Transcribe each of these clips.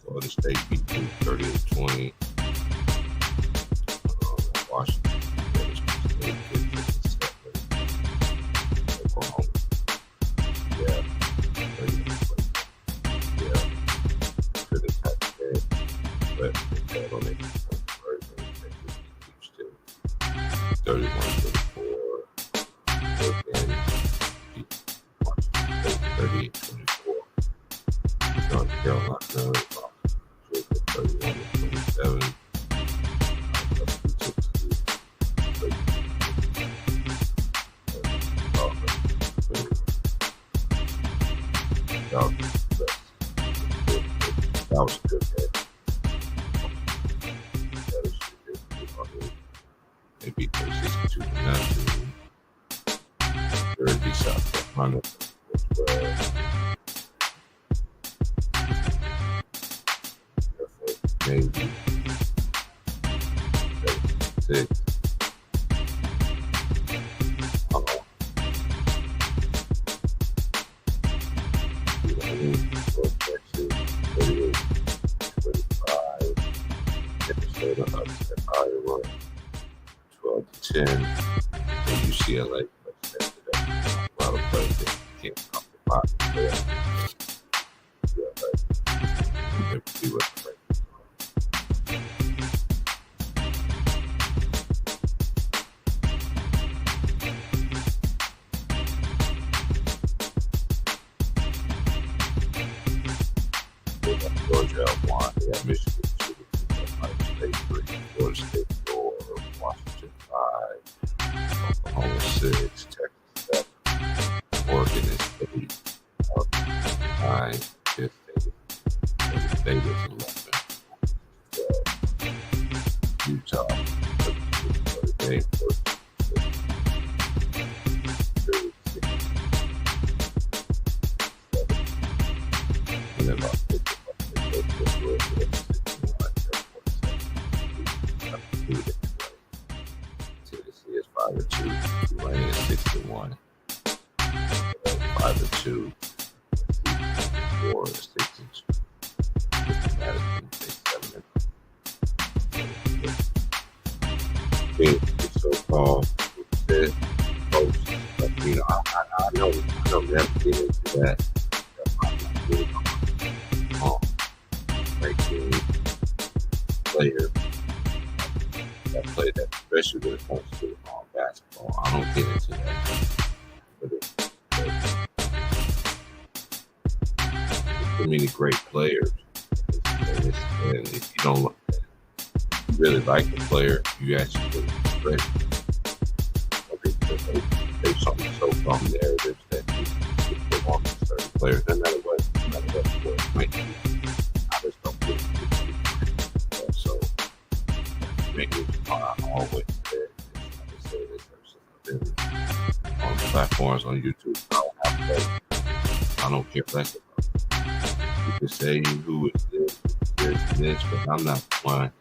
Florida State beat Duke 30-20. Washington State 15-7. Oklahoma, yeah, 30-20. Yeah, could have touched that, but they failed on it. Houston 31-24. Oregon beat Washington State 38-24. North Carolina lost Georgia 31-27. That was a good game. They beat 62-0. Jersey, South Carolina. Navy 6. Texas 38-25. Minnesota upset Iowa 12-10. And UCLA upset a lot of players that can't come to box. Let's see what the Georgia won. They got Michigan 2, Ohio State 3, Florida State 4, Washington 5, Oklahoma 6, Texas 7, Oregon is 8, 9, 15, Vegas 11, Utah 13, 14, and then about 50. Tennessee is 5-2. Tulane is 6-1. 5-2. 4 is 6-2. Madison is 7-2. So-called folks. You know, I know we have to get into that. Player that play that, especially when it comes to basketball. I don't get into that. But there's too many great players. And if you don't really like the player, you actually great. There's something so from narratives that you put on certain players, no matter what sport it might be. I just don't get it. So, maybe I always said this on platforms on YouTube. I don't care less about it. You can say who is this, but I'm not one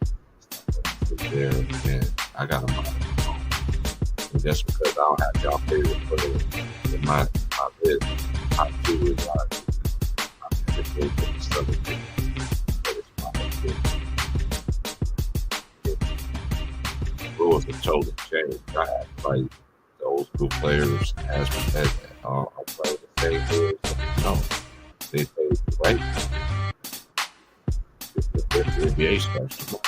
there, and I got a mind. And just because I don't have y'all favorite players in my list, I do is I just think that it's something that it's my list. Rules have totally changed. I have played the old school players as play the same rules. No, they play the right. If the NBA starts tomorrow.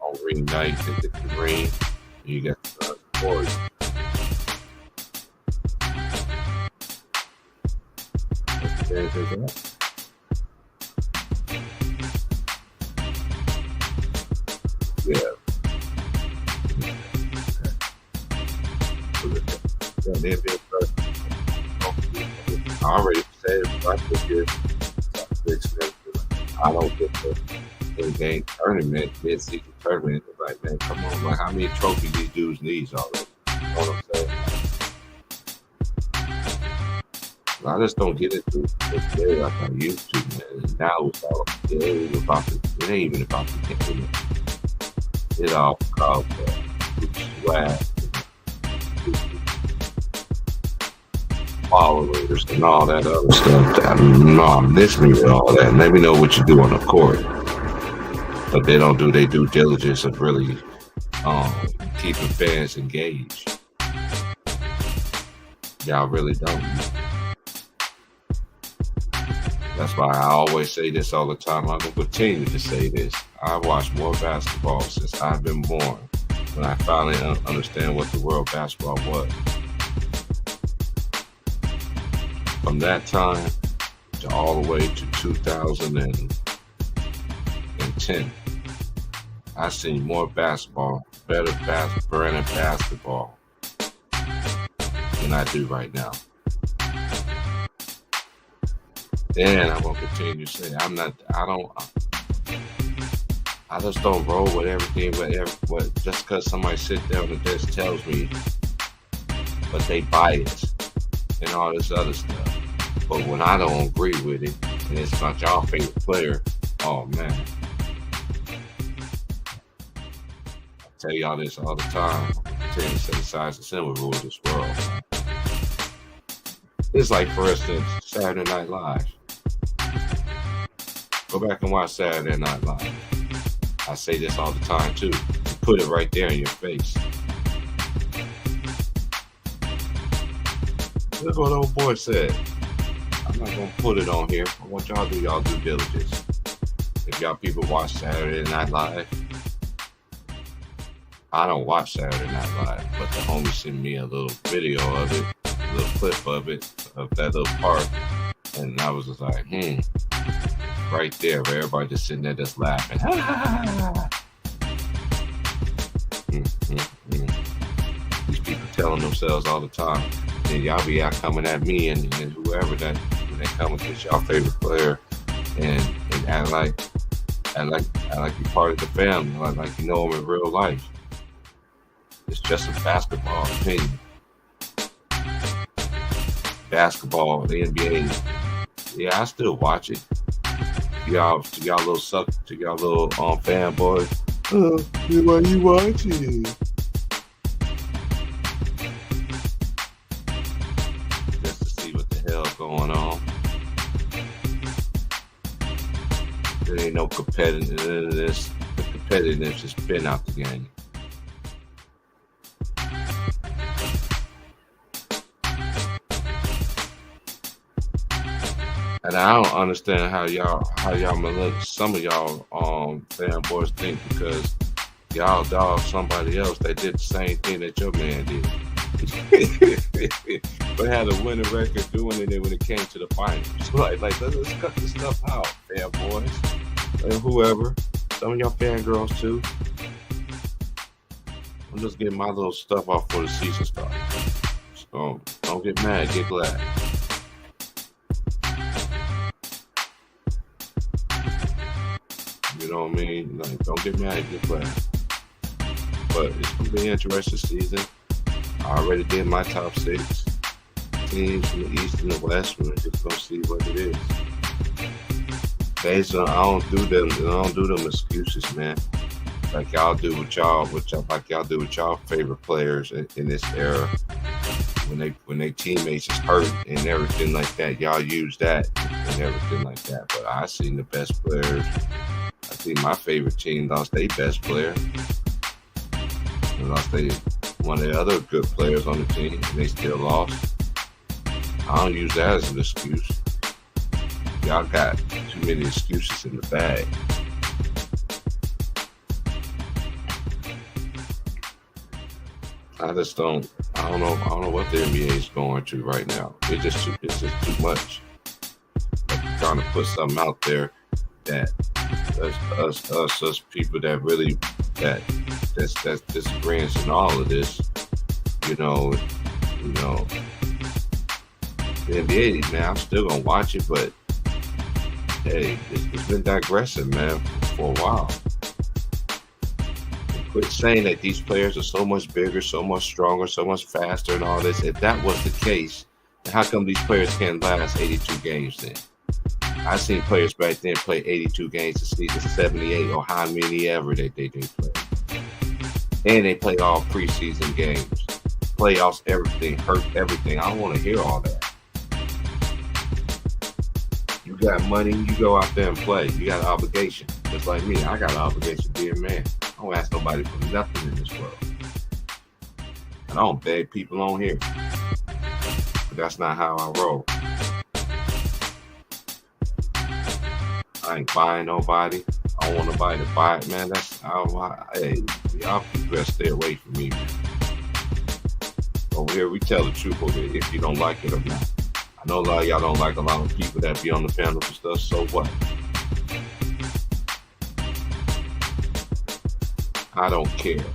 On ring night, they get the ring, and you got the board. Yeah. I already said if I could get I don't get the in-game tournament, mid-season tournament. It's like, man, come on, like how many trophies these dudes need already? You know what I'm saying? I just don't get it through the like I used to, man. And now it's all it ain't even about the game. It's all called swag, followers, and all that other stuff. No, miss me with all that. Let me know what you do on the court, but they don't do their due diligence of really keeping fans engaged. Y'all really don't. That's why I always say this all the time. I'm gonna continue to say this. I've watched more basketball since I've been born. When I finally understand what the world basketball was. From that time to all the way to 2010, I've seen more basketball, better branded basketball than I do right now. And I'm gonna continue to say I just don't roll with everything, but just because somebody sits there and just tells me, but they biased and all this other stuff. But when I don't agree with it, and it's not y'all favorite player, oh man. I tell y'all this all the time. I tell you, set aside the sin will rule this world. It's like, for instance, Saturday Night Live. Go back and watch Saturday Night Live. I say this all the time too. Put it right there in your face. Look what old boy said. I'm not gonna put it on here. I want y'all to do y'all due diligence. If y'all people watch Saturday Night Live, I don't watch Saturday Night Live, but the homie sent me a little video of it, a little clip of it, of that little part, and I was just like, right there, where everybody just sitting there just laughing. These people telling themselves all the time, and y'all be out coming at me and whoever that when they come against y'all favorite player and act like you're part of the family, like you know them in real life. It's just a basketball opinion. Basketball, the NBA. Yeah, I still watch it. Y'all little fanboys. Why you watching? Just to see what the hell's going on. There ain't no competitiveness. The competitiveness has been out the game. And I don't understand how y'all some of y'all fanboys think because y'all dog somebody else that did the same thing that your man did. But had a winning record doing it when it came to the finals. Like let's cut this stuff out, fanboys. And whoever. Some of y'all fangirls too. I'm just getting my little stuff off for the season starts. So don't get mad, get glad. You know what I mean? Like, don't get mad, get glad. But it's gonna be an interesting season. I already did my top 6 teams from the East and the West. We're just gonna see what it is. Based on, I don't do them excuses, man. Like y'all do with y'all favorite players in this era. When they teammates is hurt and everything like that, y'all use that and everything like that. But I seen the best players. I think my favorite team lost their best player. They lost one of the other good players on the team, and they still lost. I don't use that as an excuse. Y'all got too many excuses in the bag. I don't know what the NBA is going through right now. It's just too much. Like trying to put something out there that us people that really that's disagreeing in all of this, you know, the NBA, man, I'm still gonna watch it, but hey, it's been digressing, man, for a while. Quit saying that these players are so much bigger, so much stronger, so much faster, and all this. If that was the case, How come these players can't last 82 games then? I seen players back then play 82 games a season, 78 or how many ever they play. And they play all preseason games, playoffs, everything, hurt everything. I don't want to hear all that. You got money, you go out there and play. You got an obligation. Just like me, I got an obligation to be a man. I don't ask nobody for nothing in this world. And I don't beg people on here. But that's not how I roll. I ain't buying nobody. I don't want nobody to buy it, man. Hey, y'all people better stay away from me, man. Over here, we tell the truth over here if you don't like it or not. I know a lot of y'all don't like a lot of people that be on the panels and stuff, so what? I don't care.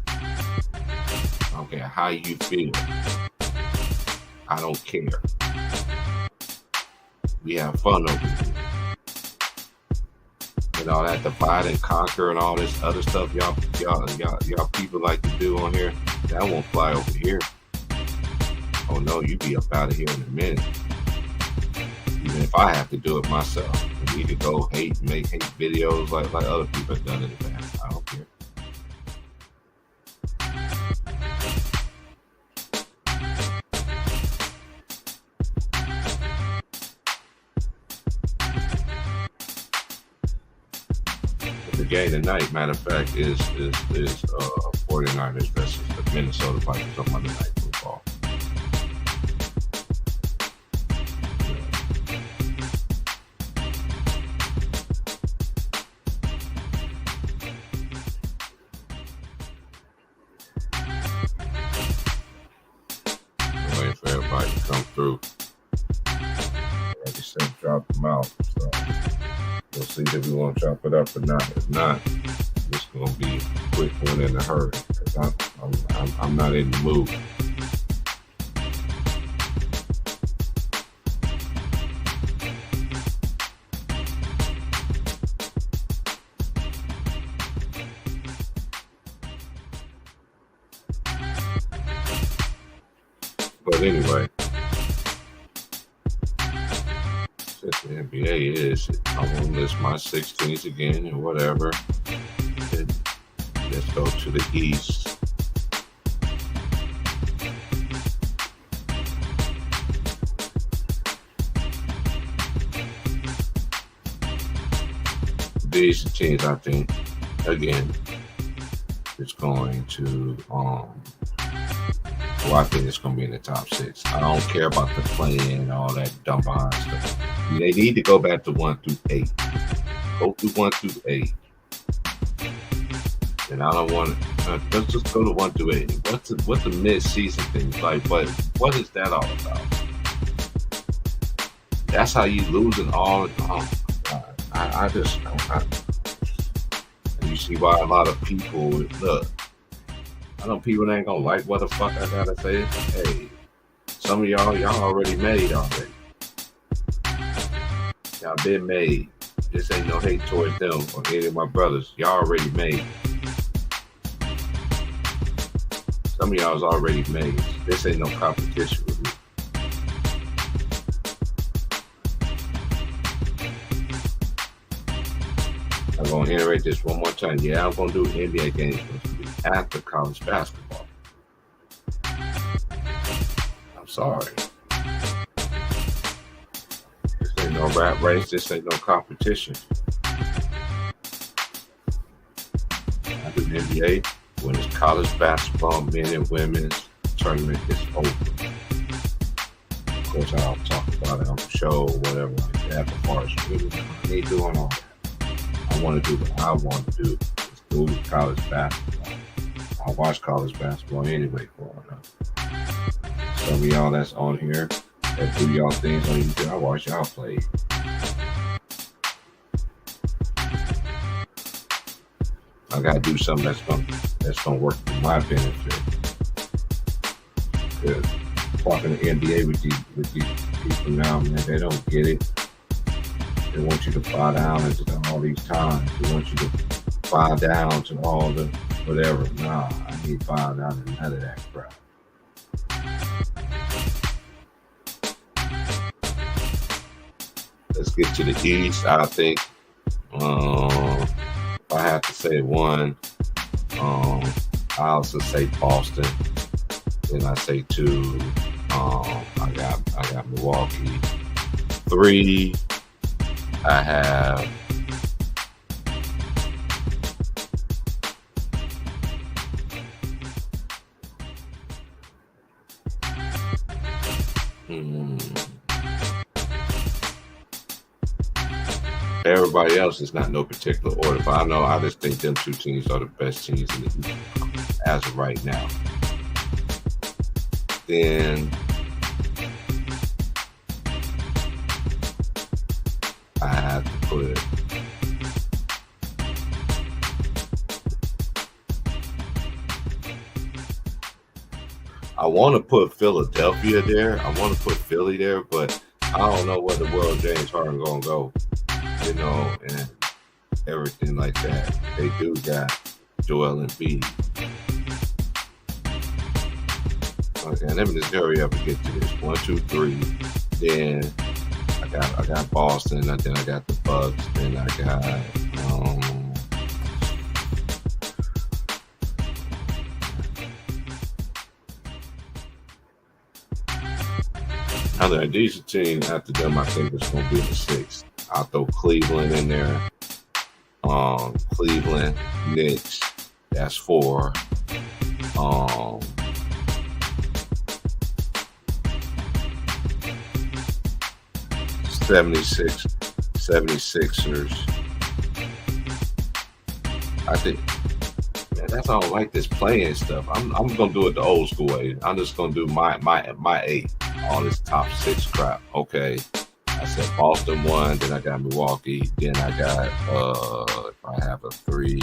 I don't care how you feel. I don't care. We have fun over here. And all that divide and conquer and all this other stuff y'all people like to do on here, that won't fly over here. Oh no, you be up out of here in a minute. Even if I have to do it myself. I need to go make hate videos like other people have done in the past. I don't care. The game tonight, matter of fact, is 49ers versus the Minnesota Vikings on Monday Night Football. I'm waiting for everybody to come through. Like I said, drop them out. So we'll see if we want to chop it up or not. If not, it's going to be a quick one in a hurry. Because I'm not in the mood. But anyway, since the NBA is, I won't list my 16s again or whatever. And let's go to the East. These teams, I think, again, it's going to, I think it's going to be in the top 6. I don't care about the play-in and all that dumb behind stuff. They need to go back to 1 through 8. Go through 1 through 8. And I don't want to, let's just go to 1 through 8. What's the mid-season thing like? But what is that all about? That's how you losing all. Oh my God. You see why a lot of people look. I know people ain't gonna like what the fuck I gotta say. Hey, some of y'all already made already. Y'all been made. This ain't no hate towards them or any of my brothers. Y'all already made. Some of y'all's already made. This ain't no competition with me. I'm gonna iterate this one more time. Yeah, I'm gonna do NBA games after college basketball. I'm sorry. This ain't no rap race. This ain't no competition. I do the NBA when it's college basketball, men and women's tournament is over. Of course, I'll talk about it on the show or whatever like that. As far as really, I ain't doing all that. I want to do what I want to do. It's do college basketball. I watch college basketball anyway growing up. Some of y'all that's on here that do y'all things on YouTube, I watch y'all play. I gotta do something that's gonna work for my benefit. Because talking to NBA with these people now, man, they don't get it. They want you to bow down to all these times. They want you to bow down to all the whatever. Nah, I ain't buying out of none of that crap. Let's get to the East. I think if I have to say one, I also say Boston. Then I say two. I got Milwaukee. Three, I have everybody else is not no particular order, but I just think them two teams are the best teams in the East as of right now. Then I have to put I want to put Philadelphia there. I want to put Philly there, but I don't know where the world James Harden gonna go, and everything like that. They do got Joel Embiid. Okay, let me just hurry up and get to this. 1, 2, 3. Then I got Boston. And then I got the Bucks. Then I got another decent team. After them, I think it's gonna be the 6th. I'll throw Cleveland in there. Cleveland, Knicks. That's 4. 76ers. I think, man, that's how I like this playing stuff. I'm gonna do it the old school way. I'm just gonna do my 8, all this top 6 crap. Okay, I said Boston 1, then I got Milwaukee, then I got if I have a 3.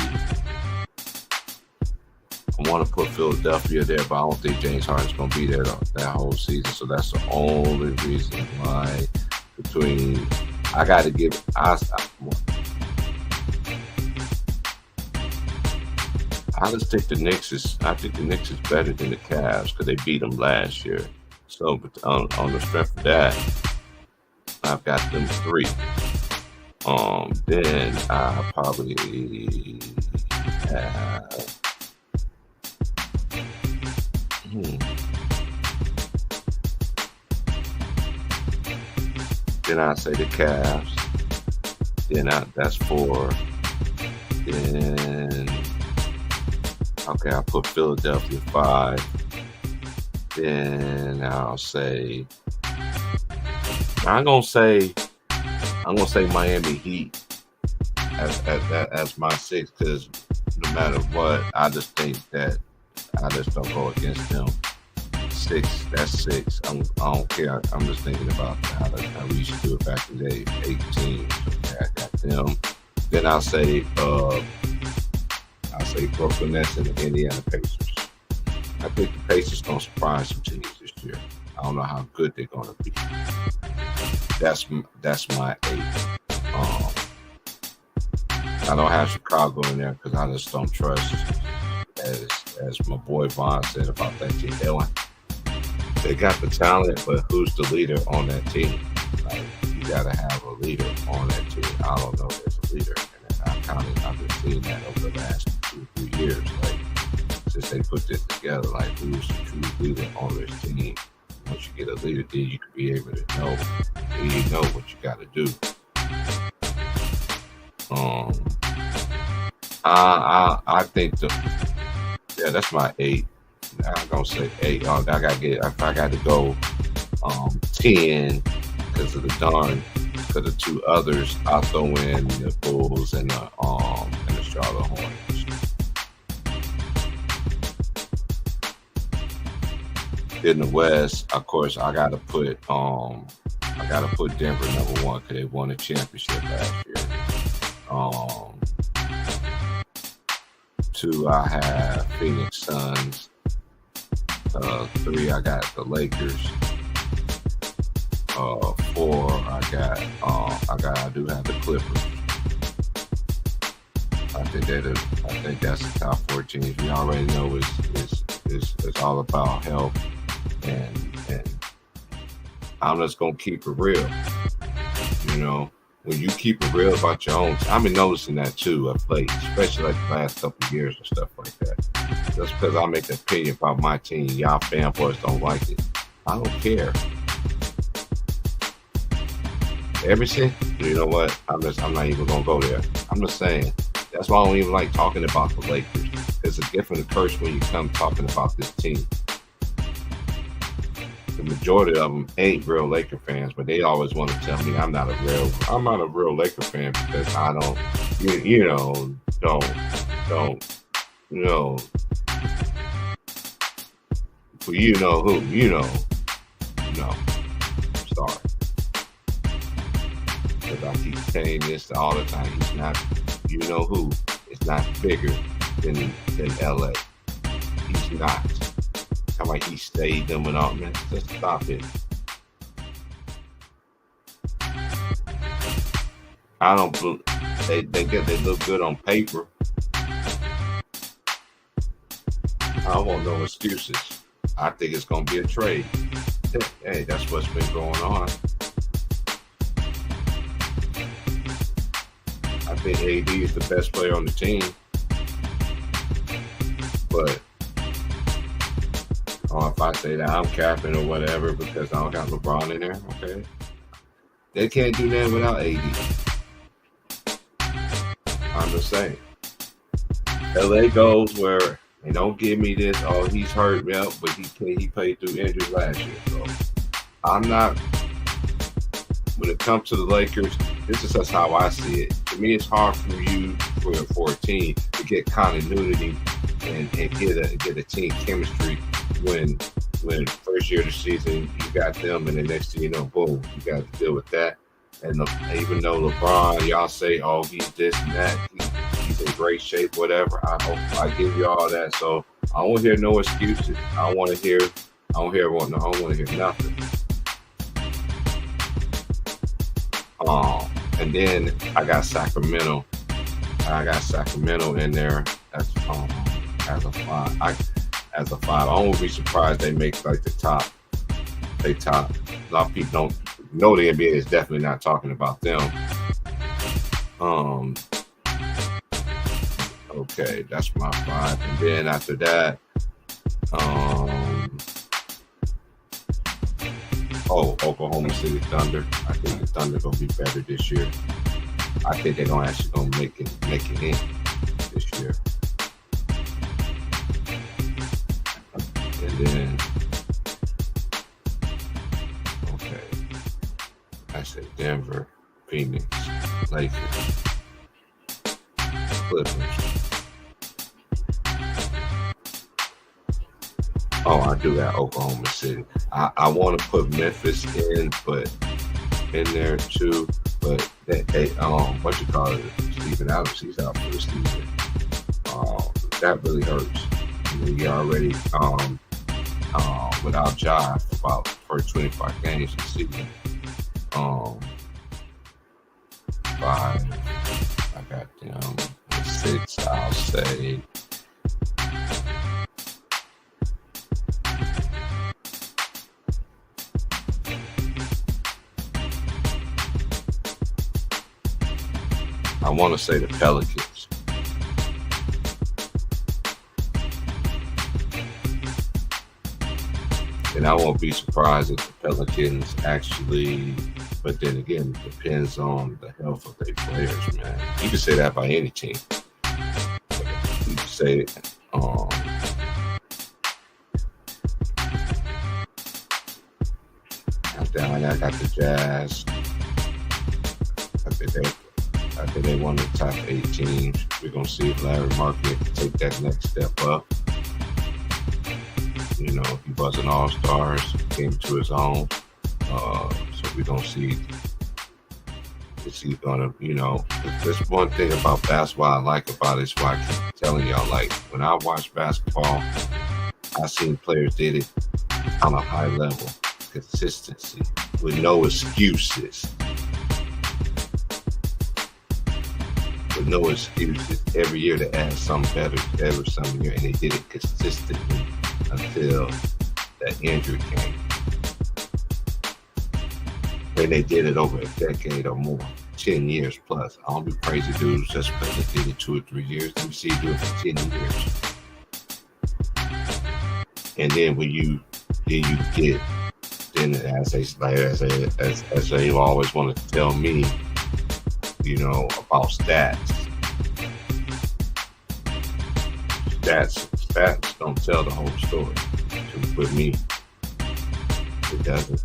I want to put Philadelphia there, but I don't think James Harden's gonna be there that whole season. So that's the only reason why. Between, I got to give. I just think the Knicks is. I think the Knicks is better than the Cavs because they beat them last year. So, but on the strength of that, I've got them 3. Then I probably have. Then I say the Cavs. Then that's 4. Then okay, I put Philadelphia 5. Then I'll say I'm gonna say Miami Heat as my 6 because no matter what, I just think that I just don't go against them. 6, that's 6. I don't care. I'm just thinking about how we used to do it back in the day. 18. Okay, I got them. Then I'll say Brooklyn Nets and the Indiana Pacers. I think the Pacers gonna surprise some teams this year. I don't know how good they're gonna be. That's my 8. I don't have Chicago in there because I just don't trust, as my boy Vaughn said about that team. They got the talent, but who's the leader on that team? Like, you gotta have a leader on that team. I don't know if there's a leader, and I've been seeing that over the last 2 or 3 years. Like, since they put this together, like who's the true leader on this team? Once you get a leader, then you can be able to know. Then you know what you got to do. I think that's my 8. I'm gonna say 8. I gotta get. If I got to go 10 because of the 2 others, I'll throw in the Bulls and the Charlotte Hornets. In the West, of course, I gotta put Denver number 1 because they won a championship last year. 2, I have Phoenix Suns. 3, I got the Lakers. 4, I do have the Clippers. think that's the top 4 teams. We already know it's all about health, and I'm just gonna keep it real. You know, when you keep it real about your own, I've been noticing that too. Of late, especially like the last couple of years and stuff like that. Just because I make an opinion about my team, y'all fanboys don't like it. I don't care. Ever since, you know what? I'm not even gonna go there. I'm just saying. That's why I don't even like talking about the Lakers. It's a different curse when you come talking about this team. The majority of them ain't real Laker fans, but they always want to tell me I'm not a real Laker fan because I don't, for you know who, no, sorry. Because I keep saying this all the time. He's not, you know who, is not bigger than LA. He's not. How about he stayed them and all, man? Just stop it. I don't. They look good on paper. I don't want no excuses. I think it's gonna be a trade. Hey, that's what's been going on. I think AD is the best player on the team, but if I say that I'm capping or whatever because I don't got LeBron in there, okay? They can't do that without AD. I'm just saying. LA goes where, and don't give me this, oh, he's hurt, well, but he played through injuries last year. So I'm not, when it comes to the Lakers, this is just how I see it. To me, it's hard for you, for a team to get continuity and get a team chemistry when first year of the season you got them and the next thing you know, boom, you got to deal with that. And even though LeBron, y'all say, oh, he's this and that, he's in great shape, whatever. I give you all that. So I don't want to hear no excuses. I don't want to hear nothing. And then I got Sacramento. In there as a 5. As a 5, I won't be surprised they make like the top. A lot of people don't know the NBA is definitely not talking about them. Okay, that's my 5. And then after that, Oklahoma City Thunder. I think the Thunder gonna be better this year. I think they're gonna make it in this year. And then, okay, I said Denver, Phoenix, Lakers, Clippers. Oh, I do got Oklahoma City. I want to put Memphis in there too, but they what you call it, Stephen Adams, he's out for the season. That really hurts. You already without Ja for about first 25 games of the season. 5, I got them. 6, I'll say. I want to say the Pelicans. And I won't be surprised if the Pelicans actually, but then again, it depends on the health of their players, man. You can say that by any team. You can say it. I got the Jazz. I think they one of the top 8 teams. We're going to see if Larry Market can take that next step up. You know, he was an all-star, came to his own. So we're going to see if he's going to, there's one thing about basketball I like about it is why I keep telling y'all, like, when I watch basketball, I seen players did it on a high level. Consistency with no excuses. newest excuses every year to add something better every summer year, and they did it consistently until that injury came. And they did it over a decade or more, 10 years plus. I don't be crazy dudes just because they did it 2 or 3 years. Let me see you do it for 10 years. And then when you get, then as they always want to tell me, you know, about stats. Stats don't tell the whole story. With me, it doesn't.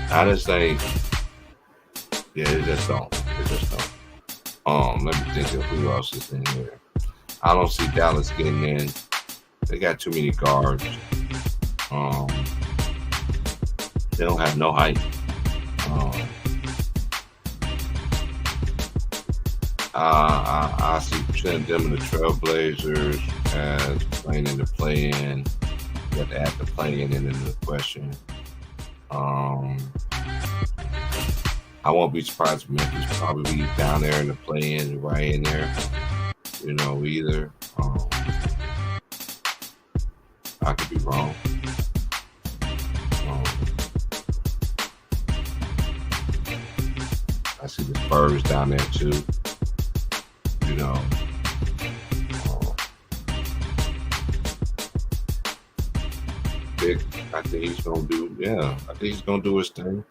I just think, yeah, it just don't. Let me think of who else is in here. I don't see Dallas getting in. They got too many guards. They don't have no height. I see them in the Trailblazers as playing in the play-in. You have to add the play-in into the question. I won't be surprised if Memphis probably be down there in the play-in, right in there. You know, either. I could be wrong. I see the Spurs down there too. You know. I think he's gonna do his thing.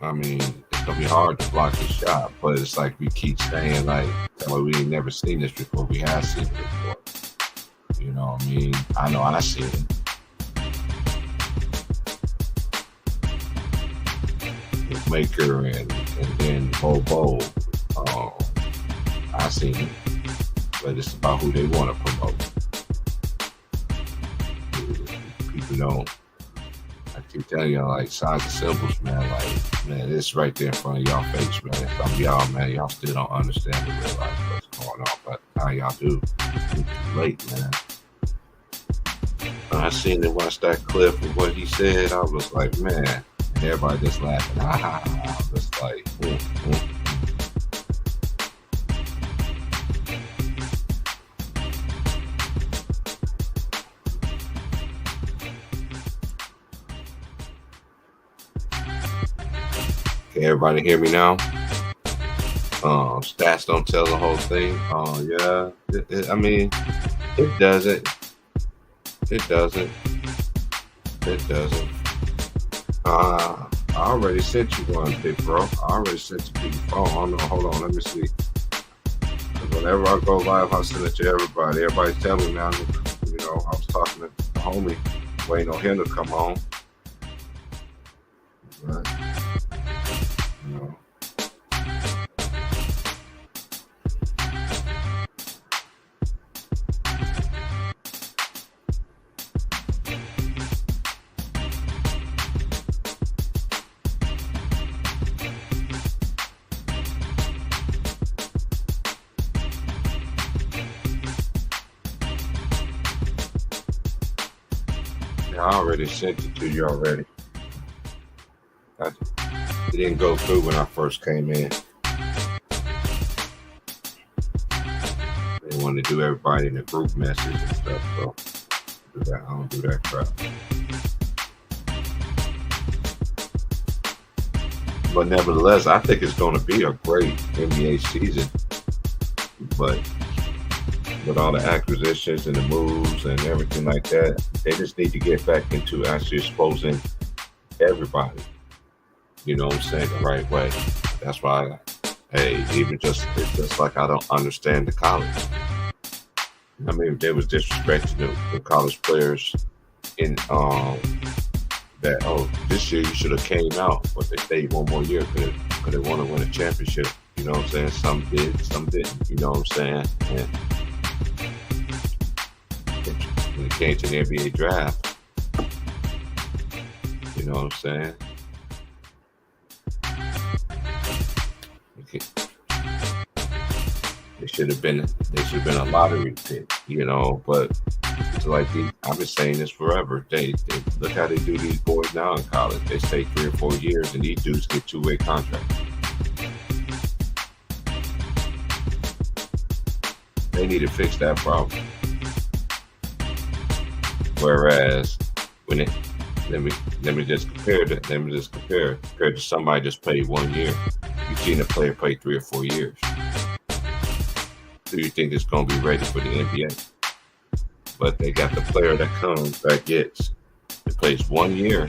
I mean, it's gonna be hard to block his shot, but it's like we keep saying, like, well, we ain't never seen this before. We have seen it before. You know what I mean? I know I seen it. With Maker and then Bobo. I seen it. But it's about who they want to promote. People don't. I keep telling y'all, like, signs and symbols, man. Like, man, it's right there in front of y'all face, man. Some of y'all, man, y'all still don't understand and realize what's going on. But now y'all do. It's too late, man. I seen and watched that clip of what he said. I was like, man. And everybody just laughing. I was like, Can everybody hear me now? Stats don't tell the whole thing. Yeah. I mean, it doesn't. It doesn't. I already sent you one, big bro. I already sent you to your phone. I don't know. Hold on. Let me see. Whenever I go live, I send it to everybody. Everybody tell me, man. You know, I was talking to the homie, waiting on him to come on. Right. You know. I already sent it to you already. It didn't go through when I first came in. They wanted to do everybody in the group message and stuff, so I don't do that crap. But nevertheless, I think it's going to be a great NBA season. But with all the acquisitions and the moves and everything like that, they just need to get back into actually exposing everybody. You know what I'm saying? The right way. That's why, it's just like I don't understand the college. I mean, they was disrespecting the college players in this year you should have came out, but they stayed one more year because they want to win a championship. You know what I'm saying? Some did, some didn't. You know what I'm saying? And when it came to the NBA draft, you know what I'm saying? They should have been a lottery pick, you know, but So like I've been saying this forever. They look how they do these boys now in college. They stay 3 or 4 years, and these dudes get 2-way contracts. They need to fix that problem. Whereas when it let me just compare compared to somebody just played 1 year. You've seen a player play 3 or 4 years. Do you think it's going to be ready for the NBA? But they got the player that comes, that plays 1 year.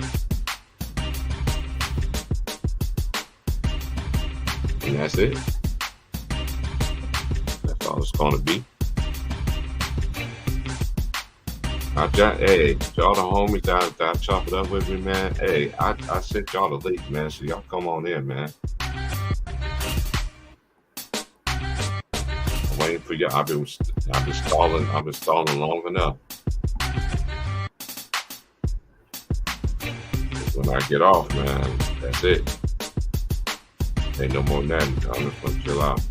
And that's it. That's all it's going to be. Hey, y'all the homies that chop it up with me, man. Hey, I sent y'all the link, man. So y'all come on in, man. I'm waiting for y'all. I've been stalling long enough. When I get off, man, that's it. Ain't no more than that. I'm just gonna chill out.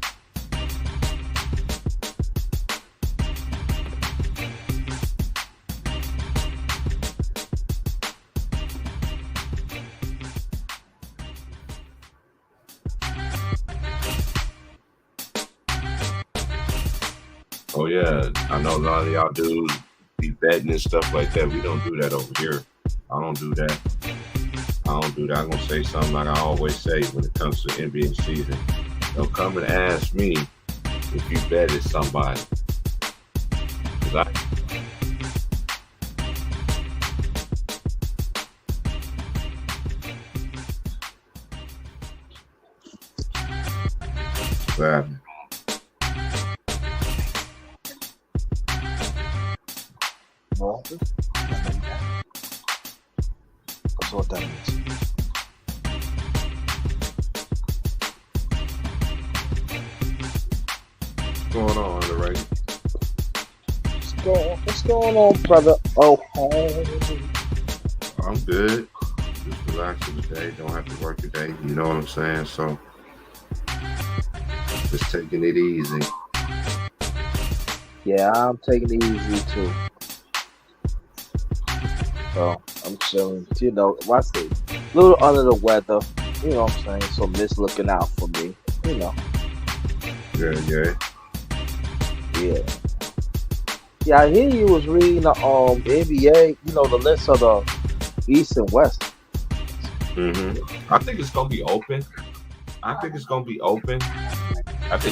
Oh yeah, I know a lot of y'all dudes be betting and stuff like that. We don't do that over here. I don't do that. I'm gonna say something like I always say when it comes to NBA season. Don't come and ask me if you betted somebody. What happened? That's what that means. What's going on, right? What's going on, brother? Oh, I'm good. Just relaxing today. Don't have to work today. You know what I'm saying? So just taking it easy. Yeah, I'm taking it easy too. So I'm chilling. You know, I say a little under the weather. You know what I'm saying? So Miss looking out for me. You know. Yeah. Yeah, I hear you was reading the NBA. You know, the list of the East and West. I think it's gonna be open. I think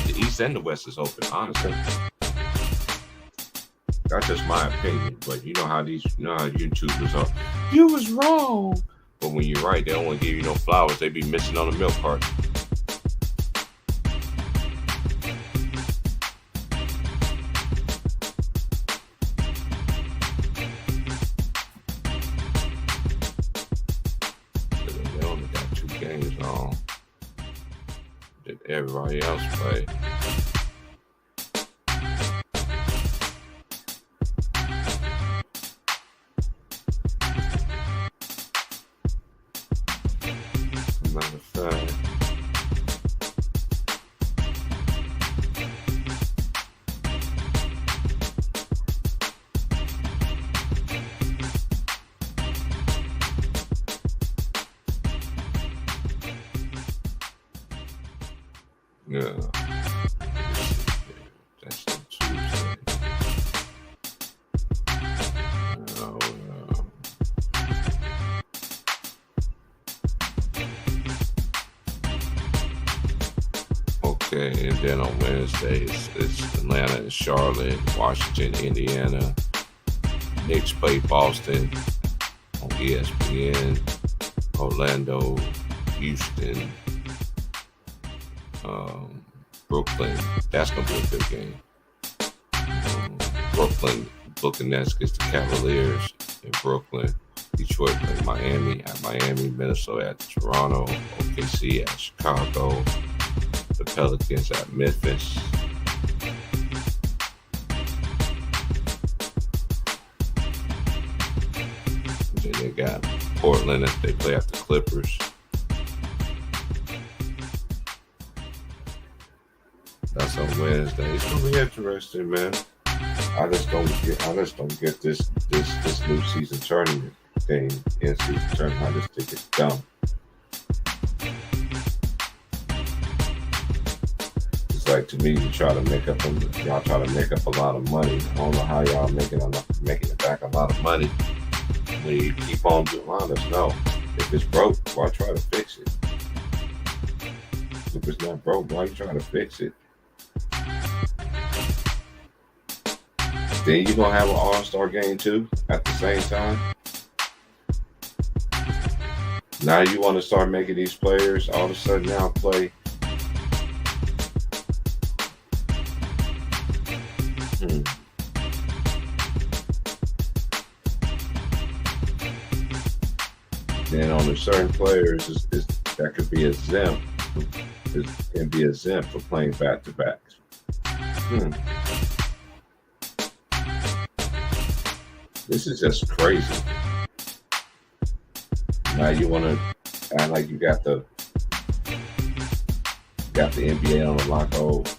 the East and the West is open, honestly. That's just my opinion, but you know how YouTubers are. You was wrong. But when you're right, they don't want to give you no flowers. They be missing on the milk cart. They only got 2 games on that everybody else play. Matter of fact, yeah. That's on Tuesday. Okay, and then on Wednesday it's Atlanta and Charlotte, Washington, Indiana. Knicks play Boston on ESPN. Orlando, Houston, Brooklyn. That's gonna be a good game. Brooklyn, Brooklyn Nets gets the Cavaliers in Brooklyn. Detroit plays Miami at Miami. Minnesota at Toronto. OKC at Chicago. The Pelicans at Memphis. Then they got Portland if they play at the Clippers. That's on Wednesday. It's gonna be interesting, man. I just don't get this new season tournament thing, in season tournament. I just think it's dumb. It's like, to me, y'all try to make up a lot of money. I don't know how y'all making it back a lot of money when you keep on doing honest. No, if it's broke, why try to fix it? If it's not broke, why you trying to fix it? Then you're gonna have an all-star game too at the same time. Now you want to start making these players all of a sudden now play. Then on the certain players that could be exempt. Can be exempt for playing back-to-backs. This is just crazy. Now you want to act like you got the NBA on the lockhold.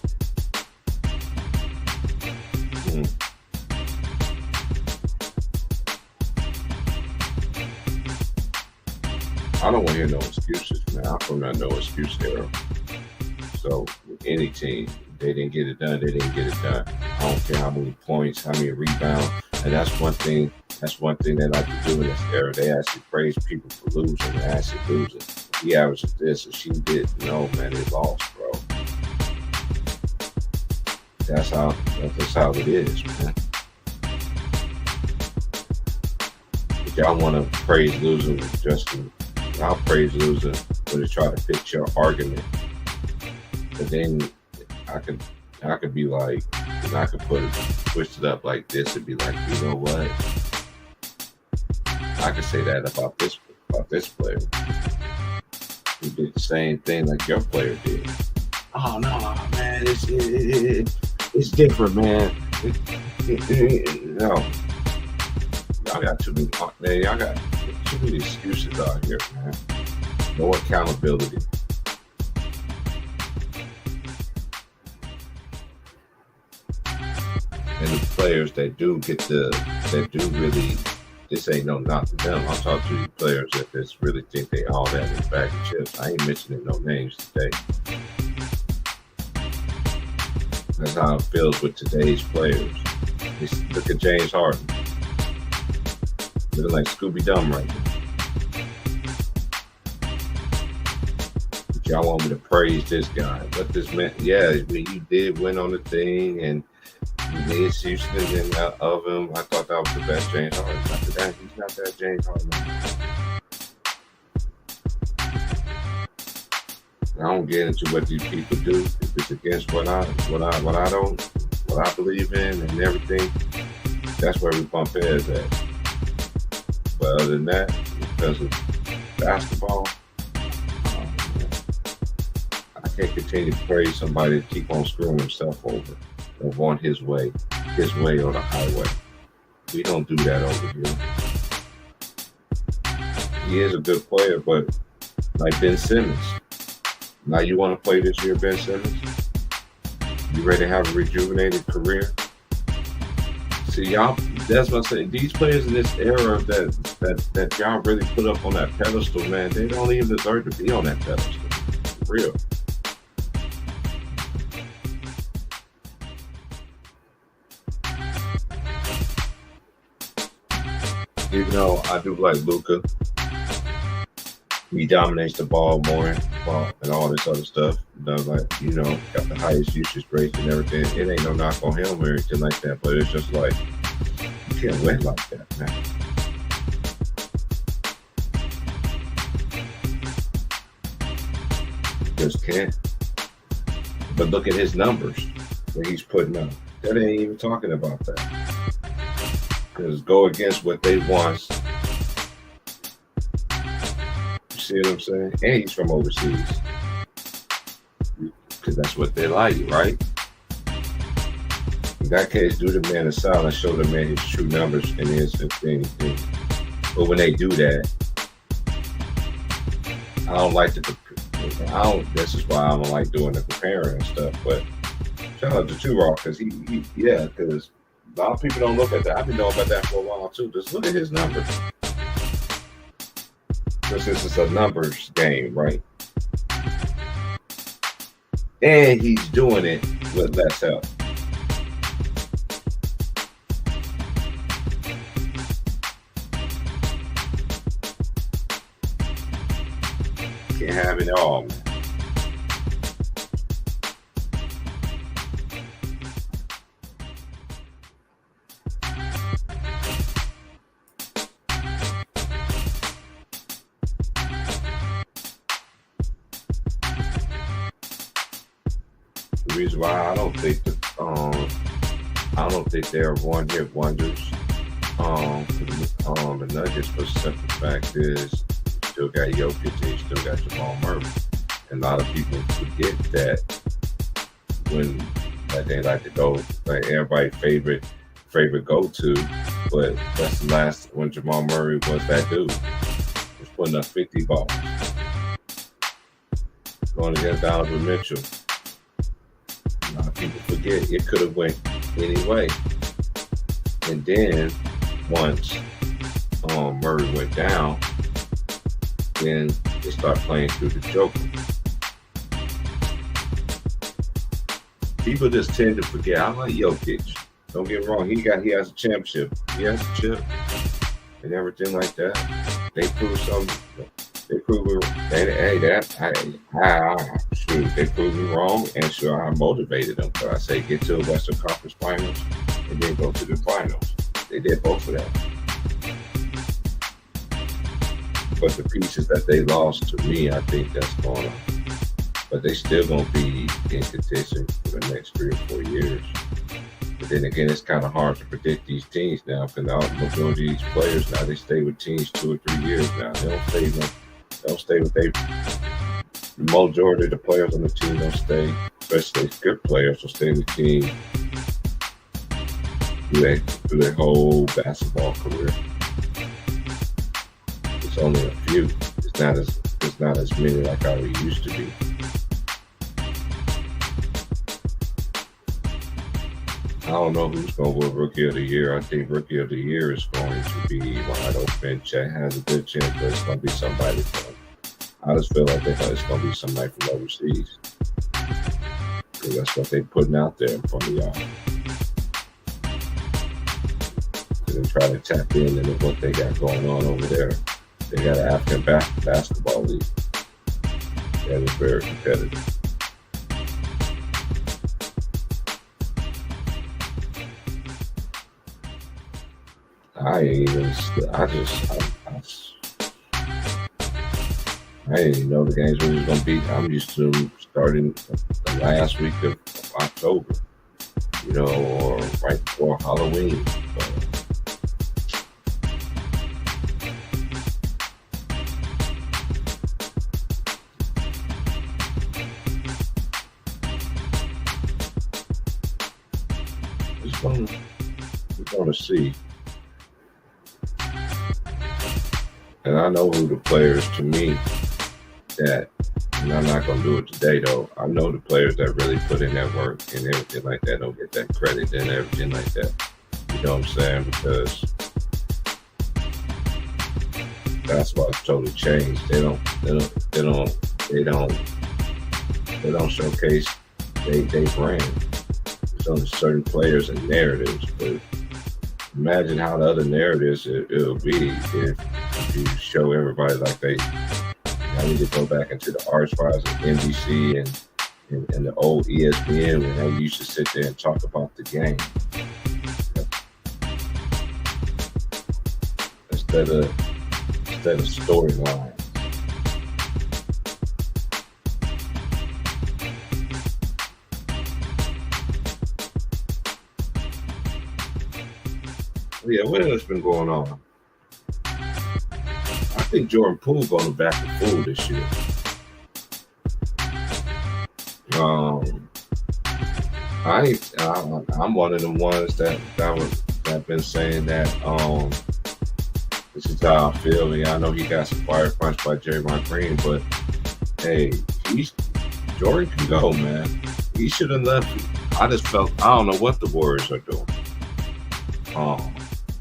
I don't want to hear no excuses, man. I'm from that no excuse era. So with any team, they didn't get it done. They didn't get it done. I don't care how many points, how many rebounds, and that's one thing. That's one thing they like to do in this era. They actually praise people for losing. They actually losing. He averaged this, and she did. No, man, they lost, bro. That's how it is, man. If y'all want to praise losing with Justin, I'll praise losing when they try to fix your argument. But then I could be like, and I could twist it up like this and be like, you know what? I could say that about this player. He did the same thing like your player did. Oh no, man, it's different, man. No, y'all got too many excuses out here, man. No accountability. And the players that do really, this ain't no knock to them. I'm talking to these players that just really think they all that in a bag of chips. I ain't mentioning no names today. That's how it feels with today's players. Look at James Harden. Looking like Scooby-Doo right now. But y'all want me to praise this guy. What this man, yeah, you did win on the thing, and the excuses of him. I thought that was the best James Harden. After that, he's not that James Harden. I don't get into what these people do. If it's against what I believe in and everything, that's where we bump heads at. But other than that, because of basketball, I can't continue to praise somebody to keep on screwing himself over. Or want his way or the highway. We don't do that over here. He is a good player, but like Ben Simmons. Now you want to play this year, Ben Simmons? You ready to have a rejuvenated career? See, y'all, that's what I'm saying. These players in this era that y'all really put up on that pedestal, man, they don't even deserve to be on that pedestal. For real. Even though I do like Luka, he dominates the ball more and all this other stuff. Got the highest usage rates and everything. It ain't no knock on him or anything like that, but it's just like, you can't win like that, man. You just can't. But look at his numbers that he's putting up. That ain't even talking about that. Because go against what they want. You see what I'm saying? And he's from overseas. Because that's what they like, right? In that case, do the man a solid, show the man his true numbers and his thing. But when they do that, I don't like to compare. This is why I don't like doing the comparing and stuff. But shout out to Two Rock because because A lot of people don't look at that. I've been knowing about that for a while too. Just look at his numbers. Because this is a numbers game, right? And he's doing it with less help. Can't have it all, man. The reason why I don't think they're one-hit wonders. The Nuggets, for the simple fact is, you still got Jokic, and you still got Jamal Murray. And a lot of people forget that when they like to go, like everybody's favorite go-to, but that's the last when Jamal Murray was that dude. He was putting up 50 balls. Going against Donovan Mitchell. A lot of people forget it could have went any way. And then once Murray went down, then they start playing through the Joker. People just tend to forget. I like Jokic. Don't get me wrong. He has a championship. He has a chip and everything like that. They proved something. They proved it. They proved me wrong, and sure I motivated them. But I say get to the Western Conference Finals and then go to the finals. They did both of that. But the pieces that they lost, to me, I think that's going on. But they still going to be in contention for the next 3 or 4 years. But then again, it's kind of hard to predict these teams now because the majority of these players now, they stay with teams 2 or 3 years now. They don't stay with the majority of the players on the team don't stay, especially good players will stay in the team through their whole basketball career. It's only a few. It's not as many like how it used to be. I don't know who's going to win Rookie of the Year. I think Rookie of the Year is going to be wide open. Chet has a good chance, but it's going to be somebody from. I just feel like it's going to be somebody from overseas. Because that's what they're putting out there in front of y'all. And try to tap into what they got going on over there. They got an African basketball league that is very competitive. I didn't even know the games were going to be. I'm used to them starting the last week of October, or right before Halloween. We're going to see. And I know who the players to me that, and I'm not going to do it today though, I know the players that really put in that work and everything like that don't get that credit and everything like that. You know what I'm saying? Because that's why it's totally changed. They don't showcase they brand. There's only certain players and narratives, but imagine how the other narratives it'll be if you show everybody like I need to go back into the archives of NBC and the old ESPN when they used to sit there and talk about the game instead of storyline. Yeah, what else been going on? I think Jordan Poole going to back the Poole this year. I'm one of the ones that been saying that this is how I feel. And I know he got some fire punch by Draymond Green, but hey, Jordan can go, man. He should have left. I just felt I don't know what the Warriors are doing. Um,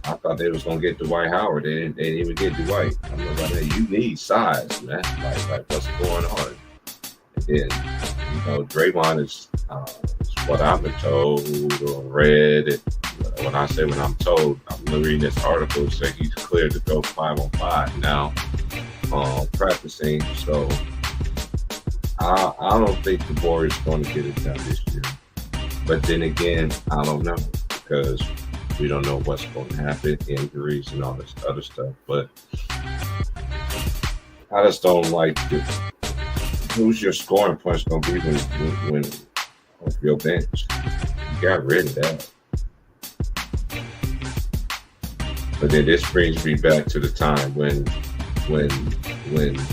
I thought they was gonna get Dwight Howard. They didn't even get Dwight. I'm like, hey, you need size, man. Like what's going on? And then, Draymond is what I've been told or read. When I'm told, I'm reading this article saying he's cleared to go 5-on-5 now, practicing. So I don't think the Warriors going to get it done this year. But then again, I don't know because we don't know what's going to happen, injuries and all this other stuff. But I just don't like who's your scoring punch going to be when off your bench. You got rid of that. But then this brings me back to the time when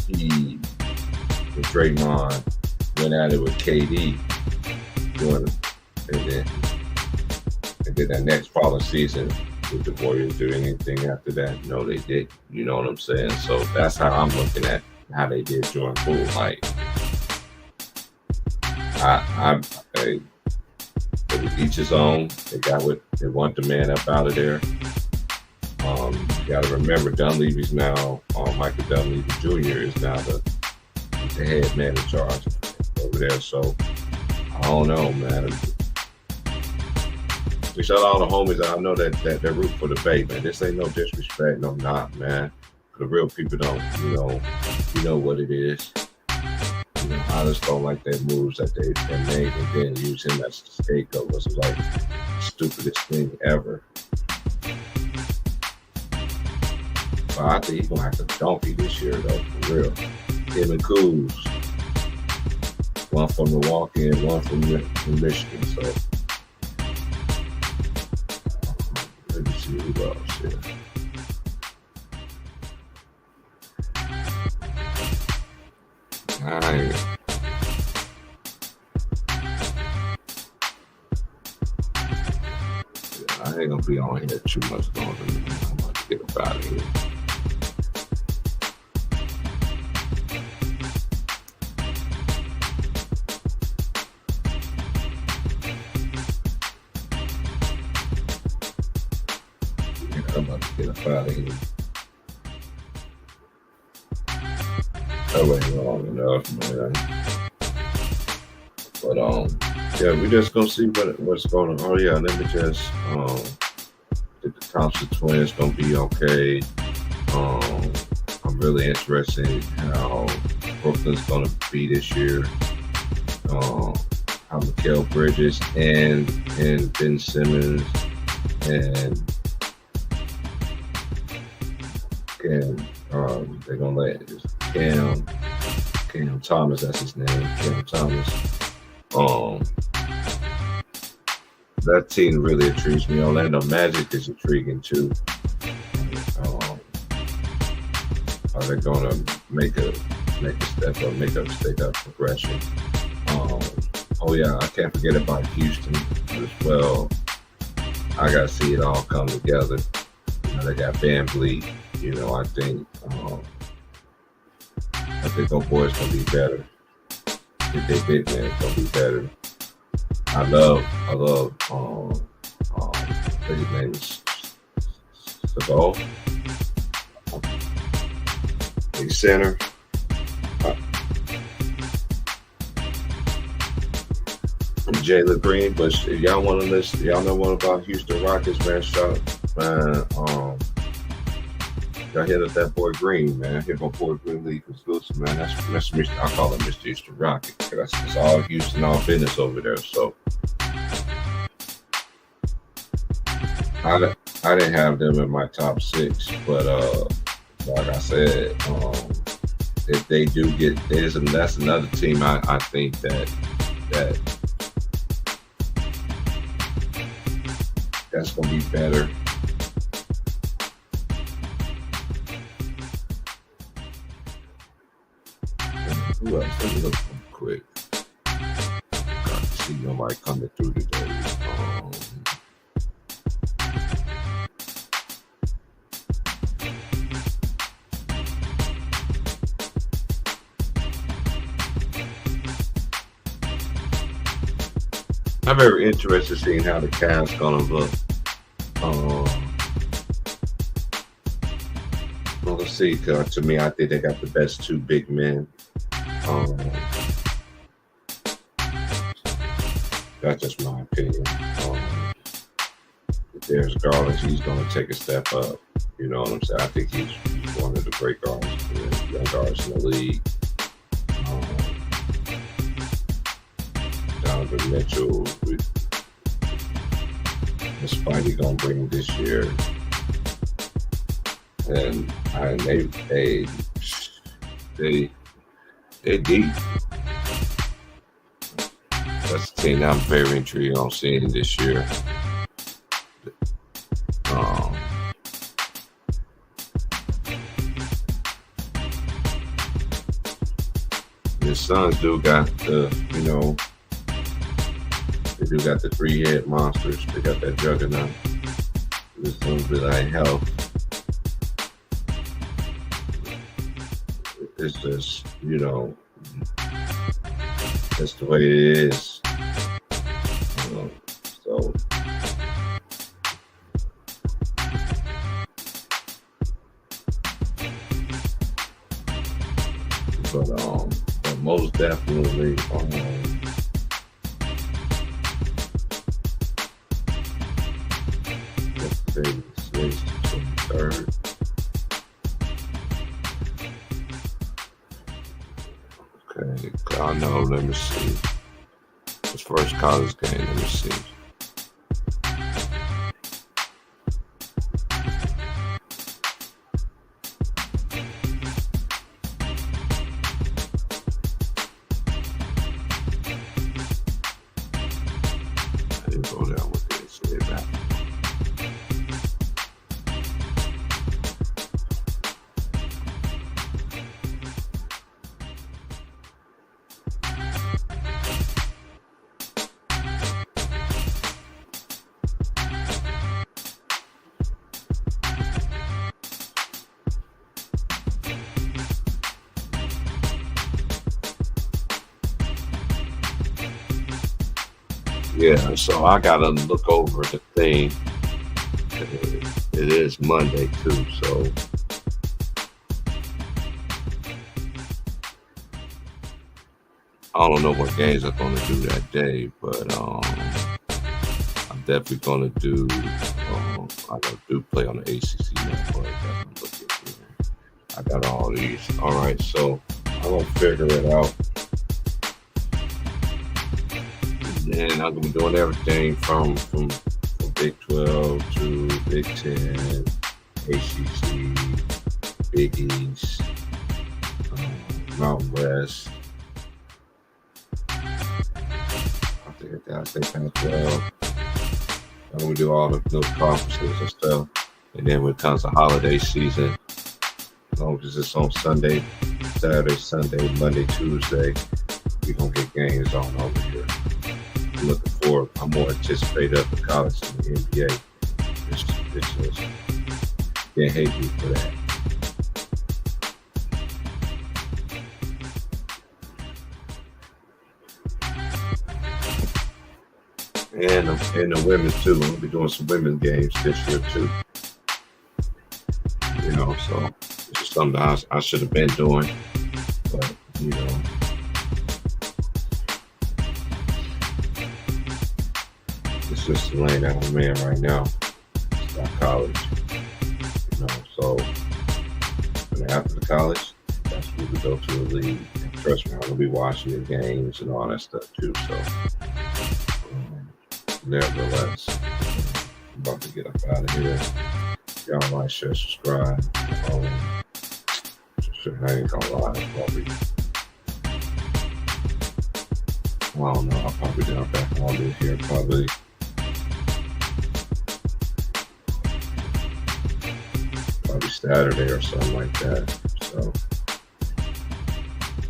he, with Draymond, went at it with KD, and then that next following season, did the Warriors do anything after that? No, they did. You know what I'm saying? So that's how I'm looking at how they did Jordan Poole. Like, they each his own. They want the man up out of there. You got to remember, Dunleavy's now, Michael Dunleavy Jr. is now the head man in charge over there. So, I don't know, man. We shout out all the homies. I know that they're root for the Bay, man. This ain't no disrespect, no not, man. The real people don't, you know what it is. I just don't like their moves that they made, and then use him as the scapegoat was like the stupidest thing ever. But I think he's gonna have to donkey this year, though, for real. Him and Kuz, one from Milwaukee and one from Michigan. So let me see who else here. I ain't gonna be on here too much longer, man. I'm about to get up out of here. I'm about to get up out of here. That wasn't long enough, man. But yeah, we just gonna see what's going on. Oh yeah, let me just think the Thompson twins gonna be okay. I'm really interested in how Brooklyn's gonna be this year. How Mikal Bridges and Ben Simmons and they're gonna let Cam Thomas, that's his name, Cam Thomas. That team really intrigues me. Orlando Magic is intriguing too. Are they gonna make a step up, make a step up progression? Oh yeah, I can't forget about Houston as well. I gotta see it all come together. They got Van Vliet. I think those boys gonna be better. I think they big man gonna be better. I love his name is Segal. He's center. Jalen Green, but if y'all want to listen, y'all know what about Houston Rockets, man. Y'all hit up that boy Green, man. Hit my boy Green League was good, man. That's Mr. I call him Mr. Houston Rocket. That's all Houston, all business over there. So I didn't have them in my top 6, but like I said, if they do get, that's another team I think that's gonna be better. Who else? Let me look quick. Got to see nobody coming through today. I'm very interested in seeing how the Cavs gonna look Um, well, let's see. To me, I think they got the best two big men. Um, that's just my opinion. If there's Garland, he's going to take a step up. You know what I'm saying? I think he's one of the great guards, young guards in the league. Donovan Mitchell, the Spidey gonna bring this year, and they deep. That's the team I'm very intrigued on seeing this year. The Suns do got the, they do got the three-head monsters. They got that juggernaut. It's gonna be like hell. It's just, that's the way it is. So. But most definitely, today's 23rd. Okay, I know. Let me see. His first college game. Let me see. I didn't go down with this. So they're back. Yeah, so I gotta look over the thing. It is Monday too, so I don't know what games I'm gonna do that day, but I'm definitely gonna do. I do play on the ACC network. I got all these. All right, so I'm gonna figure it out. And I'm gonna be doing everything from Big 12 to Big 10, ACC, Big East, Mountain West. I think Pac 12. I'm gonna do all the little conferences and stuff. And then when it comes to holiday season, as long as it's on Sunday, Saturday, Sunday, Monday, Tuesday, we're gonna get games on over here. I'm looking forward. I'm more anticipated of the college than the NBA. It's just, can't hate me for that. And the women's too. We'll be doing some women's games this year too. So this is something I should have been doing, but it's just laying out a man right now. It's not college, So and after the college, that's when we go to the league. And trust me, I'm gonna be watching the games and all that stuff too. So, nevertheless, I'm about to get up out of here. Y'all like, share, subscribe. I ain't gonna lie, probably. I don't know. I'll probably get back on this here probably. Saturday or something like that. So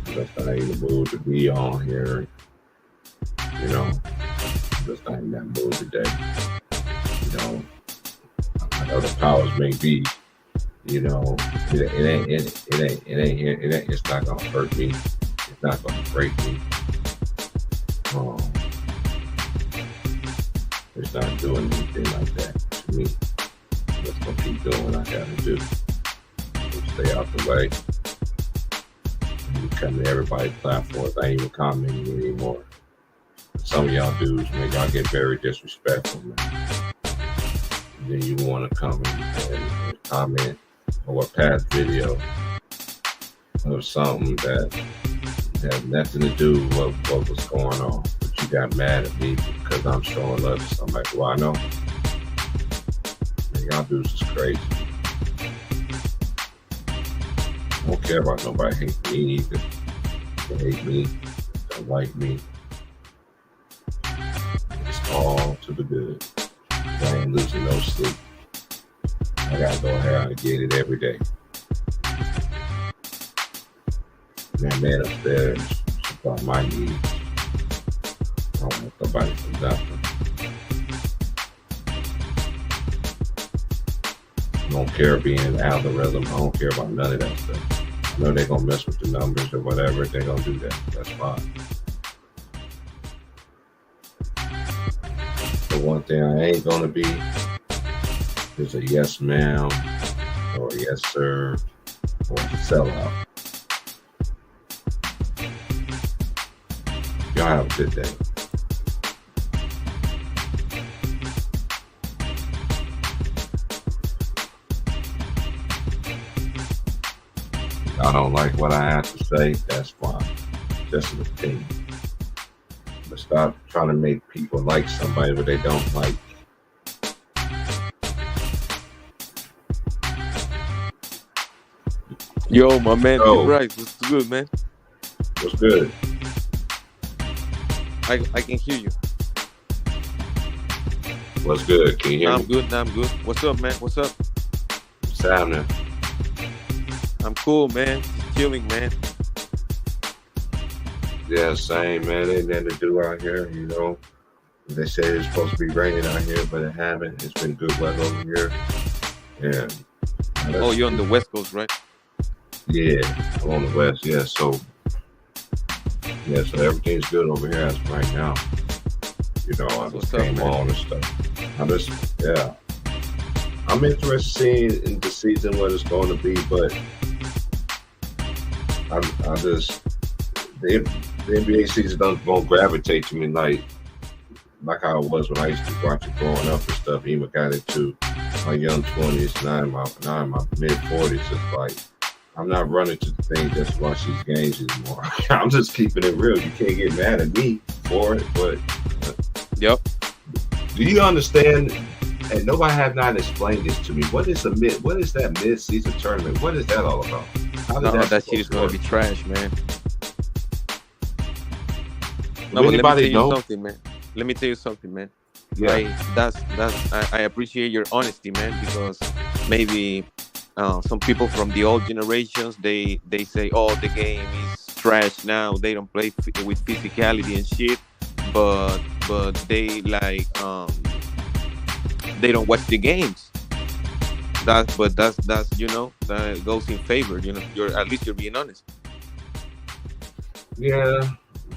just not in the mood to be on here. Just not in that mood today. I know the powers may be. It's not gonna hurt me. It's not gonna break me. It's not doing anything like that to me. I'm just gonna keep doing what I gotta do. Stay out the way. And you come to everybody's platforms. I ain't even commenting anymore. Some of y'all dudes, man, y'all get very disrespectful, man. And then you want to come and comment on a past video of something that had nothing to do with what was going on. But you got mad at me because I'm showing love to somebody who I know. Man, y'all dudes is crazy. I don't care about nobody hating me either. They hate me, don't like me. It's all to the good. I ain't losing no sleep. I gotta go ahead and get it every day. That man upstairs supply my needs. I don't want nobody from nothing. I don't care being algorithm. I don't care about none of that stuff. I know they're gonna mess with the numbers or whatever. They're gonna do that. That's fine. The one thing I ain't gonna be is a yes ma'am or a yes sir or a sellout. Y'all have a good day. Y'all don't like what I have to say, that's fine. Just an opinion. But stop trying to make people like somebody but they don't like. Yo, my man, Yo. you're right. What's good, man? What's good? I can hear you. What's good? Can you hear I'm me? good. I'm good. What's up, man? What's up? What's happening? I'm cool, man. Just chilling, man. Yeah, same, man. Ain't nothing to do out here, you know. They say it's supposed to be raining out here, but it haven't. It's been good weather over here. And Oh, you're on the West Coast, right? yeah, I'm on the west, yeah. So everything's good over here as of right now. You know, I What's just up, came man? on and stuff. I'm interested seeing in the season what it's going to be, but the NBA season won't gravitate to me like how it was when I used to watch it growing up and stuff. Even got into my young 20s, now in my mid 40s. It's like I'm not running to the thing just to watch these games anymore. I'm just keeping it real. You can't get mad at me for it, but Yep. do you understand? And nobody have not explained this to me. What is that mid-season tournament? What is that all about? How No, does that shit is gonna work? be trash, man. Do No, but let me tell anybody you know? something, man. Let me tell you something, man. Yeah. I appreciate your honesty, man, because maybe some people from the old generations they say, oh, the game is trash now. They don't play with physicality and shit, but they like they don't watch the games. That's you know that goes in favor. You know, at least you're being honest. Yeah,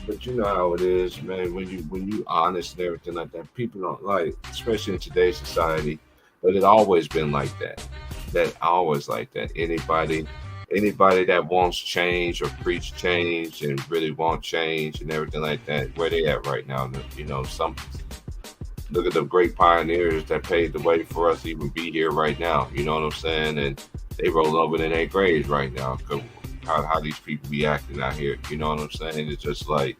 but you know how it is, man. When you honest and everything like that, people don't like, especially in today's society. But it always been like that. That always like that. Anybody that wants change or preach change and really want change and everything like that, where they at right now? You know, look at the great pioneers that paved the way for us to even be here right now. You know what I'm saying? And they roll over in their graves right now. How these people be acting out here. You know what I'm saying? It's just like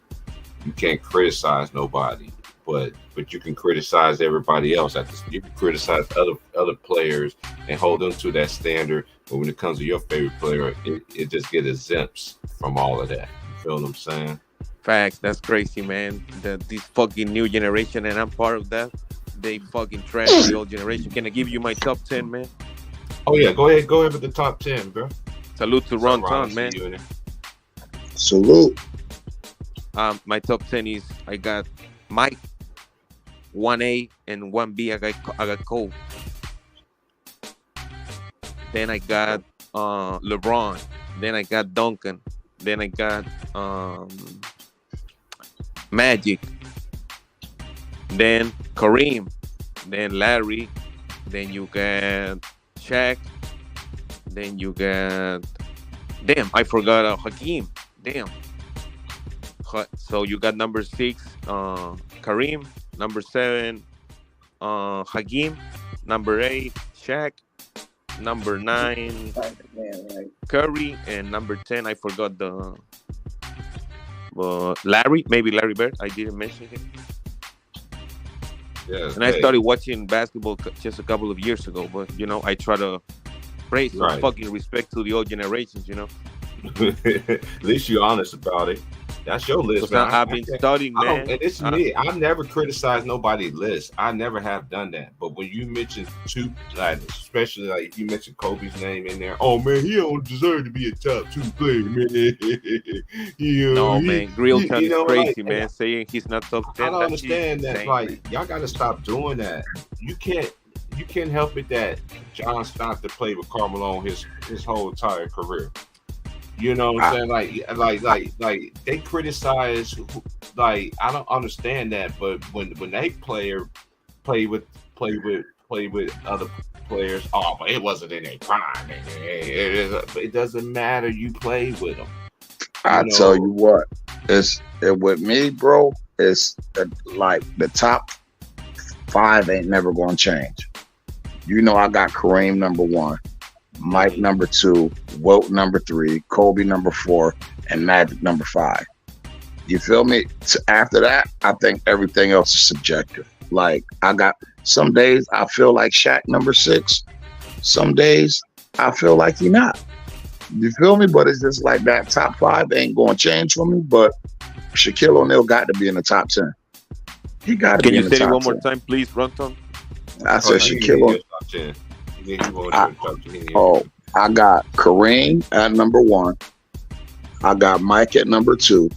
you can't criticize nobody, but you can criticize everybody else. You can criticize other players and hold them to that standard. But when it comes to your favorite player, it just get exempts from all of that. You feel what I'm saying? Facts. That's crazy, man. This fucking new generation, and I'm part of that. They fucking trash the old generation. Can I give you my top 10, man? Oh yeah, go ahead with the top 10, bro. Salute to Ron Ron, Town, I man. see you in there. Salute. My top 10 is I got Mike, 1A and 1B. I got Cole. Then I got LeBron. Then I got Duncan. Then I got Magic. then Kareem, then Larry, then you got Shaq, then you got damn, I forgot Hakeem. Damn. So you got number six, Kareem, number seven, Hakeem, number eight, Shaq, number nine, Curry, and number 10, I forgot the Larry, maybe Larry Bird. I didn't mention him. Yeah, And I hey, started watching basketball just a couple of years ago, but I try to pay some right. fucking respect to the old generations. At least you're honest about it. That's your list, Because man. I've been studying, I don't, man. and it's Uh, me. I never criticize nobody's list. I never have done that. But when you mention two, like especially like if you mention Kobe's name in there, oh man, he don't deserve to be a top two player, man. no, man, Grillton you is know, like, crazy, man. Saying he's not top I 10, don't that shit is understand that. insane, Like, man. y'all got to stop doing that. You can't help it that John Stockton played with Carmelo his whole entire career. You know what I'm saying? Like they criticize. Like I don't understand that, but when they play with play with other players, oh, but it wasn't in their prime. It doesn't matter. You play with them. I You tell you know, what, with me, bro. It's like the top five ain't never gonna change. You know, I got Kareem number one, Mike mhm, number two, Wilt number three, Kobe number four, and Magic number five. You feel me? After that, I think everything else is subjective. Like I got some days I feel like Shaq number six. Some days I feel like he not. You feel me? But it's just like that top five ain't gonna change for me. But Shaquille O'Neal got to be in the top 10. He got to Can be you in the say it top one more 10. time, please, Ronton? I oh, said he ain't in Shaquille. your top 10. He won't I, do it top 10. He ain't in oh, I got Kareem at number one. I got Mike at number two.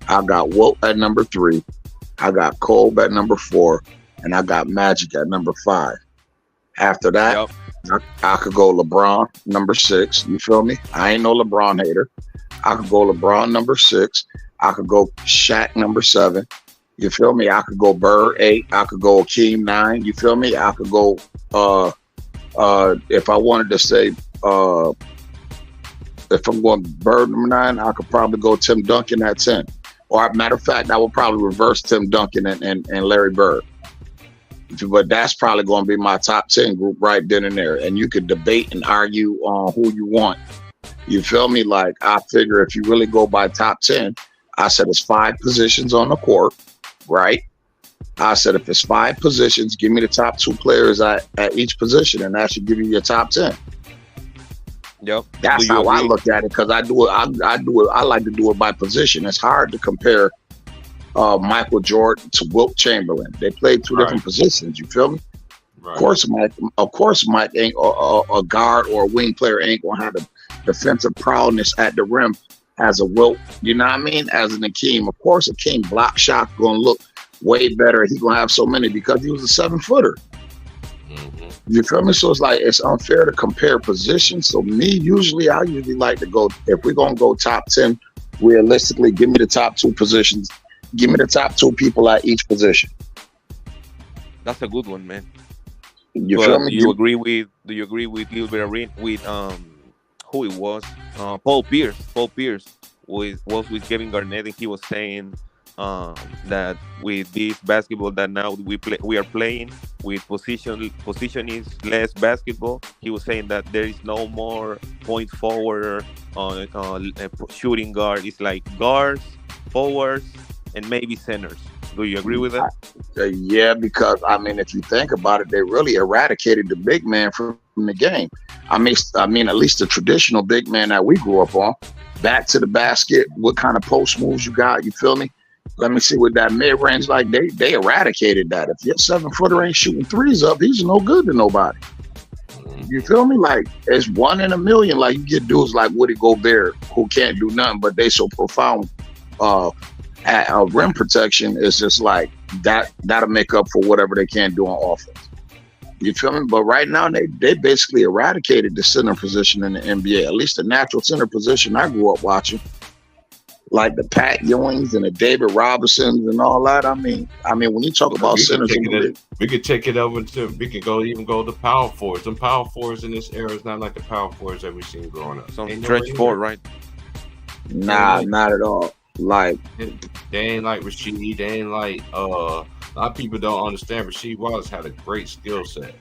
I got Wilt at number three. I got Kobe at number four. And I got Magic at number five. After that, Yep. I could go LeBron number six. You feel me? I ain't no LeBron hater. I could go LeBron number six. I could go Shaq number seven. You feel me? I could go Bird eight. I could go Akeem nine. You feel me? I could go if I wanted to say if I'm going Bird number nine, I could probably go Tim Duncan at 10. Or matter of fact, I would probably reverse Tim Duncan and Larry Bird. But that's probably going to be my top 10 group right then and there. And you could debate and argue on who you want. You feel me? Like, I figure if you really go by top 10, I said it's 5 positions on the court, right? I said if it's 5 positions, give me the top 2 players at each position, and that should give you your top 10. Yep. Do That's you how I agree? look at it because I do it. I do it. I like to do it by position. It's hard to compare Michael Jordan to Wilt Chamberlain. They played 2 right, different positions. You feel me? Of right. course, Mike ain't a guard or a wing player ain't gonna have the defensive prowess at the rim as a Wilt. You know what I mean? As an Akeem, of course, Akeem block shot gonna look way better. He gonna have so many because he was a 7-footer. Hmm. You feel me? So it's like it's unfair to compare positions. So I usually like to go if we're gonna go top 10 realistically. Give me the top 2 positions. Give me the top 2 people at each position. That's a good one, man. You feel But me? do you agree with Gilbert Arenas with who it was? Paul Pierce. Paul Pierce was with Kevin Garnett, and he was saying that with this basketball that now we are playing with position is less basketball. He was saying that there is no more point forward on shooting guard. It's like guards, forwards, and maybe centers. Do you agree with that? Yeah, because I mean, if you think about it, they really eradicated the big man from the game. I mean, at least the traditional big man that we grew up on. Back to the basket. What kind of post moves you got? You feel me? Let me see with that mid range. Like they eradicated that. If your 7-footer ain't shooting threes up, he's no good to nobody. You feel me? Like it's 1 in a million. Like you get dudes like Woody Gobert who can't do nothing, but they so profound. At rim protection is just like that'll make up for whatever they can't do on offense. You feel me? But right now they basically eradicated the center position in the NBA. At least the natural center position I grew up watching. like the Pat Ewings and the David Robinsons and all that. I mean, when you talk about centers in the league, we could take it over to. We could even go to power forwards. Some power forwards in this era is not like the power forwards that we've seen growing up. Some stretch forward, right? Nah, not at all. Like they ain't like Rasheed. They ain't like a lot of people don't understand. Rasheed Wallace had a great skill set.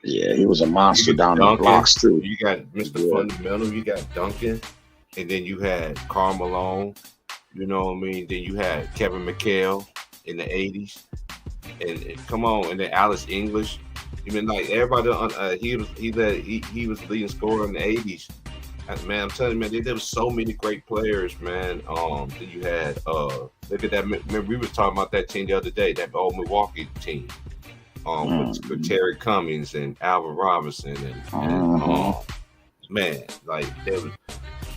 Yeah, he was a monster down the blocks too. You got Mr. Fundamental. You got Duncan, and then you had Karl Malone. You know what I mean? Then you had Kevin McHale in the '80s, and come on, and then Alice English. Even like everybody, he was leading scorer in the '80s. Man, I'm telling you, man, there was so many great players, man. That you had. Look at that. Remember, we was talking about that team the other day, that old Milwaukee team. With Terry Cummings and Alvin Robinson and man, like there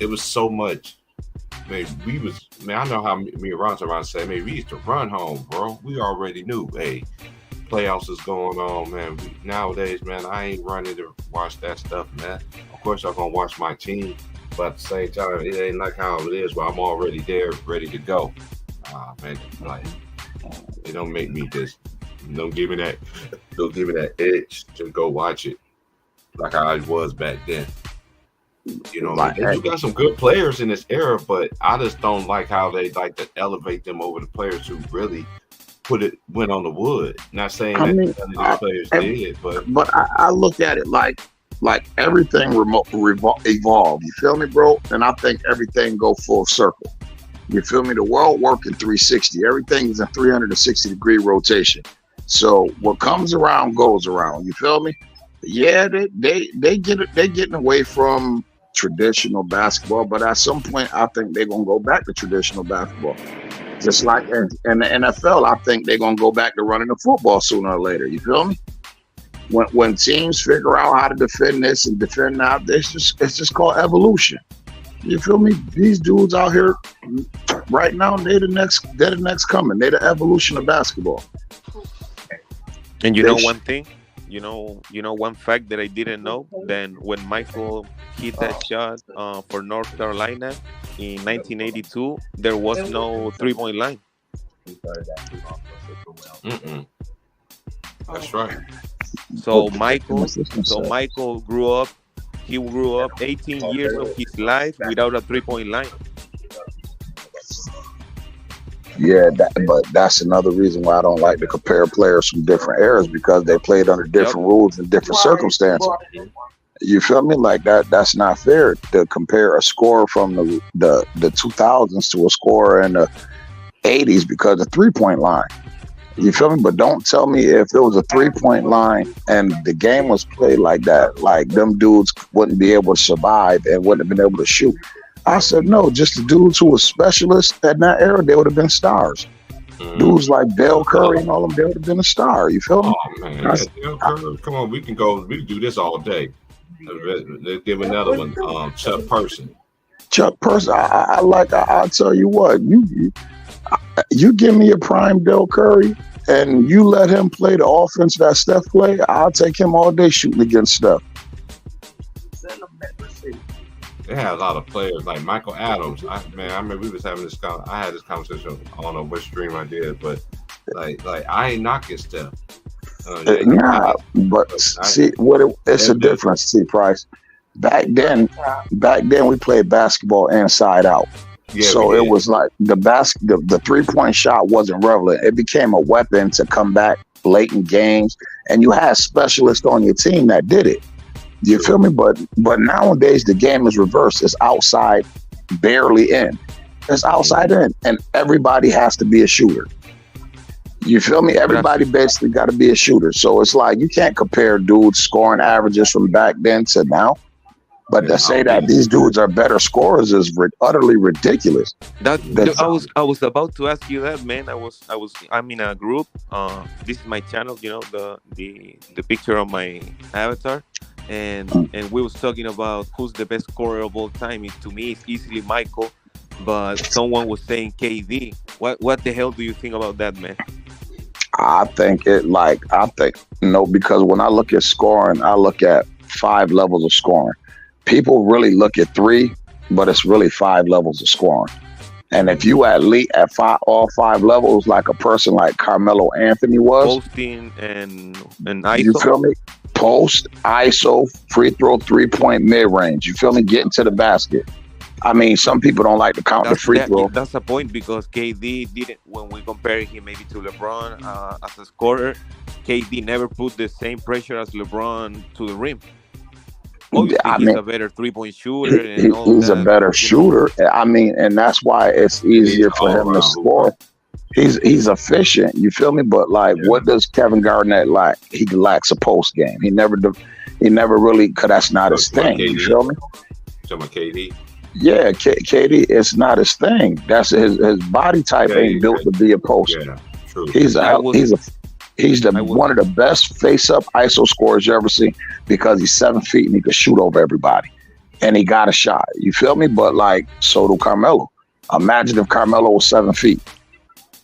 was so much. Man, I know how me and Ron say, man, we used to run home, bro. We already knew, hey, playoffs is going on, man. Nowadays, man, I ain't running to watch that stuff, man. Of course, I'm gonna watch my team, but at the same time, it ain't like how it is where I'm already there, ready to go. Man, like it don't make me just. Don't give me that itch to go watch it like I was back then. You know, like, you got some good players in this era, but I just don't like how they like to elevate them over the players who really went on the wood. Not saying that none of these players did, but I look at it like everything evolved. You feel me, bro? And I think everything go full circle. You feel me? The world working 360. Everything is a 360-degree rotation. So what comes around goes around. You feel me? Yeah, they getting away from traditional basketball, but at some point I think they're gonna go back to traditional basketball. Just like in the NFL, I think they're gonna go back to running the football sooner or later. You feel me? When teams figure out how to defend this and defend that, it's just called evolution. You feel me? These dudes out here right now, they're the next coming. They're the evolution of basketball. And you know one thing, you know one fact that I didn't know. Then when Michael hit that shot for North Carolina in 1982, there was no 3-point line. That's right. So Michael grew up. He grew up 18 years of his life without a 3-point line. Yeah, but that's another reason why I don't like to compare players from different eras, because they played under different rules and different circumstances. You feel me? Like that's not fair to compare a scorer from the 2000s to a scorer in the 80s because of 3-point line. You feel me? But don't tell me if it was a 3-point line and the game was played like that, like them dudes wouldn't be able to survive and wouldn't have been able to shoot. I said, no, just the dudes who were specialists in that era, they would have been stars. Dudes like Dell Curry and all of them, they would have been a star. You feel me? Oh, man. Dell Curry, come on, we can do this all day. Let's give another one. Chuck Person. I'll tell you what, you give me a prime Dell Curry and you let him play the offense that Steph played, I'll take him all day shooting against Steph. They had a lot of players like Michael Adams. I remember we was having this. I had this conversation. I don't know which stream I did, but like I ain't knocking Steph. It's a difference. See, Price. Back then we played basketball inside out. Yeah, so it was like the 3-point shot wasn't relevant. It became a weapon to come back late in games, and you had specialists on your team that did it. You feel me? But nowadays the game is reversed. It's outside, barely in. It's outside in, and everybody has to be a shooter. You feel me? Everybody basically got to be a shooter. So it's like you can't compare dudes scoring averages from back then to now. But to say that these dudes are better scorers is utterly ridiculous. I was about to ask you that, man. I'm in a group. This is my channel. You know the picture on my avatar. And we was talking about who's the best scorer of all time. To me, it's easily Michael, but someone was saying KD. What the hell do you think about that, man? I think because when I look at scoring, I look at 5 levels of scoring. People really look at 3, but it's really 5 levels of scoring. And if you at least at all 5 levels, like a person like Carmelo Anthony was, Posting and you ISO. feel me? Post, ISO, free throw, 3-point mid range. You feel me? Getting to the basket. I mean, some people don't like to count the free throw. That's a point because KD didn't. When we compare him maybe to LeBron as a scorer, KD never put the same pressure as LeBron to the rim. Obviously, I he's mean, a better 3-point shooter and all he's a that. better You know, shooter. I mean, and that's why it's He's easier an for him to all-around hooper. score. He's efficient. You feel me? But like, Yeah. what does Kevin Garnett lack? He lacks a post game. He never really, cause that's not his Like thing. You KD. feel me? Talking about KD. Yeah, KD, it's not his thing. That's his body type Yeah, ain't built to be a poster. Yeah, true. He's I was he's the I was one of the best face up ISO scorers you ever seen because he's 7 feet and he can shoot over everybody. And he got a shot. You feel me? But like, so do Carmelo. Imagine if Carmelo was 7 feet.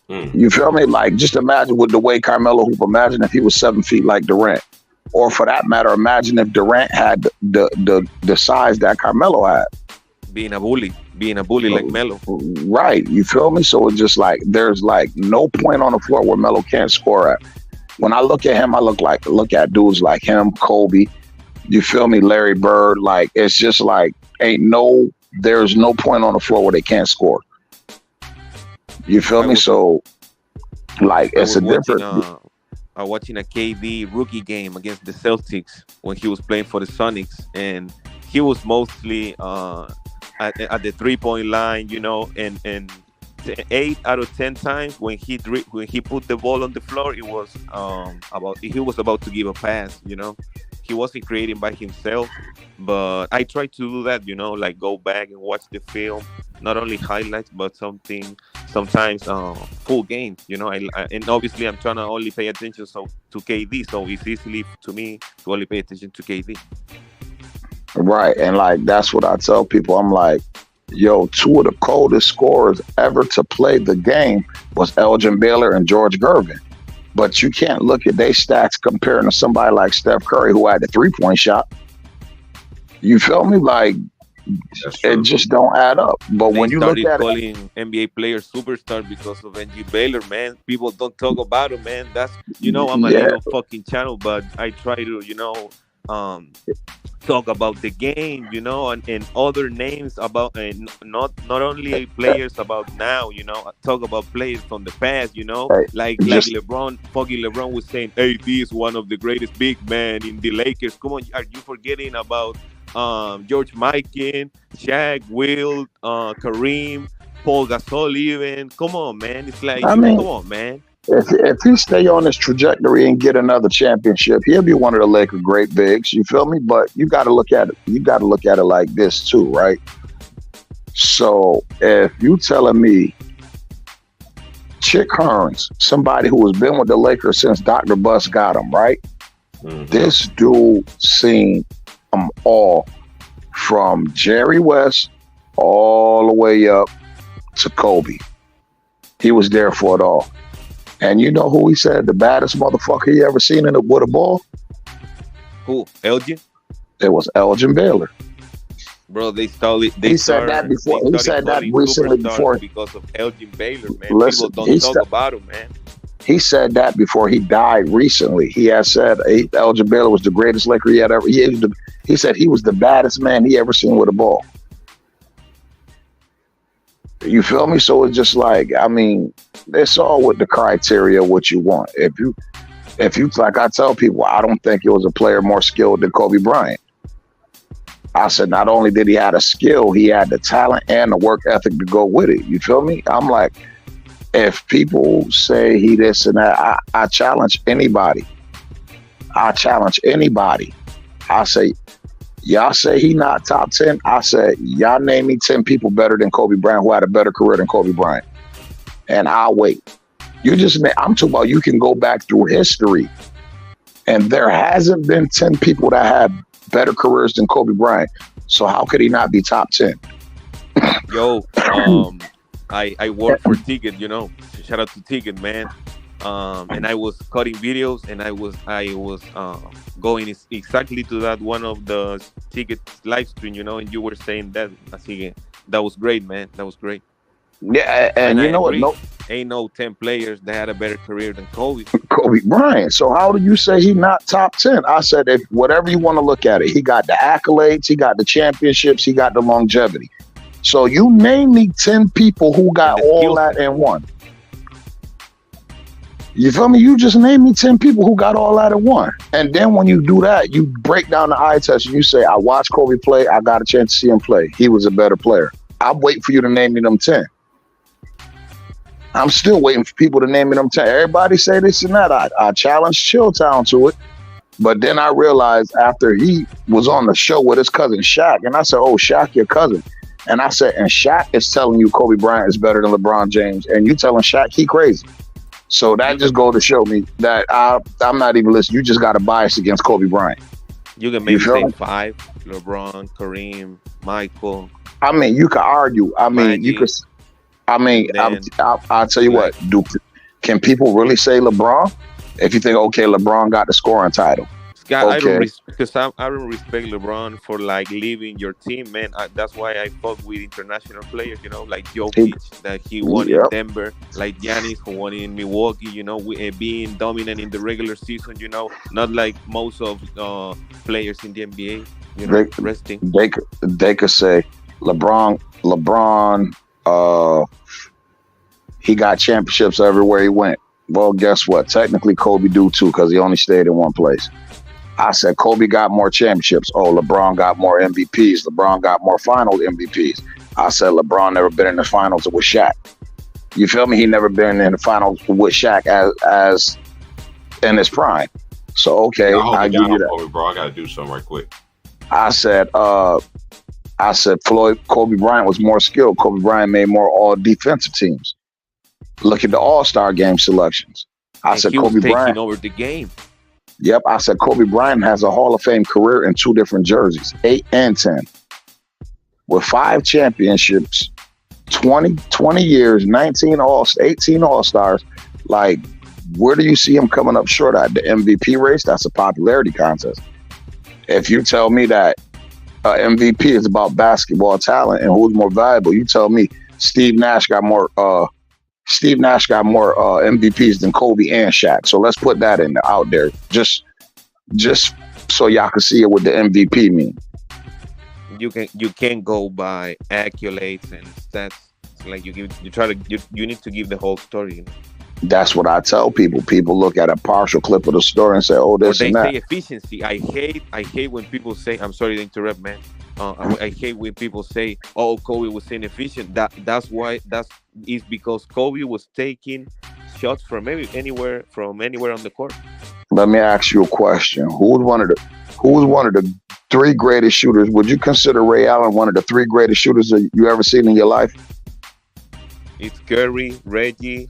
Mm. You feel me? Like, just imagine with the way Carmelo hoop. Imagine if he was 7 feet like Durant. Or for that matter, imagine if Durant had the size that Carmelo had. being a bully like Melo. Right. You feel me? So it's just like there's like no point on the floor where Melo can't score at. When I look at him, I look at dudes like him, Kobe. You feel me? Larry Bird. Like, it's just like there's no point on the floor where they can't score. You feel I me? was So like I it's a was watching different. watching a KD rookie game against the Celtics when he was playing for the Sonics, and he was mostly at the 3-point line, you know, and 8 out of 10 times when he put the ball on the floor, it was he was about to give a pass, you know. He wasn't creating by himself, but I try to do that, you know, like go back and watch the film, not only highlights, but sometimes full games, you know. And obviously I'm trying to only pay attention to KD, so it's easily to me to only pay attention to KD. Right. And like that's what I tell people. I'm like, yo, 2 of the coldest scorers ever to play the game was Elgin Baylor and George Gervin. But you can't look at their stats comparing to somebody like Steph Curry who had the 3-point shot. You feel me? Like, That's it true. just don't add up. But They when you look started at it, calling NBA players superstar because of NG Baylor, man. People don't talk about him, man. That's, you know, I'm a yeah, little fucking channel, but I try to, you know, talk about the game, you know, and other names about, and not only players about now, you know. I talk about players from the past, you know, hey, like just LeBron was saying, AD is one of the greatest big men in the Lakers. Come on, are you forgetting about George Mikan, Shaq, Will, Kareem, Paul Gasol? Even come on, man. It's like I you. Come mean, on, man. if he stay on this trajectory and get another championship, he'll be one of the Lakers great bigs. You feel me? But you got to look at it. You got to look at it like this too, right? So if you telling me Chick Hearns, somebody who has been with the Lakers since Dr. Buss got him, right? Mhm. This dude seen them all from Jerry West all the way up to Kobe. He was there for it all. And you know who he said the baddest motherfucker he ever seen with a ball? Who? Elgin? It was Elgin Baylor. Bro, they started. He said that before. He said that calling recently superstars before. because of Elgin Baylor, man. Listen, People don't talk about him, man. he said that before he died recently. He had said Elgin Baylor was the greatest Laker he had ever. He said he was the baddest man he ever seen with a ball. You feel me? So it's just like, I mean, it's all with the criteria what you want. If you like I tell people, I don't think it was a player more skilled than Kobe Bryant. I said not only did he have the skill, he had the talent and the work ethic to go with it. You feel me? I'm like, if people say he this and that, I challenge anybody. I challenge anybody. I say, y'all say he not top 10. I said, y'all name me 10 people better than Kobe Bryant who had a better career than Kobe Bryant. And I'll wait. I'm talking about you can go back through history and there hasn't been 10 people that have better careers than Kobe Bryant. So how could he not be top 10? Yo, I work for Ticket, you know. Shout out to Ticket, man. and I was cutting videos, and I was going exactly to that one of the tickets live stream, and you were saying that. Así que that was great, man. That was great, Yeah, and and I you know what? agree. No, Ain't no 10 players that had a better career than Kobe. Kobe Bryant. So how do you say he not top 10? I said, if whatever you want to look at it, he got the accolades, he got the championships, he got the longevity. So you name me 10 people who And got the all skill that set. in one. You feel me? You just name me 10 people who got all that in one. And then when you do that, you break down the eye test and you say, I watched Kobe play. I got a chance to see him play. He was a better player. I'm waiting for you to name me them 10. I'm still waiting for people to name me them 10. Everybody say this and that. I challenged Chilltown to it. But then I realized after he was on the show with his cousin Shaq, and I said, oh, Shaq, your cousin. And I said, and Shaq is telling you Kobe Bryant is better than LeBron James. And you telling Shaq he crazy. So that You just can go to show me that I'm not even listening. You just got a bias against Kobe Bryant. you can You maybe feel say me? 5: LeBron, Kareem, Michael, I mean, you could argue. I mean, you could. Magic, I mean, and then I'll tell you what. like Can people really say LeBron? If you think, okay, LeBron got the scoring title. Scott. I don't Okay, because I don't respect LeBron for like leaving your team, man. That's why I fuck with international players, like he, Jokic that he won in yep. Denver, like Giannis who won in Milwaukee. Being dominant in the regular season. Not like most of players in the NBA. They, Resting. they could say LeBron. He got championships everywhere he went. Well, guess what? Technically, Kobe do too because he only stayed in one place. I said Kobe got more championships. Oh, LeBron got more MVPs. LeBron got more finals MVPs. I said LeBron never been in the finals with Shaq. You feel me? He never been in the finals with Shaq as in his prime. So okay, I'll hold I it give down you on that. Kobe, bro. I gotta do something right quick. I said Kobe Bryant was more skilled. Kobe Bryant made more all defensive teams. Look at the All-Star game selections. I And said he was Kobe taking Bryant. over the game. Yep, I said Kobe Bryant has a Hall of Fame career in 2 different jerseys, 8 and 10, with 5 championships, 20 years, 18 All-Stars. Like, where do you see him coming up short at? The MVP race? That's a popularity contest. If you tell me that MVP is about basketball talent and who's more valuable, you tell me Steve Nash got more MVPs than Kobe and Shaq. So let's put that out there, just so y'all can see it what the MVP mean. You can't go by accolades and stats. It's like you need to give the whole story. That's what I tell people. People look at a partial clip of the story and say, "Oh, Or this they and say that." efficiency. I hate when people say. I'm sorry to interrupt, man. I hate when people say, "Oh, Kobe was inefficient." That's why. That is because Kobe was taking shots from anywhere on the court. Let me ask you a question. Who's one of the 3 greatest shooters? Would you consider Ray Allen one of the 3 greatest shooters that you ever seen in your life? It's Curry, Reggie,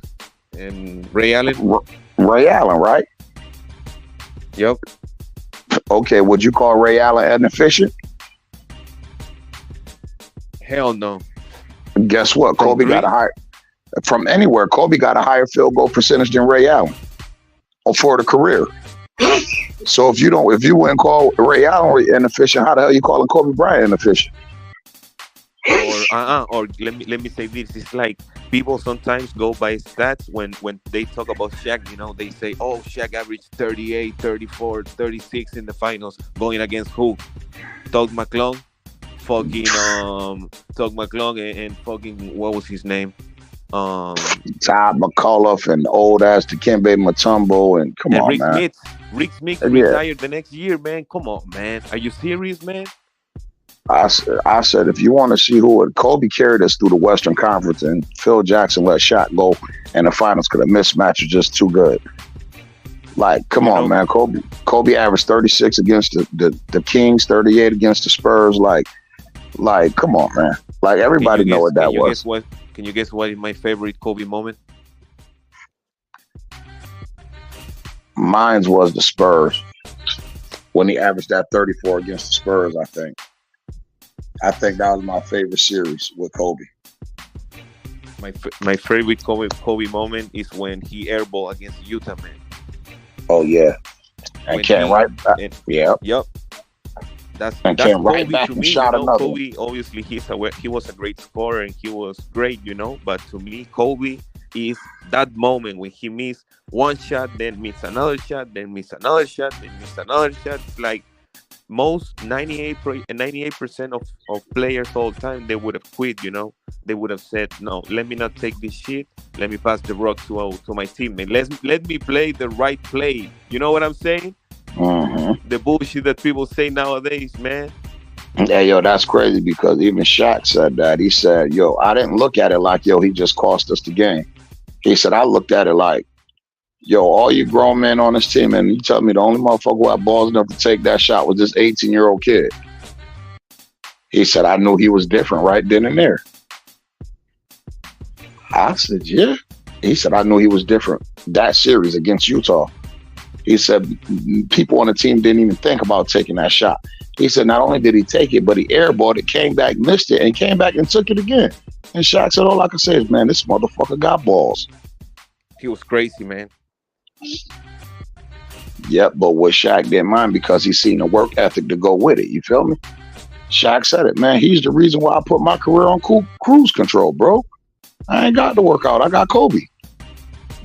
and Ray Allen. Ray Allen, right? Yep. Okay, would you call Ray Allen inefficient? Hell no. Guess what? From Kobe got three. a higher from anywhere. Kobe got a higher field goal percentage than Ray Allen for the career. So if you wouldn't call Ray Allen inefficient, how the hell you calling Kobe Bryant inefficient? Or let me say this. It's like people sometimes go by stats when they talk about Shaq. They say, oh, Shaq averaged 38, 34, 36 in the finals, going against who? Doug McClung, fucking Doug McClung, and fucking, what was his name? Um, Todd McAuliffe and old ass Dikembe Mutombo, and come and on, Rick man. Smith. Rick Smith Yeah, retired the next year, man. Come on, man. Are you serious, man? I said if you want to see who Kobe carried us through the Western Conference, and Phil Jackson let Shaq go in the finals because the mismatch was just too good. Like, come You on, know, man. Kobe averaged 36 against the Kings, 38 against the Spurs. Like, come on, man. Like, can everybody you know guess? what Can that you guess was. what? Can you guess what is my favorite Kobe moment? Mine was the Spurs when he averaged that 34 against the Spurs. I think that was my favorite series with Kobe. My favorite Kobe moment is when he airball against Utah, man. Oh yeah, and When came he right back. and Yeah, Yep, and that's came right Kobe back to and me. You shot know, another one. Kobe obviously he was a great scorer and he was great. You know, but to me, Kobe is that moment when he missed one shot, then miss another shot, then miss another shot, then miss another shot. It's like most 98% of players all the time they would have quit. You know, they would have said, no, let me not take this shit, let me pass the rock to my teammate, let me play the right play. You know what I'm saying? Hmm. The bullshit that people say nowadays, man. Yeah, yo, that's crazy because even Shaq said that. He said, "Yo, I didn't look at it like, yo, he just cost us the game." He said, "I looked at it like, yo, all you grown men on this team, and you tell me the only motherfucker who had balls enough to take that shot was this 18-year-old kid." He said, "I knew he was different right then and there." I said, "Yeah." He said, "I knew he was different that series against Utah." He said, "People on the team didn't even think about taking that shot." He said, "Not only did he take it, but he airballed it, came back, missed it, and came back and took it again." And Shaq said, "All I can say is, man, this motherfucker got balls." He was crazy, man. Yep, but what Shaq didn't mind because he seen the work ethic to go with it. You feel me? Shaq said it, man. He's the reason why I put my career on cruise control, bro. I ain't got to work out. I got Kobe.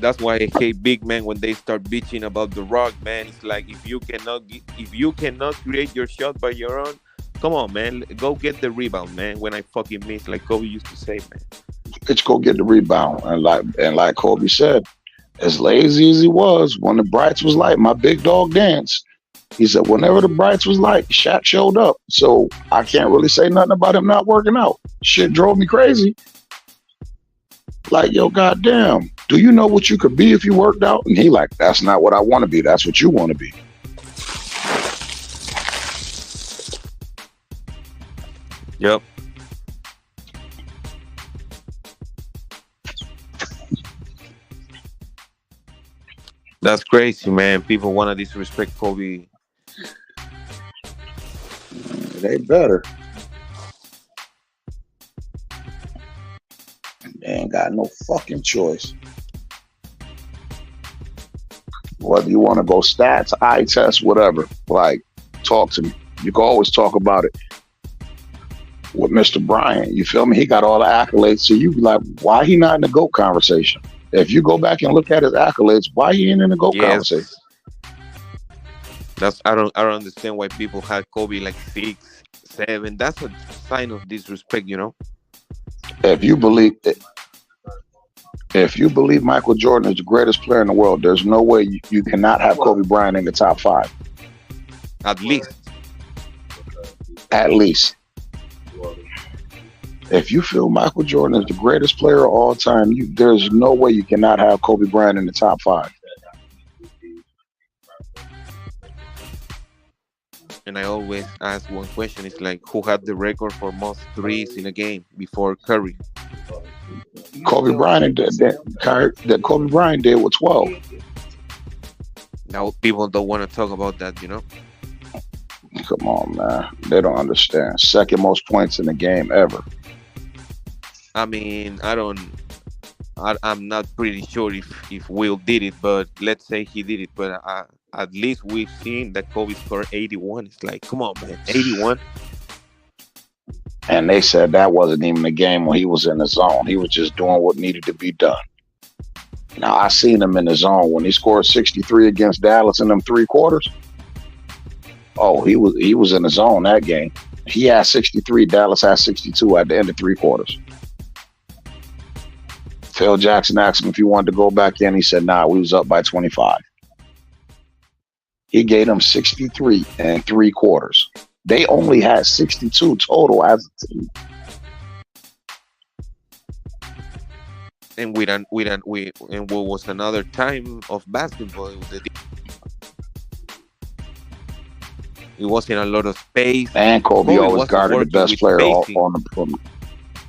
That's why I hate big men when they start bitching about the rock, man. It's like if you cannot create your shot by your own, come on, man, go get the rebound, man. When I fucking miss, like Kobe used to say, man. Bitch, go get the rebound. And like Kobe said, as lazy as he was, when the brights was light, my big dog danced. He said, whenever the brights was light, Shaq showed up. So I can't really say nothing about him not working out. Shit drove me crazy. Like, yo, goddamn, do you know what you could be if you worked out? And he like, that's not what I want to be. That's what you want to be. Yep. That's crazy, man. People want to disrespect Kobe. They better. They ain't got no fucking choice. Whether you want to go stats, eye test, whatever, like, talk to me. You can always talk about it with Mr. Bryant. You feel me? He got all the accolades. So you be like, why he not in the GOAT conversation? If you go back and look at his accolades, why he ain't in the GOAT conversation? That's I don't understand why people had Kobe like 6, 7. That's a sign of disrespect, you know. If you believe Michael Jordan is the greatest player in the world, there's no way you cannot have Kobe Bryant in the top 5. At least. At least. If you feel Michael Jordan is the greatest player of all time, there's no way you cannot have Kobe Bryant in the top 5. And I always ask one question: it's like, who had the record for most threes in a game before Curry? Kobe Bryant that Kobe Bryant did with 12. Now people don't want to talk about that, you know. Come on, man. They don't understand. Second most points in the game ever. I mean, I'm not pretty sure if Will did it, but let's say he did it. But at least we've seen that Kobe scored 81. It's like, come on, man, 81. And they said that wasn't even a game when he was in the zone. He was just doing what needed to be done. Now, I seen him in the zone when he scored 63 against Dallas in them 3 quarters. Oh, he was in the zone that game. He had 63. Dallas had 62 at the end of 3 quarters. Phil Jackson asked him if he wanted to go back in. He said, nah, we was up by 25. He gave them 63 and 3 quarters. They only had 62 total as a team. And and what was another time of basketball? It wasn't a lot of space. And Kobe always guarded the best player on the perimeter.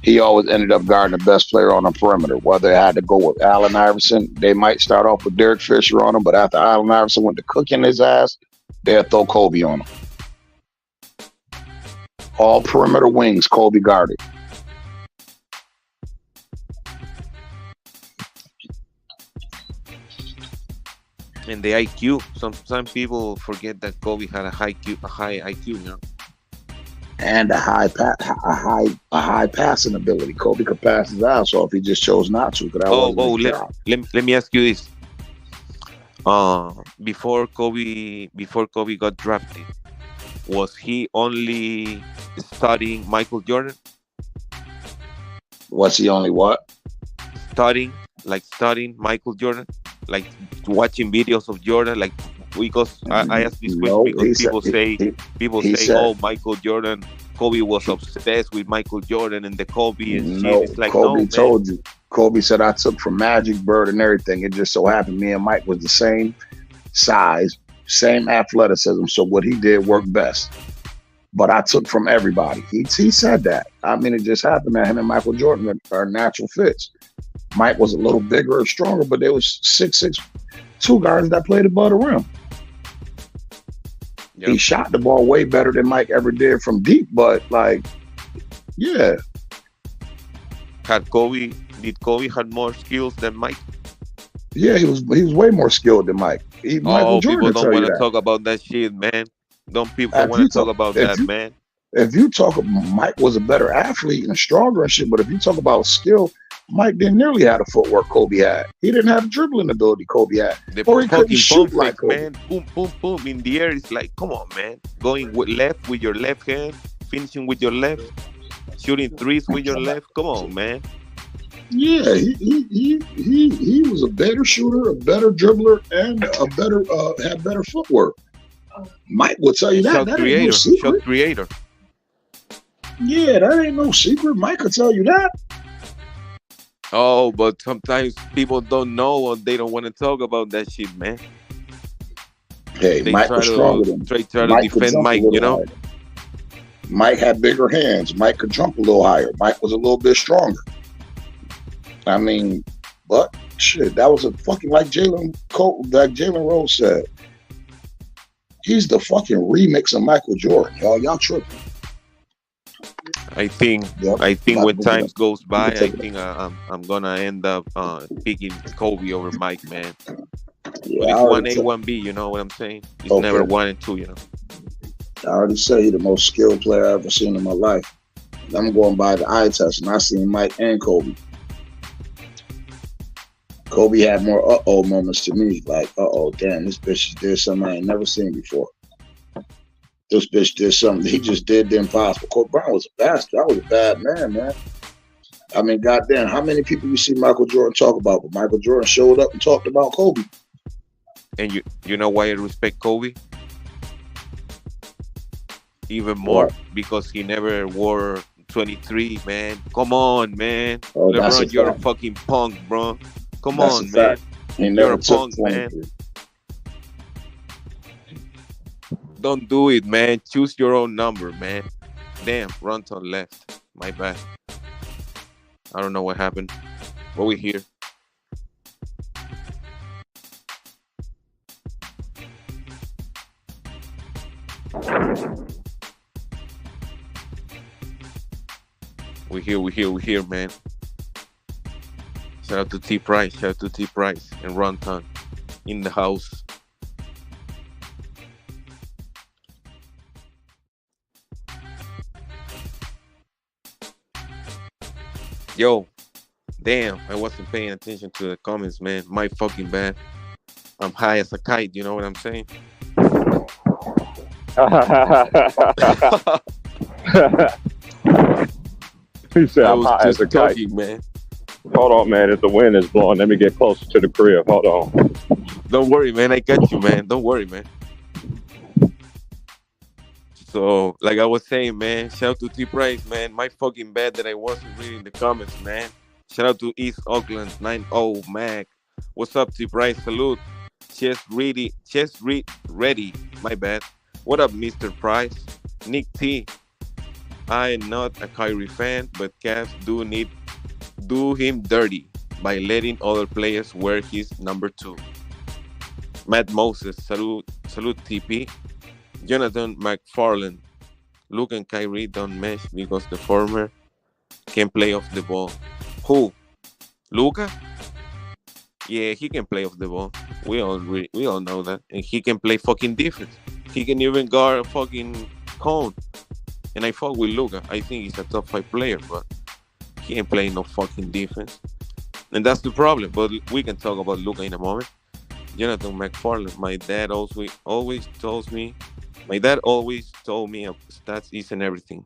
He always ended up guarding the best player on the perimeter. Whether they had to go with Allen Iverson, they might start off with Derek Fisher on him, but after Allen Iverson went to cooking his ass, they'll throw Kobe on him. All perimeter wings, Kobe guarded. And the IQ. Some people forget that Kobe had a high IQ. You know. and a high passing ability. Kobe could pass his ass off. He just chose not to because that Oh, wasn't oh, his job. let me ask you this. Before Kobe got drafted, was he only studying Michael Jordan? Was he only what? Studying, like studying Michael Jordan, like watching videos of Jordan, like because I ask this question No, because he said people he say, said oh, Michael Jordan, Kobe was obsessed with Michael Jordan and the Kobe and shit. no. It's like Kobe no, man. told you. Kobe said I took from Magic Bird and everything. It just so happened me and Mike was the same size, same athleticism. So what he did worked best. But I took from everybody. He said that. I mean, it just happened that him and Michael Jordan are natural fits. Mike was a little bigger or stronger, but there was 6'6", two guys that played above the rim. He Yep. shot the ball way better than Mike ever did from deep, but like, yeah, Had Kobe? Did Kobe had more skills than Mike? yeah, he was way more skilled than Mike. Michael Oh, Jordan people will don't tell you want to that. talk about that shit, man. Don't people don't If want you to talk talk, about if that, you man? if you talk, Mike was a better athlete and stronger and shit. But if you talk about skill, Mike didn't nearly have the footwork Kobe had. He didn't have the dribbling ability Kobe had, The or he couldn't fucking shoot pump like fakes, Kobe. man. Boom, boom, boom in the air. It's like, come on, man. Going with left with your left hand, finishing with your left, shooting threes with your left. Come on, man. Yeah, he was a better shooter, a better dribbler, and a better had better footwork. Mike will tell you And that. shot That ain't no creator, shot secret. creator. Yeah, that ain't no secret. Mike will tell you that. Oh, but sometimes people don't know or they don't want to talk about that shit, man. Hey, They Mike was stronger than try to Mike could defend jump a Mike, you little know. higher. Mike had bigger hands. Mike could jump a little higher. Mike was a little bit stronger. I mean, but shit, that was a fucking like Jalen Rose said. He's the fucking remix of Michael Jordan, y'all. Y'all tripping. I think Yep. I think About to when go get times up. goes You by, can I take it. think I'm gonna end up picking Kobe over Mike, man. But Yeah, it's 1A, 1B. You know what I'm saying? It's never okay. 1 and 2. You know. I already said he's the most skilled player I've ever seen in my life. I'm going by the eye test, and I seen Mike and Kobe. Kobe had more uh-oh moments to me, like, uh-oh, damn, this bitch just did something I ain't never seen before. This bitch did something. He just did the impossible. Kobe Bryant was a bastard. I was a bad man. I mean, goddamn, how many people you see Michael Jordan talk about? But Michael Jordan showed up and talked about Kobe. And you know why I respect Kobe even more? What? Because he never wore 23, man. Come on, man. Oh, that's a LeBron, you're a fact. fucking punk, bro. Come That's a on, man. fact. He You're never a took punk, man. 23. Don't do it, man. Choose your own number, man. Damn, Ronton left. My bad. I don't know what happened. But we here. We here, man. Shout out to T Price. Shout out to T Price and Ronton in the house. Yo, damn, I wasn't paying attention to the comments, man. My fucking bad. I'm high as a kite, you know what I'm saying? He said, I I'm was high as just a kite. talking, man. Hold on, man. If the wind is blowing, let me get closer to the crib. Hold on. Don't worry, man. I got you, man. Don't worry, man. So, like I was saying, man, shout out to T Price, man. My fucking bad that I wasn't reading the comments, man. Shout out to East Oakland 90 Mac. What's up, T Price? Salute. Ready. My bad. What up, Mr. Price? Nick T. I am not a Kyrie fan, but Cavs do him dirty by letting other players wear his number 2. Matt Moses, salute TP. Jonathan McFarland, Luke and Kyrie don't mesh because the former can play off the ball. Who? Luca? Yeah, he can play off the ball. We all know that, and he can play fucking defense. He can even guard a fucking cone. And I fuck with Luca. I think he's a top 5 player, but he ain't playing no fucking defense. And that's the problem. But we can talk about Luca in a moment. Jonathan McFarland, my dad always tells me. My dad always told me stats isn't everything.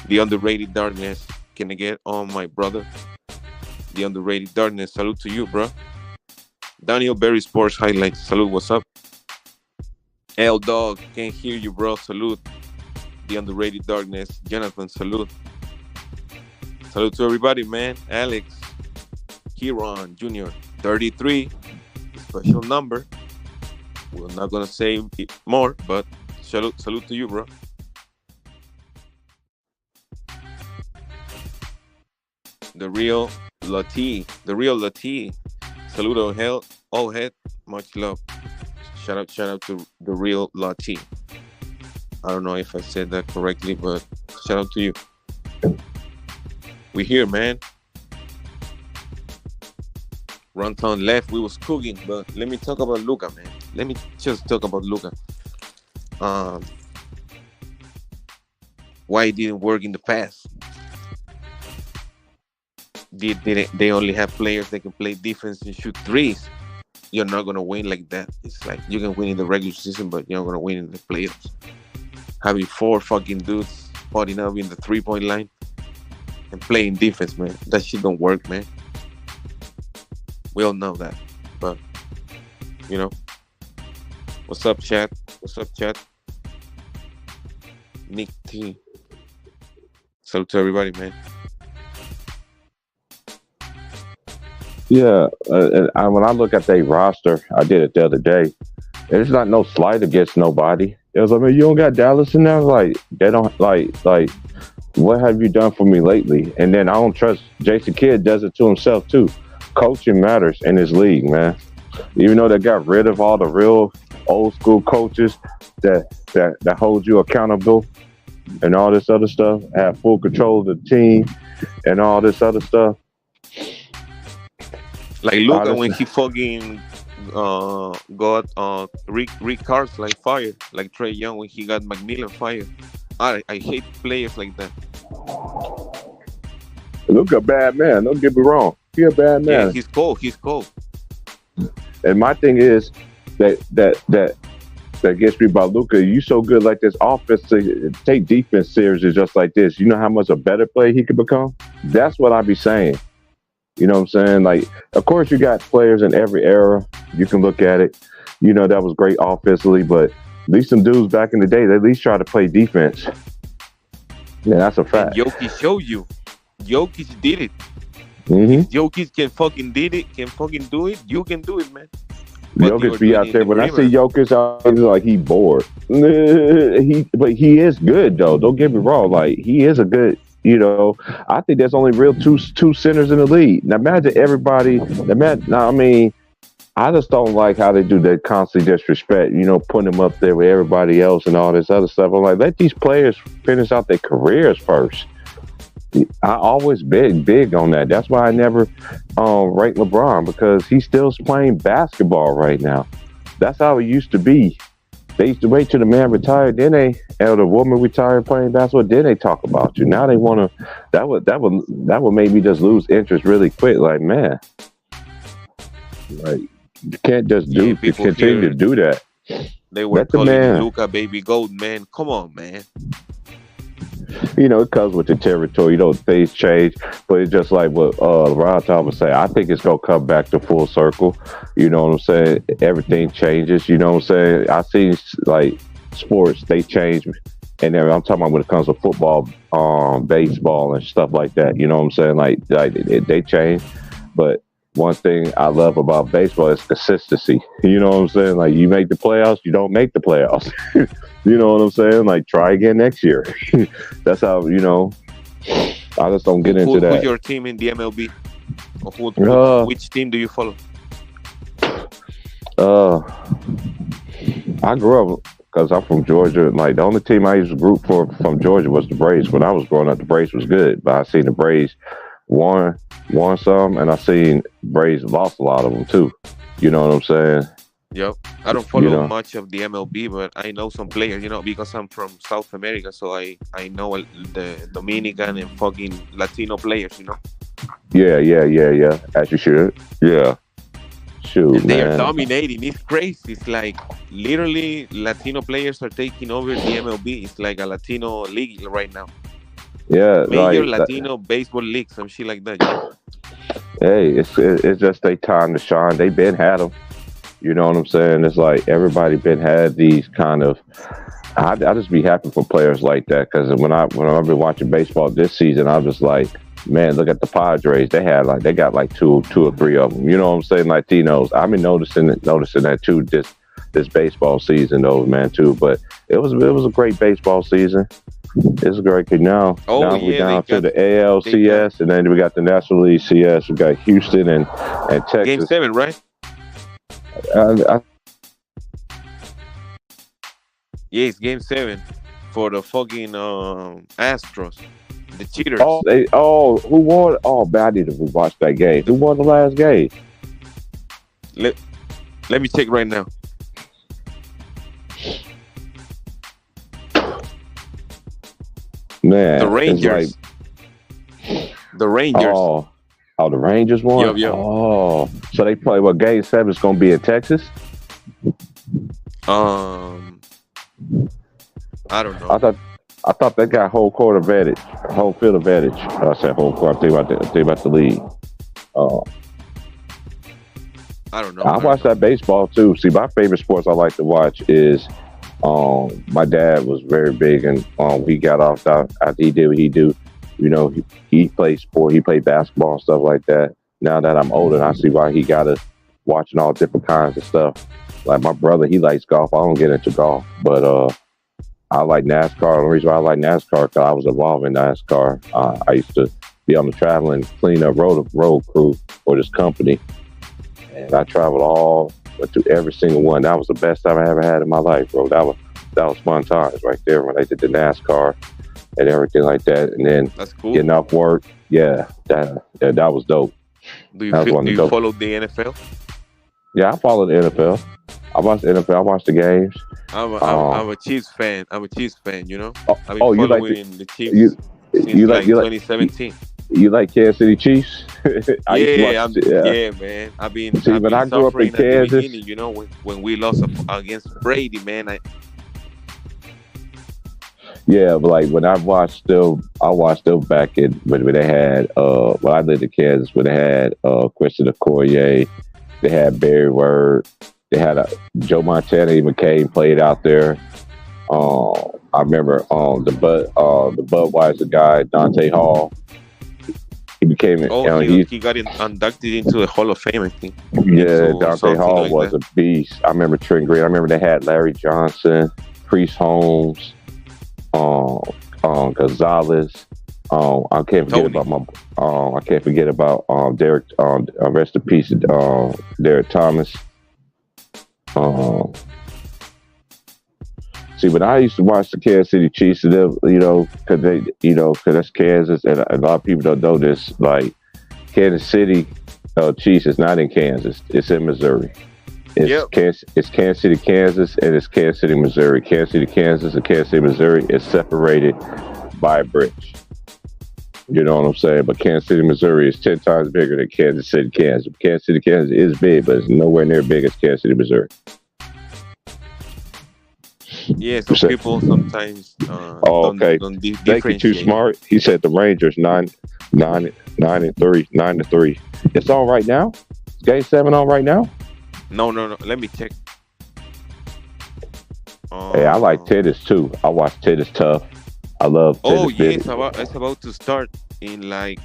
The underrated darkness. Can I get on my brother? The underrated darkness. Salute to you, bro. Daniel Berry Sports Highlights. Salute, what's up? L Dog, can't hear you, bro. Salute. The underrated darkness. Jonathan, salute. Salute to everybody, man. Alex, Kieran Jr., 33, special number. We're not gonna say it more, but salute to you, bro. The real Lati. Salute all head. Much love. Shout out to the real Lati. I don't know if I said that correctly, but shout out to you. We here, man. Runtown left. We was cooking, but let me talk about Luca, man. Let me just talk about Luca. Why it didn't work in the past? They only have players that can play defense and shoot threes. You're not gonna win like that. It's like you can win in the regular season, but you're not gonna win in the playoffs. Having 4 fucking dudes spotting up in the 3-point line and playing defense, man. That shit don't work, man. We all know that. But, you know. What's up, chat? Nick T. Salute to everybody, man. Yeah, when I look at their roster, I did it the other day. It's not no slight against nobody. It was like, man, you don't got Dallas in there? Like, they don't, like, what have you done for me lately? And then I don't trust, Jason Kidd does it to himself too. Coaching matters in this league, man. Even though they got rid of all the real old school coaches that hold you accountable and all this other stuff, have full control of the team and all this other stuff. Like Luka when he fucking got Rick Carlisle fired, like Trae Young when he got McMillan fired. I hate players like that. Luka a bad man. Don't get me wrong. He a bad man. Yeah, he's cold. And my thing is that gets me about Luka. You so good like this offense to take defense seriously just like this. You know how much a better player he could become? That's what I be saying. You know what I'm saying? Like, of course, you got players in every era. You can look at it. You know, that was great offensively, but at least some dudes back in the day, they at least try to play defense. Yeah, that's a fact. And Jokic showed you. Jokic did it. Mm-hmm. Jokic can fucking do it. You can do it, man. Jokic be out there. When I see Jokic, I was like, he bored. But he is good, though. Don't get me wrong. Like, he is a good... You know, I think there's only real two centers in the league. Now imagine everybody. I mean, I just don't like how they do that constant disrespect. You know, putting them up there with everybody else and all this other stuff. I'm like, let these players finish out their careers first. I always big on that. That's why I never rank LeBron, because he's still playing basketball right now. That's how it used to be. They used to wait till the man retired, then or the woman retired playing basketball, then they talk about you. Now they want to. That would make me just lose interest really quick. Like, man, like, you can't just continue to do that. They were calling Luka baby goat, man. Come on, man. You know, it comes with the territory. You know, things change, but it's just like what LeBron Thomas say. I think it's gonna come back to full circle. You know what I'm saying? Everything changes. You know what I'm saying? I see like sports, they change, and then I'm talking about when it comes to football, baseball, and stuff like that. You know what I'm saying? Like they change, but one thing I love about baseball is consistency. You know what I'm saying? Like, you make the playoffs, you don't make the playoffs. You know what I'm saying? Like, try again next year. That's how, you know, I just don't get into that. Who's your team in the MLB? Or which team do you follow? I grew up, because I'm from Georgia. Like, the only team I used to root for from Georgia was the Braves. When I was growing up, the Braves was good. But I seen the Braves won won some, and I seen Braves lost a lot of them too. You know what I'm saying? Yep. I don't follow much of the MLB, but I know some players, because I'm from South America, so I know the Dominican and fucking Latino players, Yeah. As you should. Yeah. Shoot, and they man. are dominating. It's crazy. It's like literally Latino players are taking over the MLB. It's like a Latino league right now. Yeah, Major Latino baseball league, some shit like that. Hey, it's just their time to shine. They been had them. You know what I'm saying? It's like everybody been had these kind of. I just be happy for players like that, because when I've been watching baseball this season, I'm just like, man, look at the Padres. They got like two or three of them. You know what I'm saying? Latinos. I've been noticing that too this baseball season though, man, too. But it was a great baseball season. It's great. Now we're down to the ALCS, and then we got the National League CS. We got Houston and Texas. Game 7, right? Yeah, it's Game 7 for the fucking Astros, the cheaters. Who won? Oh, man, I need to rewatch that game. Who won the last game? Let me check right now. Man, the Rangers. The Rangers. Oh, the Rangers won? Yep. Oh, so they play Game 7 is going to be in Texas? I don't know. I thought they got home field advantage. I said home court. I'm thinking about the league. I don't know. I watch that baseball too. See, my favorite sports I like to watch is. My dad was very big, and he got off after he did what he do. He played sport. He played basketball and stuff like that. Now that I'm older, I see why he got us watching all different kinds of stuff. Like my brother, he likes golf. I don't get into golf, but I like NASCAR. The reason why I like NASCAR because I was involved in NASCAR. I used to be on the traveling cleanup road crew for this company, and I traveled went through every single one. That was the best time I ever had in my life, bro. That was fun times right there when I did the NASCAR and everything like that. And then that's cool. Getting off work, yeah, that was dope. Do you follow the NFL? Yeah, I follow the NFL. I watch the NFL. I watch the games. I'm a Chiefs fan. I've been following you like the Chiefs since 2017. You like Kansas City Chiefs? Yeah, man. I've been I grew up in Kansas, when we lost against Brady, man. Yeah, but like when I watched them back when they had when I lived in Kansas, when they had Christian Okoye, they had Barry Word, they had Joe Montana even played out there. I remember the Budweiser guy, Dante Hall. He became he got inducted into the Hall of Fame, I think. Yeah, Dante Hall was a beast. I remember Trent Green. I remember they had Larry Johnson, Priest Holmes, Gonzalez. I can't forget about Derek. Rest in peace, Derek Thomas. See, but I used to watch the Kansas City Chiefs, because that's Kansas, and a lot of people don't know this. Like, Kansas City Chiefs is not in Kansas; it's in Missouri. It's Kansas City, Kansas, and it's Kansas City, Missouri. Kansas City, Kansas, and Kansas City, Missouri is separated by a bridge. You know what I'm saying? But Kansas City, Missouri is 10 times bigger than Kansas City, Kansas. Kansas City, Kansas is big, but it's nowhere near big as Kansas City, Missouri. Yeah, some people sometimes okay. don't Thank you, too smart. He said the Rangers 9-3. It's on right now? Game 7 on right now? No. Let me check. Hey, I like tennis too. I watch tennis tough. I love tennis. Oh yeah, it's about to start in like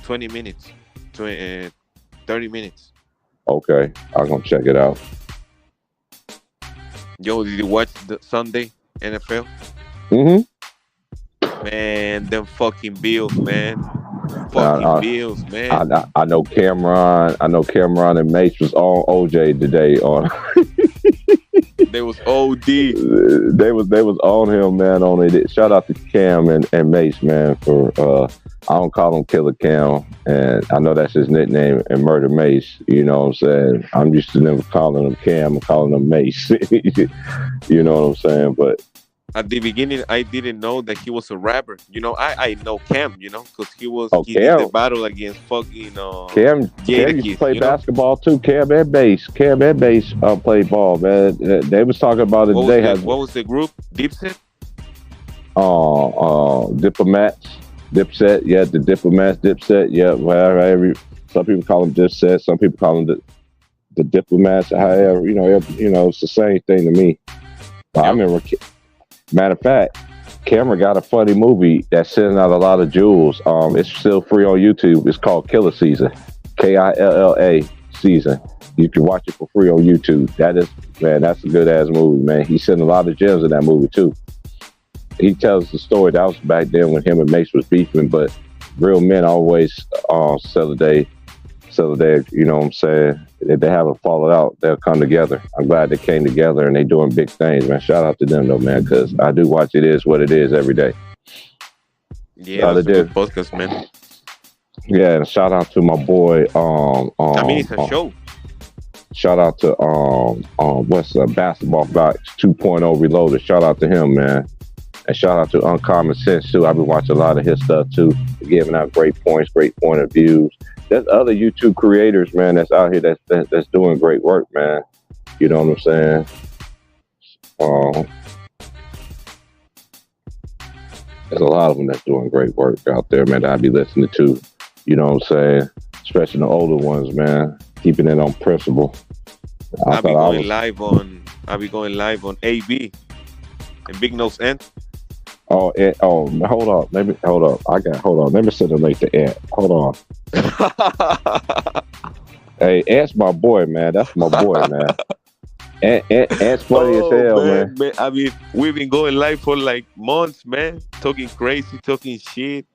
20 minutes, 30 minutes. Okay, I'm gonna check it out. Yo, did you watch the Sunday NFL? Mm-hmm. Man, them fucking Bills, man. Bills, man. I know Cameron. And Mace was on OJ today. They was OD. They was on him, man. On it. Shout out to Cam and Mace, man, for I don't call him Killer Cam, and I know that's his nickname in Murder Mace. You know what I'm saying? I'm used to never calling him Cam, I'm calling him Mace. You know what I'm saying? But at the beginning, I didn't know that he was a rapper. You know, I know Cam, you know, because he Cam. did the battle against fucking Cam used to play basketball too. Cam and Bass played ball, man. They was talking about it today. What was the group? Dipset? Diplomats. Dipset, yeah, the Diplomats, Dipset, yeah, whatever. Some people call them Dipset, some people call them the Diplomats. However, you know, it's the same thing to me. I remember, matter of fact, Cameron got a funny movie that's sending out a lot of jewels. It's still free on YouTube. It's called Killer Season, Killa Season. You can watch it for free on YouTube. That's a good ass movie, man. He's sending a lot of gems in that movie too. He tells the story that was back then when him and Mace was beefing, but real men always sell the day, you know what I'm saying? If they haven't fallen out, they'll come together. I'm glad they came together and they doing big things, man. Shout out to them though, man, because I do watch It Is What It Is every day. Yeah, that's a good podcast, man. Yeah, and shout out to my boy. I mean, it's a show. Shout out to what's Basketball Guys 2.0 Reloaded. Shout out to him, man. And shout out to Uncommon Sense too. I've been watching a lot of his stuff too, giving out great points, great point of views. There's other YouTube creators, man, that's out here that's doing great work, man. You know what I'm saying? There's a lot of them that's doing great work out there, man, that I be listening to. You know what I'm saying? Especially the older ones, man, keeping it on principle. I'll be going live on AB and Big Nose Ant. Hold on. Let me send a link to Ant. Hold on. Hey, Ant's my boy, man. That's my boy, man. Ant's funny as hell, man. I mean, we've been going live for like months, man. Talking crazy, talking shit.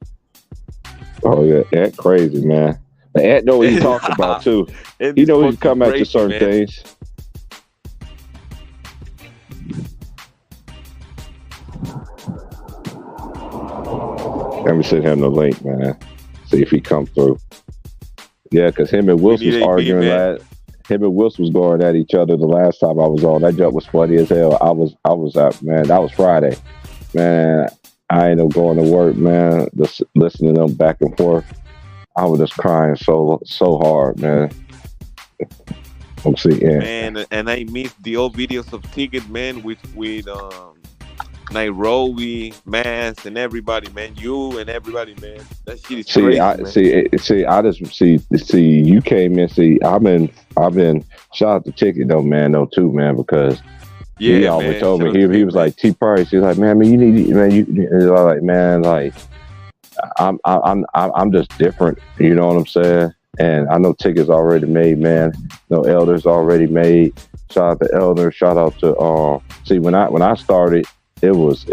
Oh yeah, Ant crazy, man. But Ant know what he's talking about too. He know he's come after certain things. Let me send him the link, man. See if he come through. Yeah, because him and Wilson was arguing him and Wilson was going at each other the last time I was on. That jump was funny as hell. I was out, man. That was Friday. Man, I ain't no going to work, man. Just listening to them back and forth. I was just crying so hard, man. Let's see, yeah. Man, and I missed the old videos of Ticket, man, with Nairobi, Mass, and everybody, man. You and everybody, man. That shit is crazy, man. You came in. I've been shout out to Ticket though, man, too, man, because he always told me he was like T Price. He's like, man, you need, man, like, man, like I'm just different. You know what I'm saying? And I know Ticket's already made, man. No Elder's already made. Shout out to Elder. Shout out to when I started. It was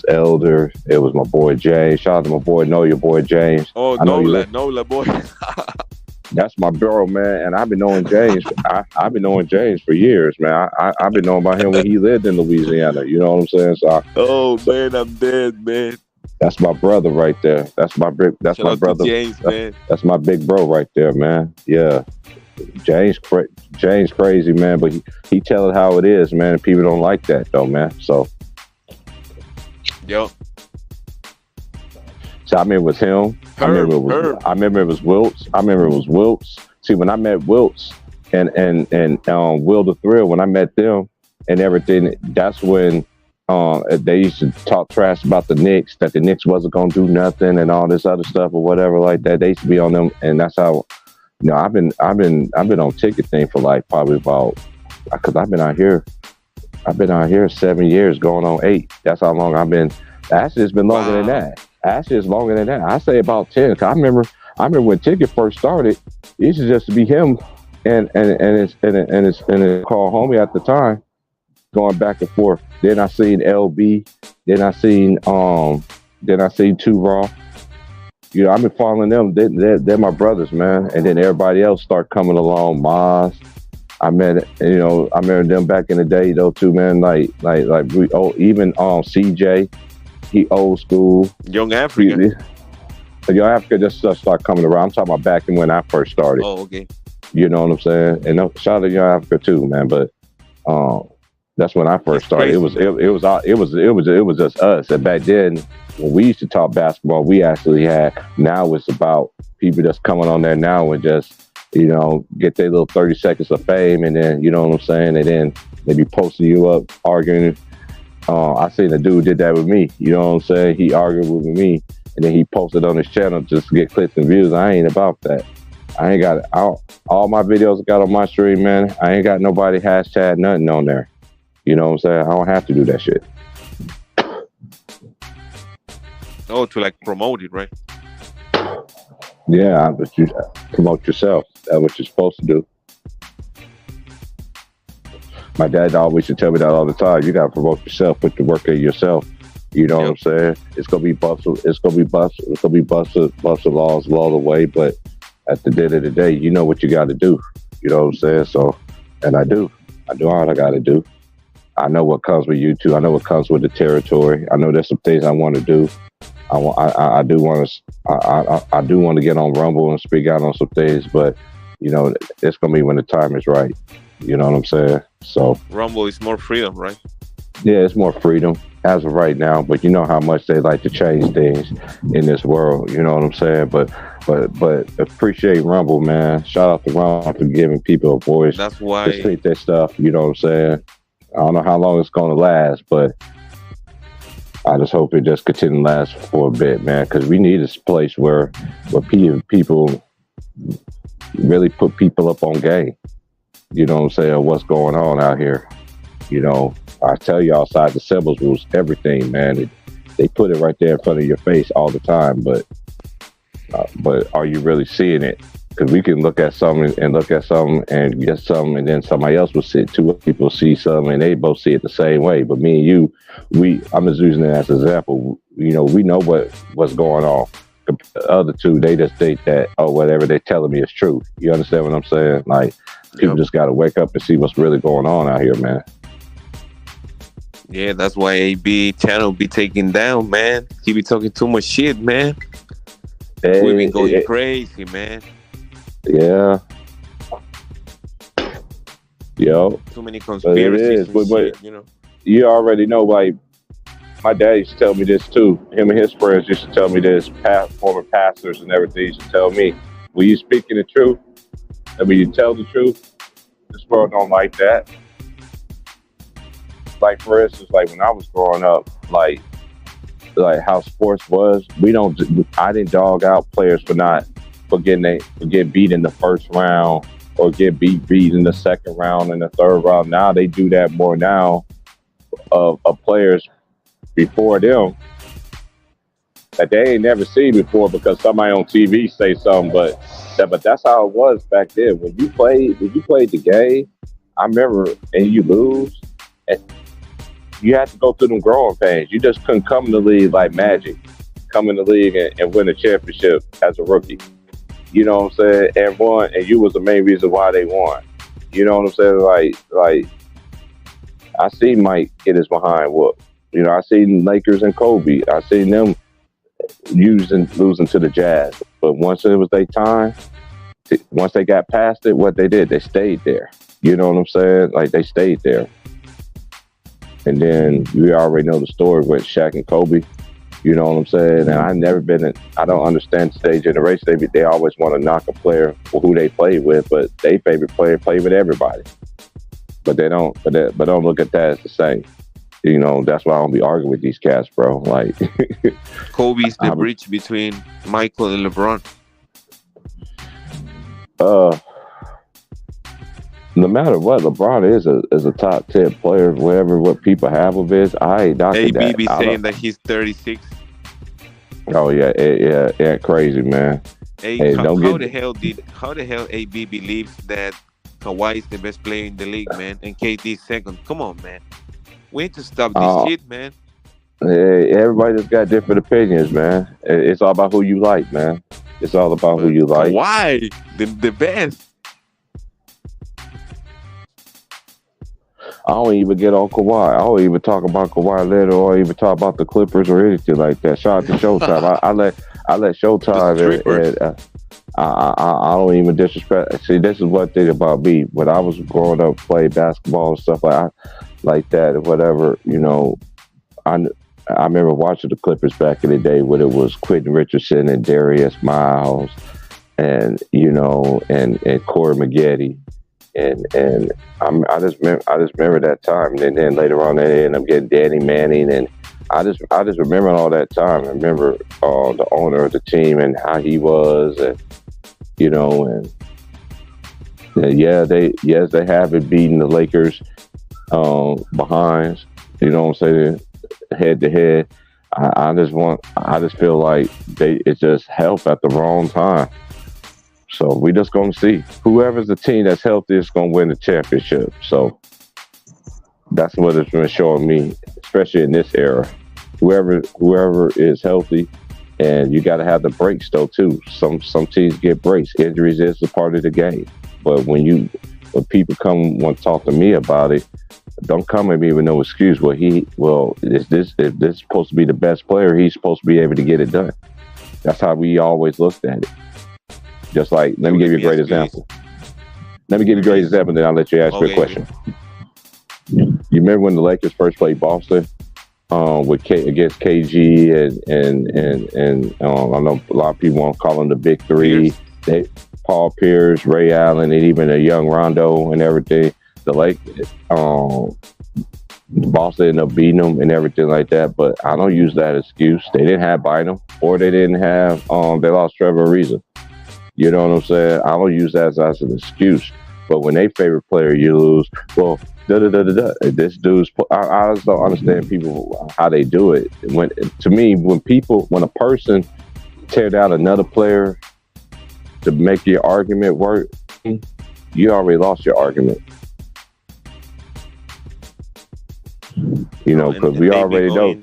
Elder. It was my boy James. Shout out to my boy your boy James. Oh, Nola boy. That's my bro, man. And I've been knowing James. I've been knowing James for years, man. I've been knowing about him when he lived in Louisiana. You know what I'm saying? Man, I'm dead, man. That's my brother right there. That's my brother. James, man. That's my big bro right there, man. Yeah. James crazy, man, but he tell it how it is, man, and people don't like that though, man. So yo. So I remember it was him. I remember it was Wiltz. See, when I met Wiltz and Will the Thrill, when I met them and everything, that's when they used to talk trash about the Knicks, that the Knicks wasn't gonna do nothing and all this other stuff or whatever like that. They used to be on them, and that's how. You know, I've been on Ticket thing for like probably about, because I've been out here 7 years, going on 8. That's how long I've been. Actually, it's been longer than that. Actually, it's longer than that. I say about 10. Cause I remember when Ticket first started, it used to just be him and his call homie at the time, going back and forth. Then I seen LB. Then I seen 2 Raw. You know, I've been following them. They're my brothers, man. And then everybody else start coming along. Maz, I remember them back in the day though too, man. Like even CJ, he old school. Young African. Young Africa just start coming around. I'm talking about back when I first started. Oh, okay. You know what I'm saying? And shout out to Young Africa too, man. But that's when I first started. Crazy, It was just us. And back then, when we used to talk basketball, we actually had. Now it's about people just coming on there now and just get their little 30 seconds of fame, and then you know what I'm saying, and then they be posting you up arguing. I seen a dude did that with me. You know what I'm saying? He argued with me, and then he posted on his channel just to get clicks and views. I ain't about that. I ain't got all my videos I got on my stream, man. I ain't got nobody hashtag nothing on there. You know what I'm saying? I don't have to do that shit. Oh, to like promote it, right? Yeah, but you promote yourself. That's what you're supposed to do. My dad always used to tell me that all the time. You gotta promote yourself, put the work in yourself. You know what I'm saying? It's gonna be busted. It's gonna be busted laws all the way. But at the end of the day, you know what you got to do. You know what I'm saying? So, and I do all I got to do. I know what comes with YouTube. I know what comes with the territory. I know there's some things I want to do. I do want to get on Rumble and speak out on some things, but it's gonna be when the time is right. You know what I'm saying? So Rumble is more freedom, right? Yeah, it's more freedom as of right now, but you know how much they like to change things in this world. You know what I'm saying? But appreciate Rumble, man. Shout out to Rumble for giving people a voice. That's why to speak their stuff. You know what I'm saying? I don't know how long it's gonna last, but I just hope it just continue to last for a bit, man. Because we need this place where people really put people up on game. You know what I'm saying? What's going on out here? I tell you, outside the symbols rules everything, man. They put it right there in front of your face all the time, but are you really seeing it? Because we can look at something and get something, and then somebody else will see it. Two people see something and they both see it the same way. But me and you, I'm just using it as an example. We know what's going on. The other two, they just think that, whatever they're telling me is true. You understand what I'm saying? Like, people just got to wake up and see what's really going on out here, man. Yeah, that's why AB channel be taken down, man. He be talking too much shit, man. We been going crazy, man. Yeah. Yo. Too many conspiracies. But you already know, like, my dad used to tell me this too. Him and his friends used to tell me this. Former pastors and everything used to tell me, "Will you speaking the truth? And when you tell the truth, this world don't like that." Like, for instance, like when I was growing up, like how sports was, I didn't dog out players for getting beat in the first round or get beat in the second round and the third round. Now they do that more now of players before them that they ain't never seen before because somebody on TV say something. But that's how it was back then. When you played the game, I remember, and you lose, and you had to go through them growing pains. You just couldn't come in the league like magic, come in the league and win a championship as a rookie. You know what I'm saying? And won, and you was the main reason why they won. You know what I'm saying? Like I seen Mike get his behind whooped. I seen Lakers and Kobe. I seen them losing to the Jazz. But once it was their time, once they got past it, what they did, they stayed there. You know what I'm saying? Like, they stayed there. And then we already know the story with Shaq and Kobe. You know what I'm saying? And I don't understand today's generation. They always want to knock a player for who they play with, but their favorite player play with everybody. But they don't. But don't look at that as the same. That's why I don't be arguing with these cats, bro. Like, Kobe's the bridge between Michael and LeBron. No matter what, LeBron is a top 10 player. What people have of his, I ain't knocking that. AB be saying that he's 36. Oh yeah, crazy, man. Hey, how the hell AB believes that Kawhi is the best player in the league, man, and KD second? Come on, man. We need to stop this shit, man. Everybody just got different opinions, man. It's all about who you like, man. It's all about who you like. Why? The best. I don't even get on Kawhi. I don't even talk about Kawhi later or even talk about the Clippers or anything like that. Shout out to Showtime. I let Showtime and I don't even disrespect. See, this is one thing about me. When I was growing up, playing basketball and stuff like that, or whatever, I remember watching the Clippers back in the day when it was Quentin Richardson and Darius Miles, and and Corey Maggette, and I just remember that time. And then later on, they ended up getting Danny Manning, and I just remember all that time. I remember the owner of the team and how he was, and they haven't beaten the Lakers behind. You know what I'm saying? Head to head. I just feel like it's just help at the wrong time. So we just gonna see. Whoever's the team that's healthy is gonna win the championship. So that's what it's been showing me, especially in this era. Whoever is healthy, and you got to have the breaks though too. Some teams get breaks. Injuries is a part of the game. But when people want to talk to me about it, don't come at me with no excuse. If this is supposed to be the best player, he's supposed to be able to get it done. That's how we always looked at it. Just like, let me give you a great example. Then I'll let you ask me a question. You remember when the Lakers first played Boston against KG and I know a lot of people want to call them the Big Three. Paul Pierce, Ray Allen, and even a young Rondo and everything. The Lakers, Boston ended up beating them and everything like that. But I don't use that excuse. They didn't have Bynum, or they didn't have they lost Trevor Ariza. You know what I'm saying? I don't use that as an excuse. But when they favorite player, you lose. Well, this dude's. I just don't understand people how they do it. When a person tear down another player to make your argument work, you already lost your argument. Because we already know.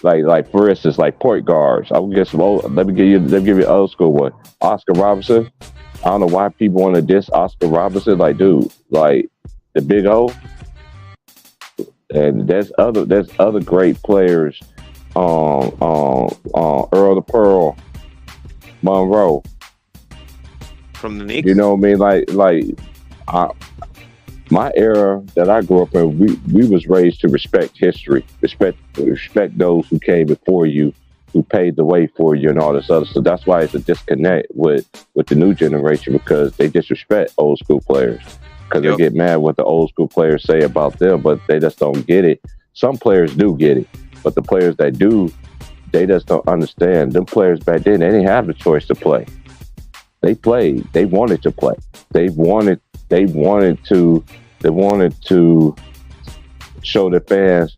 Like for instance, like point guards. I will get some old. Let me give you an old school one. Oscar Robertson. I don't know why people want to diss Oscar Robertson. Like, dude, like the Big O. And there's other great players. Earl the Pearl, Monroe. From the Knicks. You know what I mean? My era that I grew up in, we was raised to respect history, respect those who came before you, who paved the way for you, and all this other stuff. That's why it's a disconnect with the new generation, because they disrespect old school players, because they get mad what the old school players say about them, but they just don't get it. Some players do get it, but the players that do, they just don't understand. Them players back then, they didn't have the choice to play. They played. They wanted to play. They wanted to show the fans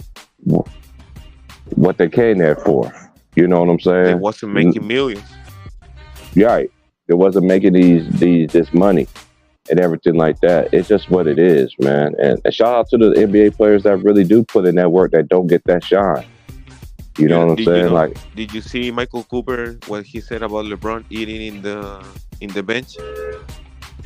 what they came there for. You know what I'm saying? They wasn't making millions. Right. It wasn't making this money and everything like that. It's just what it is, man. And shout out to the NBA players that really do put in that work, that don't get that shine. You know what I'm saying? Did you see Michael Cooper, what he said about LeBron eating in the bench?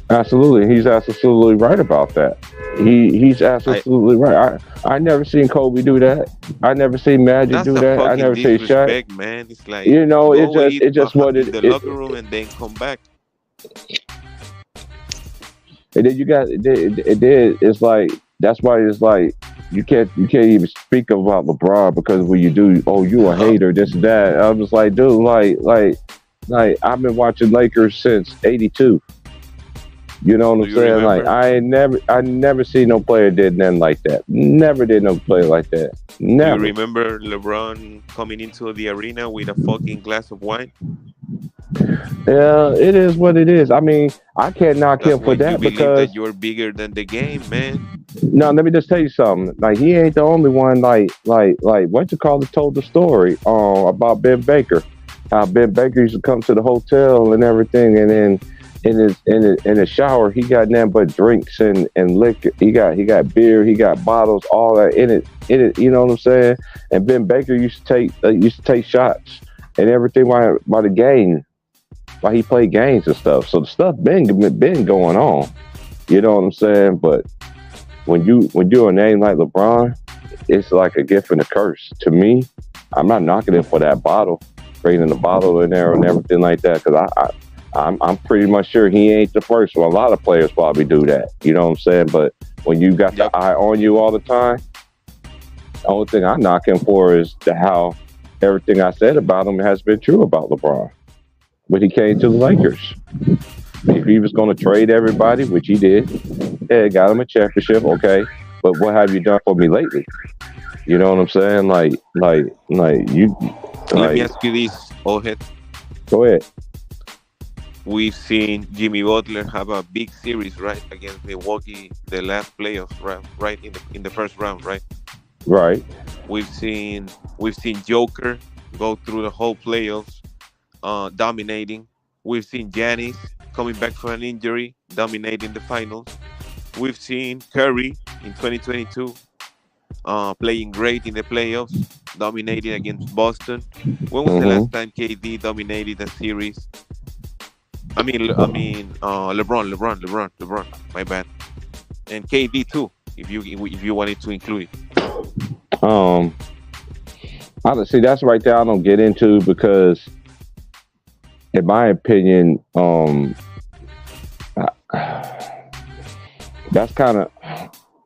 Absolutely, he's absolutely right about that. He's absolutely right. I never seen Kobe do that. I never seen Magic do that. I never seen Shaq. Man, it's like, it's just what it is. The locker room and then come back. And then you got it's like, that's why it's like you can't even speak about LeBron, because when you do, you a hater, this and that. I'm just like, dude, like I've been watching Lakers since '82. You know what I'm saying? Remember? Like I never seen no player did nothing like that. Never did no player like that. Never. You remember LeBron coming into the arena with a fucking glass of wine? Yeah, it is what it is. I mean, I can't knock him for that, because that you're bigger than the game, man. No, let me just tell you something. Like, he ain't the only one. Like what you call it, told the story about Ben Baker. How Ben Baker used to come to the hotel and everything, and then in the shower, he got nothing but drinks and liquor. He got beer, he got bottles, all that in it. You know what I'm saying? And Ben Baker used to take shots and everything while the game, while he played games and stuff. So the stuff been going on. You know what I'm saying? But when you're a name like LeBron, it's like a gift and a curse. To me, I'm not knocking him for that bottle. bringing the bottle in there and everything like that. Because I'm pretty much sure he ain't the first one. A lot of players probably do that. You know what I'm saying? But when you got the eye on you all the time, the only thing I knock him for is how everything I said about him has been true about LeBron. When he came to the Lakers, if he was going to trade everybody, which he did, yeah, got him a championship, okay. But what have you done for me lately? You know what I'm saying? Like you. Let me ask you this, Ohed. Go ahead. We've seen Jimmy Butler have a big series, right, against Milwaukee, the last playoffs, right in the first round, right? Right. We've seen Joker go through the whole playoffs, dominating. We've seen Giannis coming back from an injury, dominating the finals. We've seen Curry in 2022 playing great in the playoffs, dominating against Boston. When was the last time KD dominated a series? I mean, LeBron. My bad. And KD too, if you wanted to include it. See, that's right there. I don't get into because, in my opinion, that's kind of.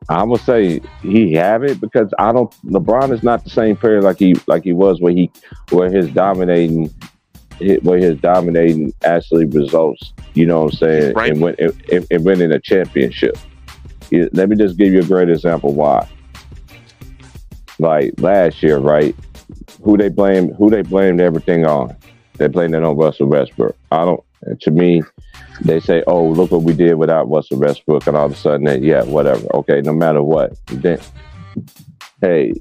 I would say he have it because LeBron is not the same player like he was where his dominating actually results. You know what I'm saying? Right. And winning a championship. Let me just give you a great example why. Like last year, right? Who they blamed everything on? They blamed it on Russell Westbrook. To me, they say, "Oh, look what we did without Russell Westbrook," and all of a sudden, whatever. Okay, no matter what, then hey,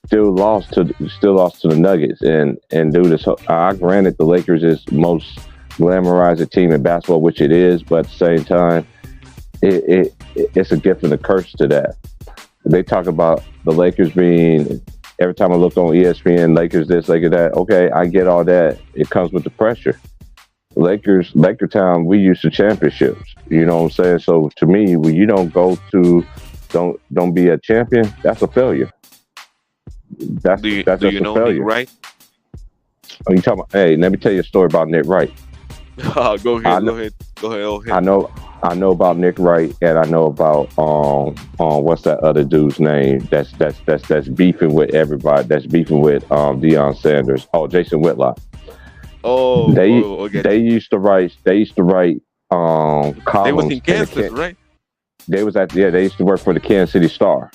still lost to the Nuggets, and do this. Granted, the Lakers is most glamorized team in basketball, which it is, but at the same time, it's a gift and a curse to that. They talk about the Lakers being. Every time I look on ESPN, Lakers this, Lakers that. Okay, I get all that. It comes with the pressure. Laker Town, we used to championships. You know what I'm saying? So to me, when you don't be a champion, that's a failure. That's do you know failure. Nick Wright? Oh, you talking about? Hey, let me tell you a story about Nick Wright. Go ahead. I know about Nick Wright, and I know about what's that other dude's name? That's beefing with everybody. That's beefing with Deion Sanders. Oh, Jason Whitlock. They used to write columns. They was in Kansas, right? They used to work for the Kansas City Star,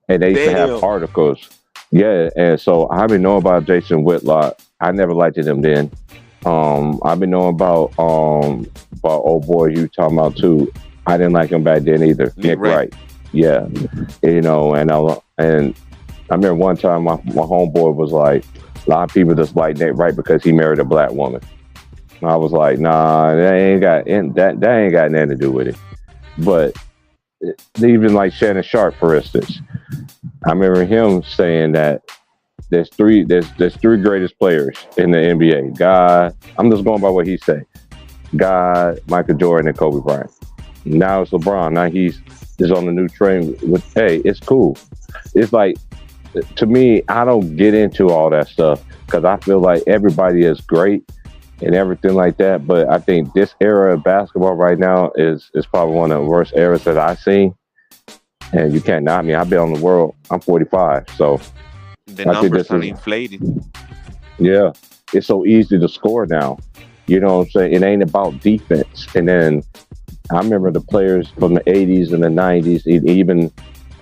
and they used to have articles. Yeah, and so I've been knowing about Jason Whitlock. I never liked him then. I've been knowing about old boy you talking about too. I didn't like him back then either. Nick Wright. Yeah, and I remember one time my homeboy was like, a lot of people just like Nick Wright because he married a black woman. And I was like, nah, that ain't got nothing to do with it. But even like Shannon Sharp, for instance, I remember him saying that there's three greatest players in the NBA. God, I'm just going by what he said. God, Michael Jordan, and Kobe Bryant. Now it's LeBron. Now he's on the new train with. Hey, it's cool. It's like. To me, I don't get into all that stuff because I feel like everybody is great and everything like that. But I think this era of basketball right now is probably one of the worst eras that I've seen. And you can't knock me. I've been on the world. I'm 45, so the numbers are inflated. Yeah, it's so easy to score now. You know what I'm saying? It ain't about defense. And then I remember the players from the 80s and the 90s, even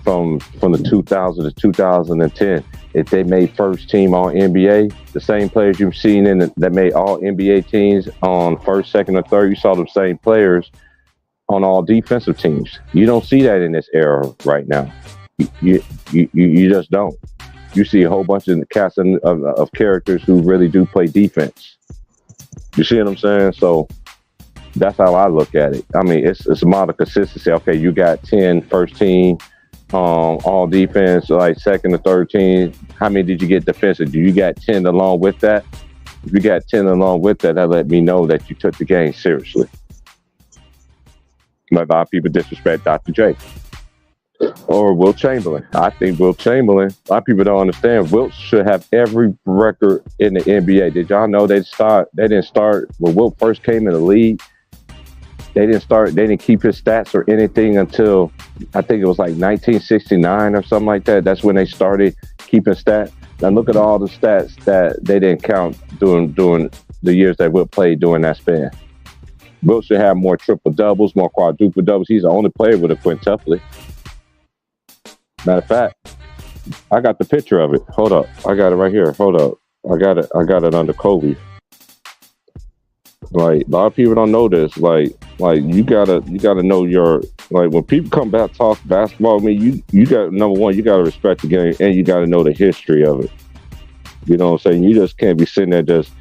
from the 2000 to 2010, if they made first team all NBA, the same players you've seen that made all NBA teams on first, second, or third, you saw the same players on all defensive teams. You don't see that in this era right now. You just don't. You see a whole bunch of cast of characters who really do play defense. You see what I'm saying? So that's how I look at it. I mean, it's a model of consistency. Okay, you got 10 first team. All defense, like second or third team. How many did you get defensive? Do you got 10 along with that? If you got 10 along with that, that let me know that you took the game seriously. But a lot of people disrespect Dr. J. Or Wilt Chamberlain. I think Wilt Chamberlain. A lot of people don't understand. Wilt should have every record in the NBA. Did y'all know they didn't start when Wilt first came in the league? They didn't keep his stats or anything until I think it was like 1969 or something like that. That's when they started keeping stats. Now look at all the stats that they didn't count during the years that Wilt played during that span. Wilt should have more triple doubles, more quadruple doubles. He's the only player with a quintuplet. Matter of fact, I got the picture of it. Hold up. I got it right here. Hold up. I got it under Kobe. Like, a lot of people don't know this. Like you gotta know your, like, when people come back talk basketball with me, you got, number one, you gotta respect the game, and you gotta know the history of it. You know what I'm saying? You just can't be sitting there just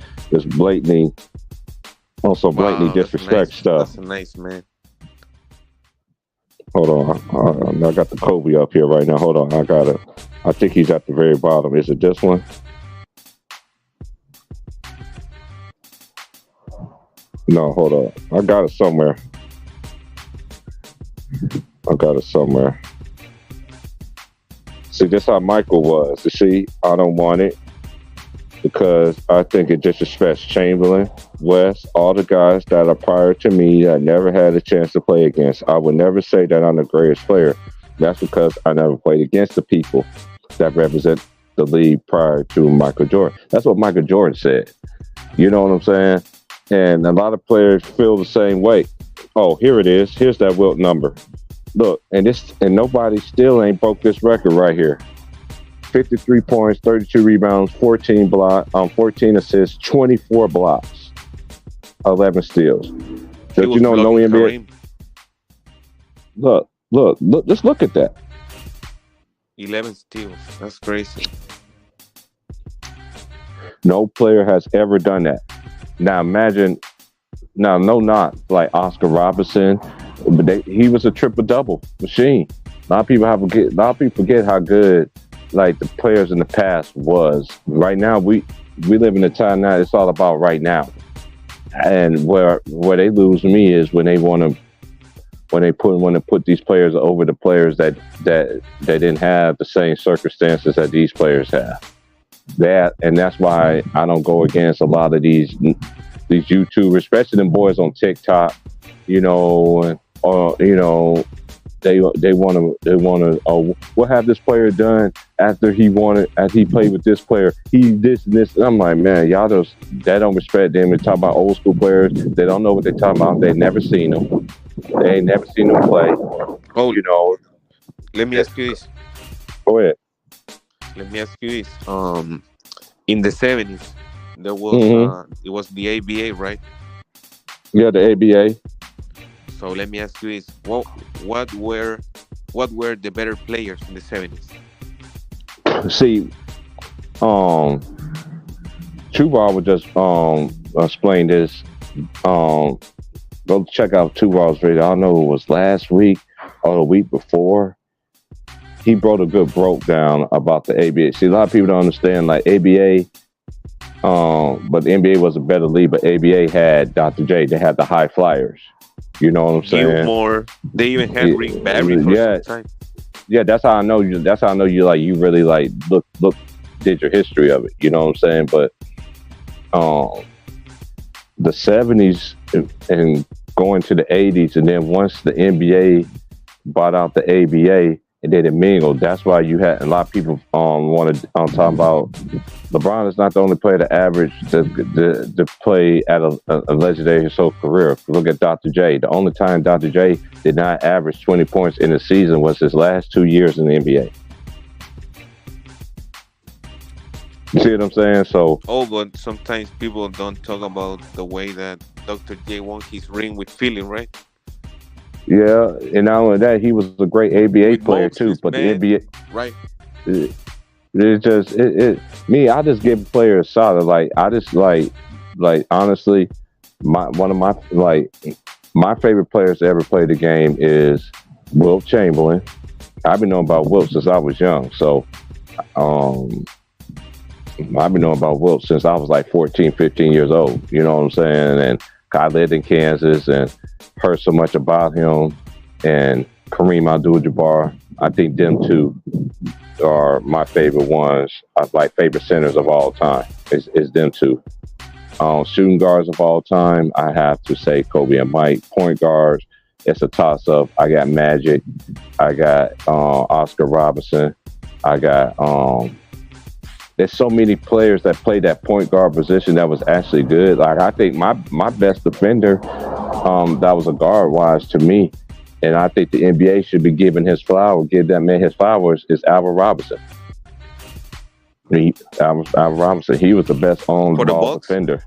blatantly disrespect nice, stuff. That's nice, man. Hold on. I got the Kobe up here right now. Hold on. I got it. I think he's at the very bottom. Is it this one? No, hold on. I got it somewhere. See, this how Michael was. You see, I don't want it because I think it disrespects Chamberlain, West, all the guys that are prior to me that never had a chance to play against. I would never say that I'm the greatest player. That's because I never played against the people that represent the league prior to Michael Jordan. That's what Michael Jordan said. You know what I'm saying? And a lot of players feel the same way. Oh, here it is. Here's that Wilt number. Look, and nobody still ain't broke this record right here. 53 points, 32 rebounds, 14 assists, 24 blocks, 11 steals. Did you know no NBA? Look, just look at that. 11 steals. That's crazy. No player has ever done that. Now imagine, not like Oscar Robertson, but he was a triple double machine. A lot of people forget how good like the players in the past was. Right now, we live in a time now. It's all about right now, and where they lose me is when they want to put these players over the players that didn't have the same circumstances that these players have. And that's why I don't go against a lot of these YouTubers, especially them boys on TikTok. They want to. What have this player done after he played with this player? He this and this. And I'm like, man, y'all that don't respect them. They're talking about old school players. They don't know what they're talking about. They never seen them. They ain't never seen them play. Oh, let me ask you this. Go ahead. Let me ask you this. In the 70s, there was it was the ABA, right? Yeah, the ABA. So let me ask you this: what were the better players in the 70s? See, Tuval would just explain this. Go check out Tuval's video. I don't know if it was last week or the week before. He brought a good breakdown about the ABA. See, a lot of people don't understand, like, ABA, but the NBA was a better league, but ABA had Dr. J. They had the high flyers. You know what I'm saying? Gilmore. They even had Rick Barry for some time. Yeah, that's how I know you. That's how I know you really like did your history of it. You know what I'm saying? But the 70s and going to the 80s, and then once the NBA bought out the ABA, and then it mingled. That's why you had a lot of people want to talk about LeBron is not the only player to average to play at a legendary career. Look at Dr. J. The only time Dr. J did not average 20 points in a season was his last 2 years in the NBA. You see what I'm saying? So, but sometimes people don't talk about the way that Dr. J won his ring with Philly, right? Yeah, and not only that, he was a great ABA player too. But the NBA, right? Me. I just give players solid. Like I just like honestly, one of my favorite players to ever play the game is Wilt Chamberlain. I've been knowing about Wilt since I was young. So, I've been knowing about Wilt since I was like 14, 15 years old. You know what I'm saying? And I lived in Kansas and heard so much about him and Kareem Abdul-Jabbar. I think them two are my favorite ones. Like favorite centers of all time. Is them two. Shooting guards of all time, I have to say Kobe and Mike. Point guards, it's a toss up. I got Magic. I got Oscar Robertson. I got there's so many players that played that point guard position that was actually good. Like I think my best defender that was a guard wise to me, and I think the NBA should be giving his flowers, give that man his flowers, is Alvin Robinson. Alvin Robinson, he was the best on-ball defender.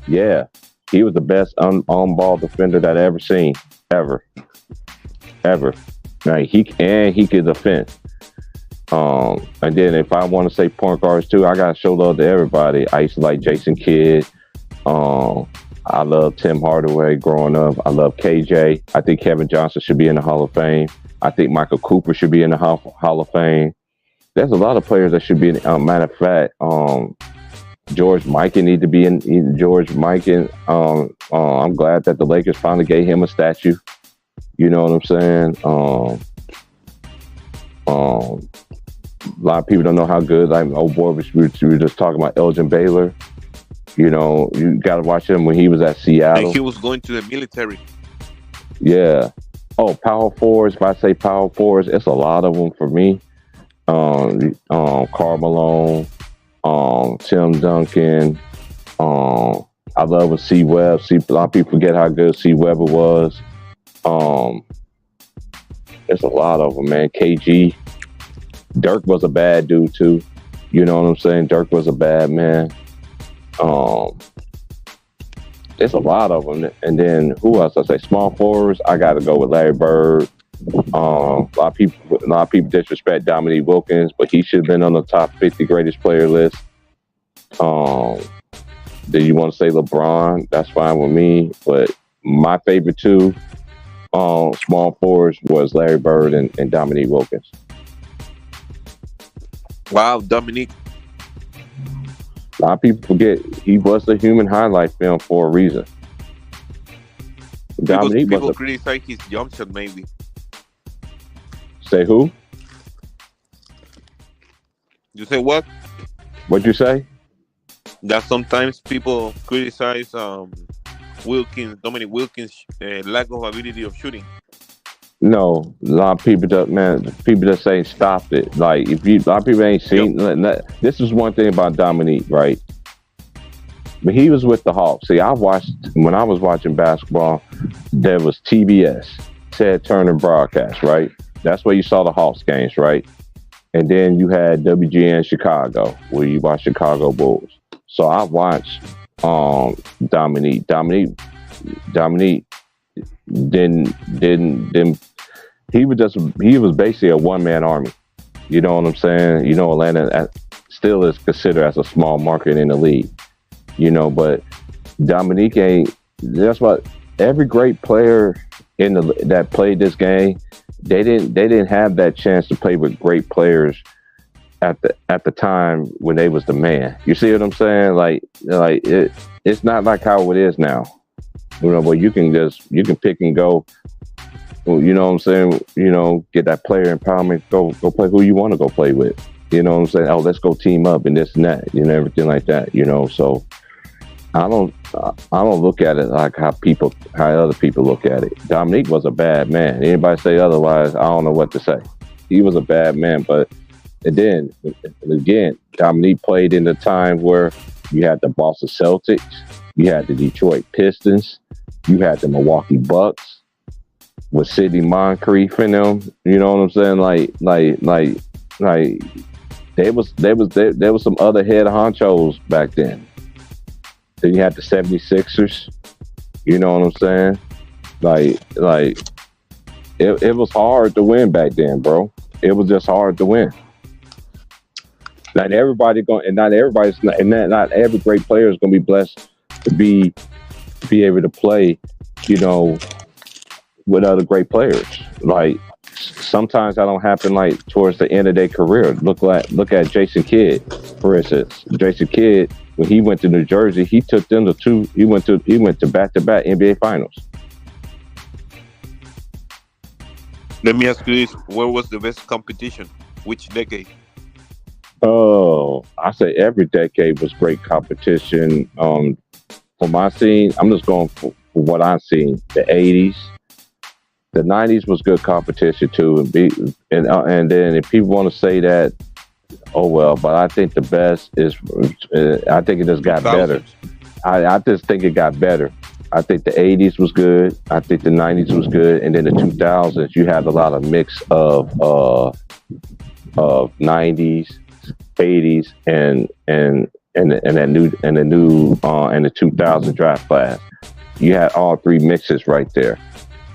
Yeah, he was the best on-ball defender that I ever seen, ever. Like he could defend. And then if I want to say point guards too, I gotta show love to everybody. I used to like Jason Kidd. I love Tim Hardaway growing up. I love KJ. I think Kevin Johnson should be in the Hall of Fame. I think Michael Cooper should be in the Hall of Fame. There's a lot of players that should be in. Matter of fact, George Mikan need to be in. George Mikan. I'm glad that the Lakers finally gave him a statue. You know what I'm saying? A lot of people don't know how good. Like old boy, we were just talking about Elgin Baylor. You know, you got to watch him when he was at Seattle. And he was going to the military. Yeah. Oh, power forwards. If I say power forwards, it's a lot of them for me. Karl Malone, Tim Duncan. I love a C. Webb. A lot of people forget how good C. Webber was. There's a lot of them, man. KG. Dirk was a bad dude too. You know what I'm saying? Dirk was a bad man. There's a lot of them. And then who else? I say small forwards. I got to go with Larry Bird. A lot of people disrespect Dominique Wilkins, but he should have been on the top 50 greatest player list. Do you want to say LeBron? That's fine with me. But my favorite two small forwards was Larry Bird and Dominique Wilkins. Wow, Dominique. A lot of people forget he was the human highlight film for a reason. Dominique people criticize his jump shot, maybe. Say who? You say what? What'd you say? That sometimes people criticize Dominique Wilkins' lack of ability of shooting. No, a lot of people just ain't stopped it. Like a lot of people ain't seen. Yep. This is one thing about Dominique, right? But he was with the Hawks. See, when I was watching basketball, there was TBS, Ted Turner broadcast, right? That's where you saw the Hawks games, right? And then you had WGN Chicago, where you watch Chicago Bulls. So I watched Dominique. Dominique didn't. He was basically a one-man army. You know what I'm saying? You know, Atlanta still is considered as a small market in the league. You know, but Dominique ain't. That's what every great player that played this game. They didn't have that chance to play with great players at the time when they was the man. You see what I'm saying? Like it's not like how it is now. You know, but you can pick and go. You know what I'm saying? You know, get that player empowerment. Go play who you want to go play with. You know what I'm saying? Oh, let's go team up and this and that. You know, everything like that. You know, so I don't look at it like how other people look at it. Dominique was a bad man. Anybody say otherwise, I don't know what to say. He was a bad man, but and then again, Dominique played in the time where you had the Boston Celtics, you had the Detroit Pistons, you had the Milwaukee Bucks with Sidney Moncrief in them. You know what I'm saying? Like there was some other head honchos back then. Then you had the 76ers. You know what I'm saying? Like it was hard to win back then, bro. It was just hard to win. Not every great player is gonna be blessed to be able to play, you know, with other great players. Like sometimes that don't happen like towards the end of their career. Look at Jason Kidd, for instance. Jason Kidd, when he went to New Jersey, he took them to he went to back-to-back NBA finals. Let me ask you this: where was the best competition? Which decade? Oh, I say every decade was great competition. For my scene, I'm just going for what I've seen. The '80s, the '90s was good competition too, and then if people want to say that, oh well. But I think the best is, I think it just got better. I just think it got better. I think the '80s was good. I think the '90s was good, and then the 2000s, you had a lot of mix of '90s, '80s, and the 2000 draft class. You had all three mixes right there.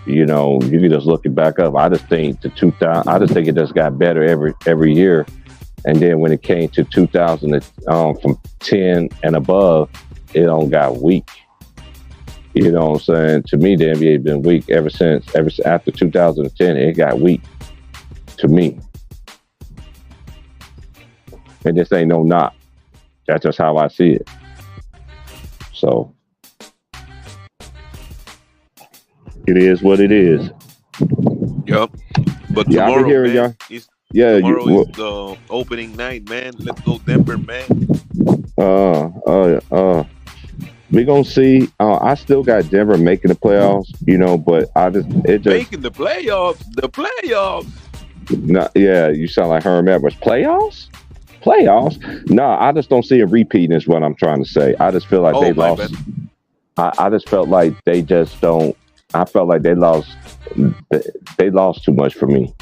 You know, you can just look it back up. I just think the 2000. I just think it just got better every year. And then when it came to 2000, from 10 and above, it got weak. You know what I'm saying? To me, the NBA has been weak ever since after 2010. It got weak to me. And this ain't no knock. That's just how I see it. So it is what it is. Yep. But yeah, tomorrow, man, tomorrow is the opening night, man. Let's go Denver, man. We're gonna see. I still got Denver making the playoffs, you know, but making the playoffs. The playoffs. No, yeah, you sound like Herm Edwards. Playoffs? No, I just don't see a repeating. Is what I'm trying to say. I just feel like they lost. I just felt like they just don't. I felt like they lost. They lost too much for me.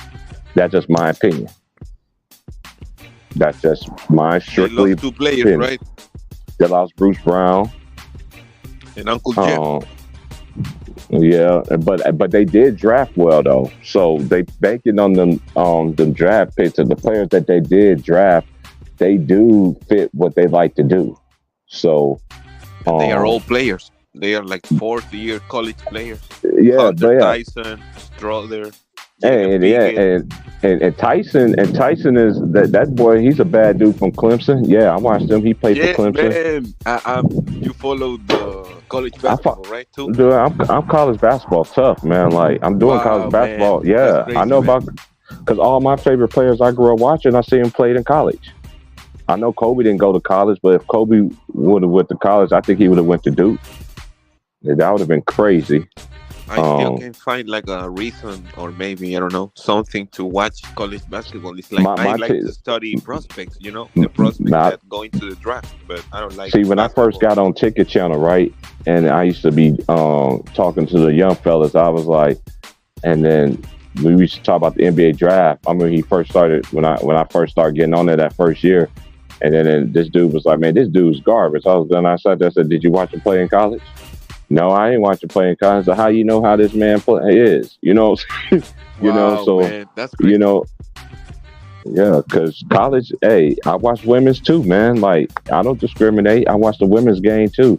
That's just my opinion. That's just my strictly. They lost two players, opinion. right? They lost Bruce Brown and Uncle Jeff. Yeah, but they did draft well though. So they banking on them draft picks, and the players that they did draft, they do fit what they like to do. So they are all players. They are like fourth-year college players. Yeah, Hunter Tyson, Strother. And Tyson is that boy. He's a bad dude from Clemson. Yeah, I watched him. He played for Clemson. Man. You follow the college basketball, right? Too. Dude, I'm college basketball tough, man. Like I'm doing college basketball. Man. Yeah, crazy, I know about because all my favorite players I grew up watching, I see them played in college. I know Kobe didn't go to college, but if Kobe would have went to college, I think he would have went to Duke. That would have been crazy. I still can't find like a reason, or maybe I don't know, something to watch college basketball. It's like I like to study prospects, you know, the prospects that go into the draft. But I don't like. See, when I first got on Ticket Channel, right, and I used to be talking to the young fellas, I was like, and then we used to talk about the NBA draft. I mean, he first started when I first started getting on there that first year, and then this dude was like, man, this dude's garbage. I said, did you watch him play in college? No, I ain't watching playing college. So how you know how this man is? You know, wow, so man, that's crazy. You know, yeah, because college. Hey, I watch women's too, man. Like I don't discriminate. I watch the women's game too.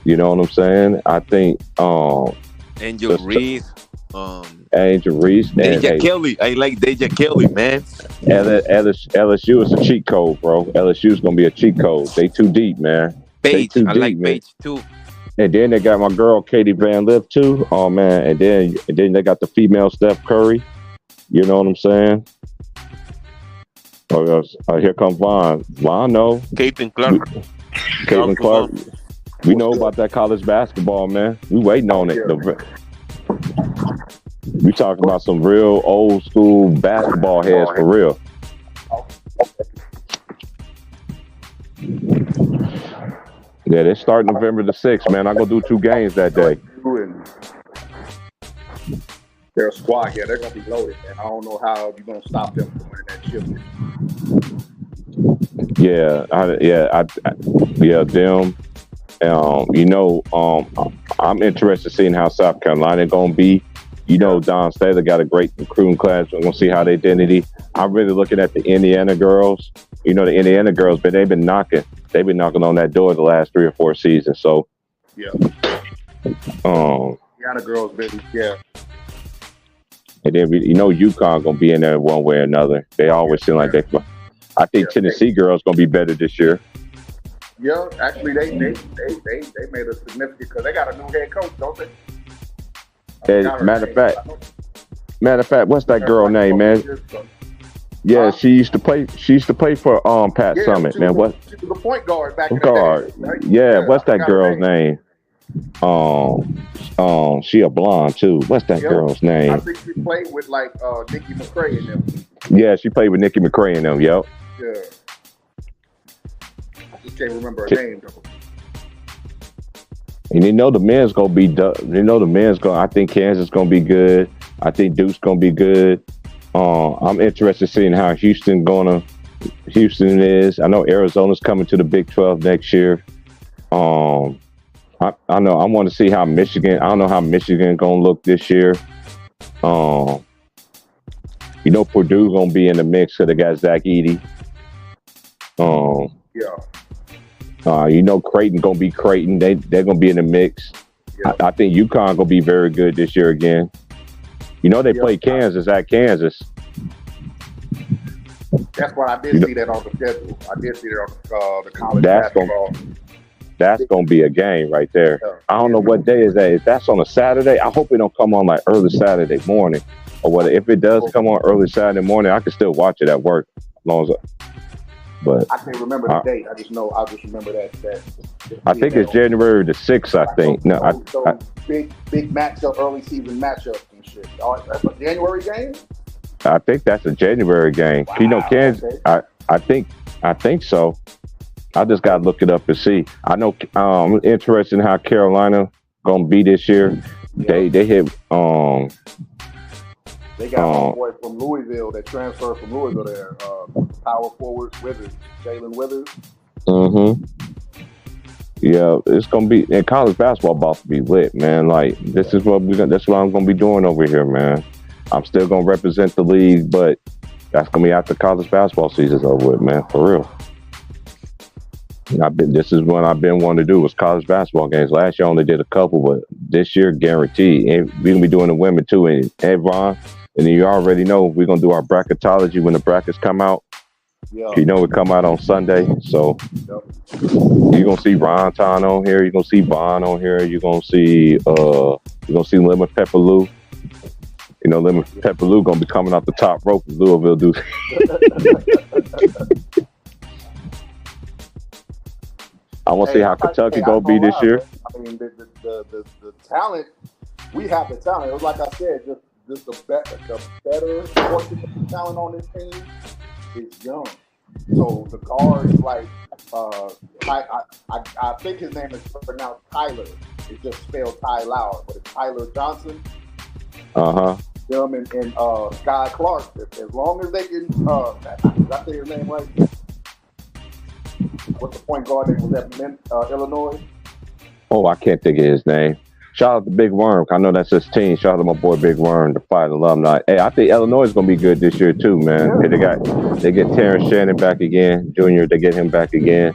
You know what I'm saying? I think Angel Reese, Deja Kelly. I like Deja Kelly, man. LSU is a cheat code, bro. LSU is gonna be a cheat code. They too deep, man. Paige, I like Paige too. And then they got my girl Katie Van Lith too. Oh man! And then they got the female Steph Curry. You know what I'm saying? Oh, here comes Vaughn. Vaughn, no. Caitlin Clark. Caitlin Clark. We know about that college basketball, man. We waiting on it. We talking about some real old school basketball heads for real. Yeah, they start November the 6th, man. I'm going to do 2 games that day. Their squad here, they're going to be loaded, man. I don't know how you're going to stop them from winning that chip. Them. I'm interested in seeing how South Carolina going to be. You know, Don Staley got a great recruiting class. We're going to see how their identity. I'm really looking at the Indiana girls. You know, the Indiana girls, but they've been knocking on that door the last 3 or 4 seasons. So, yeah. Indiana girls, baby, yeah. And then UConn gonna be in there one way or another. They always seem like they. I think Tennessee girls gonna be better this year. Yeah, actually, they made a significant because they got a new head coach, don't they? Matter of Matter of fact, what's that girl name, man? Yeah, she used to play. She used to play for Pat Summit, man. What? She was a point guard back in guard? The day, right? Yeah, what's that girl's name? She a blonde too. What's that girl's name? I think she played with like Nikki McCray and them. Yeah, she played with Nikki McCray and them. Yep. Yeah. I just can't remember her name though. And you know the men's gonna be. You know the men's gonna. I think Kansas gonna be good. I think Duke's gonna be good. I'm interested in seeing how Houston is. I know Arizona's coming to the Big 12 next year. I know I want to see how Michigan. I don't know how Michigan gonna look this year. You know Purdue gonna be in the mix because they got Zach Edey. You know Creighton gonna be Creighton. They're gonna be in the mix. Yeah. I think UConn gonna be very good this year again. You know they play Kansas at Kansas. That's why I did see that on the schedule. I did see that on the college basketball. That's gonna be a game right there. Yeah. I don't know what day is that. If that's on a Saturday, I hope it don't come on like early Saturday morning or whatever. If it does come on early Saturday morning, I can still watch it at work as long as. But I can't remember the date. I just remember that. I think it's January the 6th. I think. No, big matchup, early season matchups and shit. That's a January game. I think that's a January game. Wow, you know, Kansas. Okay. I think so. I just gotta look it up and see. I know. I'm interested in how Carolina gonna be this year. Yeah. They hit. They got one boy from Louisville that transferred from Louisville there. Power forward Withers, Jalen Withers. Yeah, it's gonna be. And college basketball about to be lit, man. Like this is what that's what I'm gonna be doing over here, man. I'm still gonna represent the league, but that's gonna be after college basketball season's over with, man. For real. This is what I've been wanting to do was college basketball games. Last year I only did a couple, but this year guaranteed. And we're gonna be doing the women too. And Ron, and then you already know we're gonna do our bracketology when the brackets come out. Yeah. You know, it come out on Sunday, so you're gonna see Ron Ton on here. You're gonna see Bond on here. You're gonna see Lemon Pepper Lou. You know, Lemon Pepper Lou gonna be coming off the top rope in Louisville, dude. I want to see how Kentucky gonna be this year. I mean, the talent, we have the talent. It was like I said, just the better portion of the talent on this team is young. So the guards, like, I think his name is pronounced Tyler. It's just spelled Ty Lauer, but it's Tyler Johnson. Him and Sky Clark. As long as they can, did I say his name right? What's the point guard that was at Illinois? Oh, I can't think of his name. Shout out to Big Worm. I know that's his team. Shout out to my boy Big Worm, the Fight alumni. Hey, I think Illinois is gonna be good this year too, man. Yeah. Hey, they get Terrence Shannon back again, Junior. They get him back again.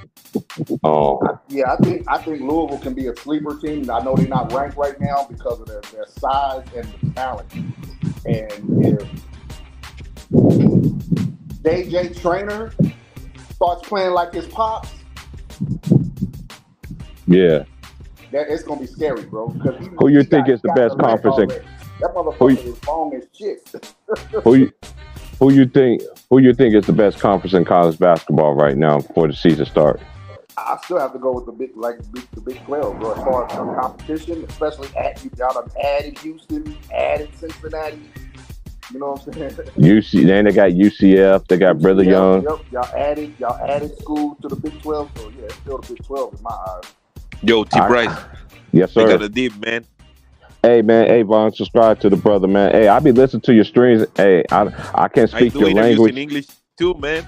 Yeah, I think Louisville can be a sleeper team. I know they're not ranked right now because of their size and the talent. And if DJ Trainer starts playing like his pops, yeah, that it's gonna be scary, bro. Who you think is the best conference? That motherfucker is long as shit. Who you think is the best conference in college basketball right now before the season starts? I still have to go with the Big 12, bro. As far as competition, especially y'all done added Houston, added Cincinnati. You know what I'm saying? Then they got UCF. They got Brother Young. Yep. Y'all added schools to the Big 12. So yeah, it's still the Big 12 in my eyes. Yo, T. Bryce. Yes, sir. They got a deep, man. Hey, man. Hey, Vaughn, subscribe to the brother, man. Hey, I be listening to your streams. Hey, I can't speak your language. In English too, man.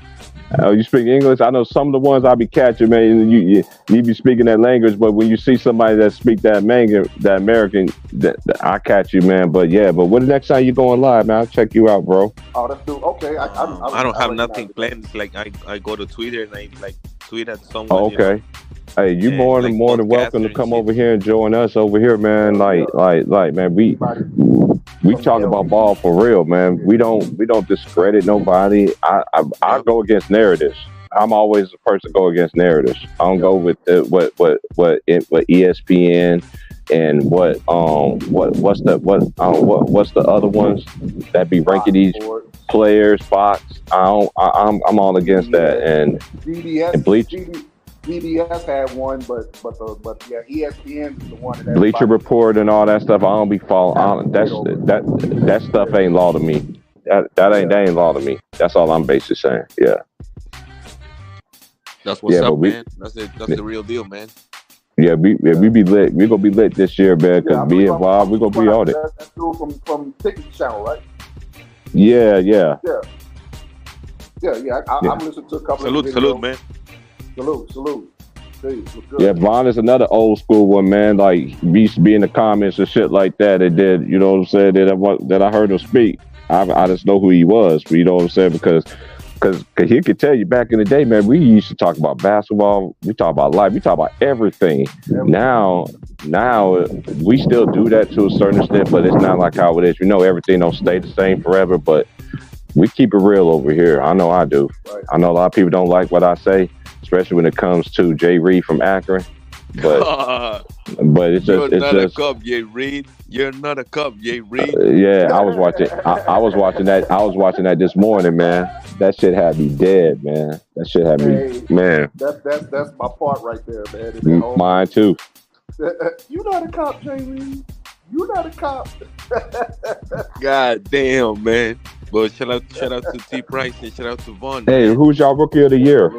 Oh, you speak English? I know some of the ones I be catching, man. You be speaking that language, but when you see somebody that speak that American, that I catch you, man. But when the next time you going live, man, I'll check you out, bro. Oh, that's cool. Okay. I don't have nothing planned. It's like I go to Twitter and I like tweet at someone. Oh, okay. You know? Hey, you more than welcome to come over here and join us over here, man. Like, man, we talk about ball for real, man. We don't discredit nobody. I go against narratives. I'm always the person to go against narratives. I don't go with what ESPN and what's the other ones that be ranking these players. Fox. I'm all against that. And CBS had one, but ESPN is the one. That Bleacher Report and all that stuff. I don't be following. That stuff ain't law to me. That ain't law to me. That's all I'm basically saying. Yeah. That's what's up, man. That's the real deal, man. Yeah, we be lit. We gonna be lit this year, man. Cause me and Bob, we gonna be on it. That's from Ticket Channel, right? Yeah. I'm listening to a couple of videos. Salute, man. Salute. Please, yeah, Vaughn is another old school one, man. Like, we used to be in the comments and shit like that. And then, you know what I'm saying, that I heard him speak. I just know who he was, you know what I'm saying? Because he could tell you back in the day, man, we used to talk about basketball. We talk about life. We talk about everything. Now we still do that to a certain extent, but it's not like how it is. You know, everything don't stay the same forever, but we keep it real over here. I know I do. Right. I know a lot of people don't like what I say, especially when it comes to Jay Reed from Akron. But it's just a cub, Jay Reed. You're not a cub, Jay Reed. Yeah, I was watching that. I was watching that this morning, man. That shit had me dead, man. That shit had me, man. That's my part right there, man. Mine too. You not a cop, Jay Reed. You not a cop. God damn, man. But shout out to T Price and shout out to Vaughn. Hey, man. Who's y'all rookie of the year?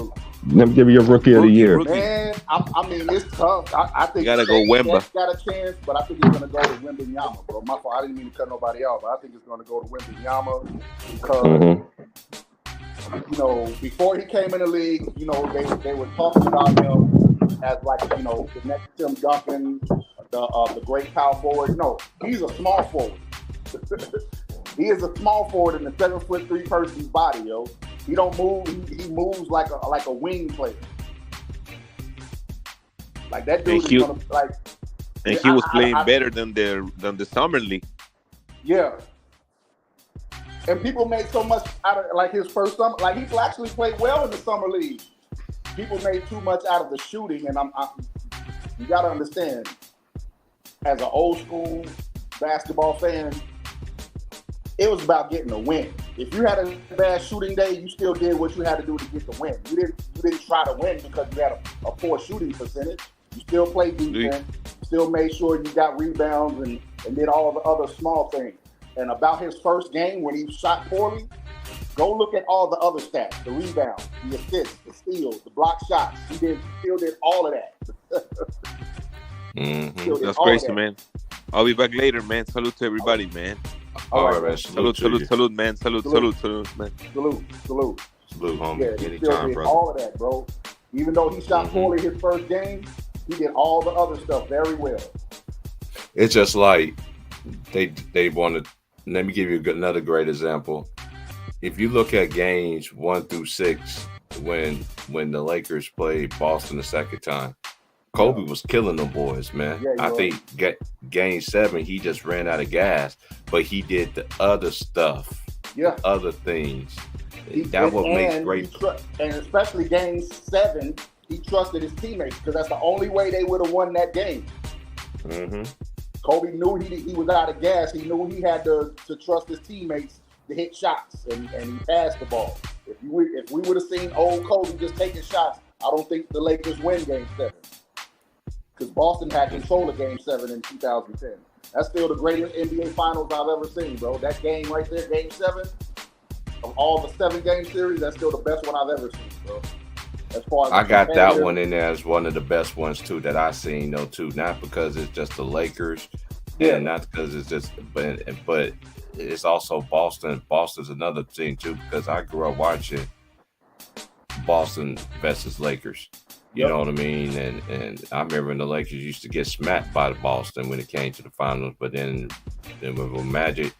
Let me give you your rookie of the year. Man, I mean, it's tough. I think you gotta go Wemba. Got a chance, but I think it's gonna go to Wembanyama, bro. My fault. I didn't mean to cut nobody off, but I think it's gonna go to Wembanyama because you know, before he came in the league, you know, they were talking about him as like, you know, the next Tim Duncan, the great power forward. No, he's a small forward. He is a small forward in the 7'3" person's body, yo. He don't move. He moves like a wing player. Like that dude is gonna like. And he was playing better than the summer league. Yeah. And people made so much out of like his first summer. Like he actually played well in the summer league. People made too much out of the shooting, and you gotta understand, as an old school basketball fan, it was about getting a win. If you had a bad shooting day, you still did what you had to do to get the win. You didn't try to win because you had a poor shooting percentage. You still played defense. You still made sure you got rebounds and did all the other small things. And about his first game when he shot poorly, go look at all the other stats: the rebounds, the assists, the steals, the block shots. He still did all of that. That's crazy, man. I'll be back later, man. Salute to everybody, man. All right, man. Salute, man. Salute, man. Salute, homie. Yeah, he still did all of that, bro. Even though he shot poorly his first game, he did all the other stuff very well. It's just like they wanted. Let me give you another great example. If you look at games 1 through 6, when the Lakers played Boston the second time, Kobe was killing them boys, man. Yeah, I think game 7, he just ran out of gas, but he did the other stuff, the other things. That what makes great. And especially game 7, he trusted his teammates because that's the only way they would have won that game. Kobe knew he was out of gas. He knew he had to trust his teammates to hit shots, and he passed the ball. If we would have seen old Kobe just taking shots, I don't think the Lakers win game 7. Because Boston had control of game 7 in 2010. That's still the greatest NBA Finals I've ever seen, bro. That game right there, game 7, of all the 7-game series, that's still the best one I've ever seen, bro. As far as I got that one in there as one of the best ones too that I seen though too. Not because it's just the Lakers, and not because it's just, but it's also Boston. Boston's another thing too because I grew up watching Boston versus Lakers. You know what I mean? And I remember when the Lakers used to get smacked by the Boston when it came to the finals, but then when Magic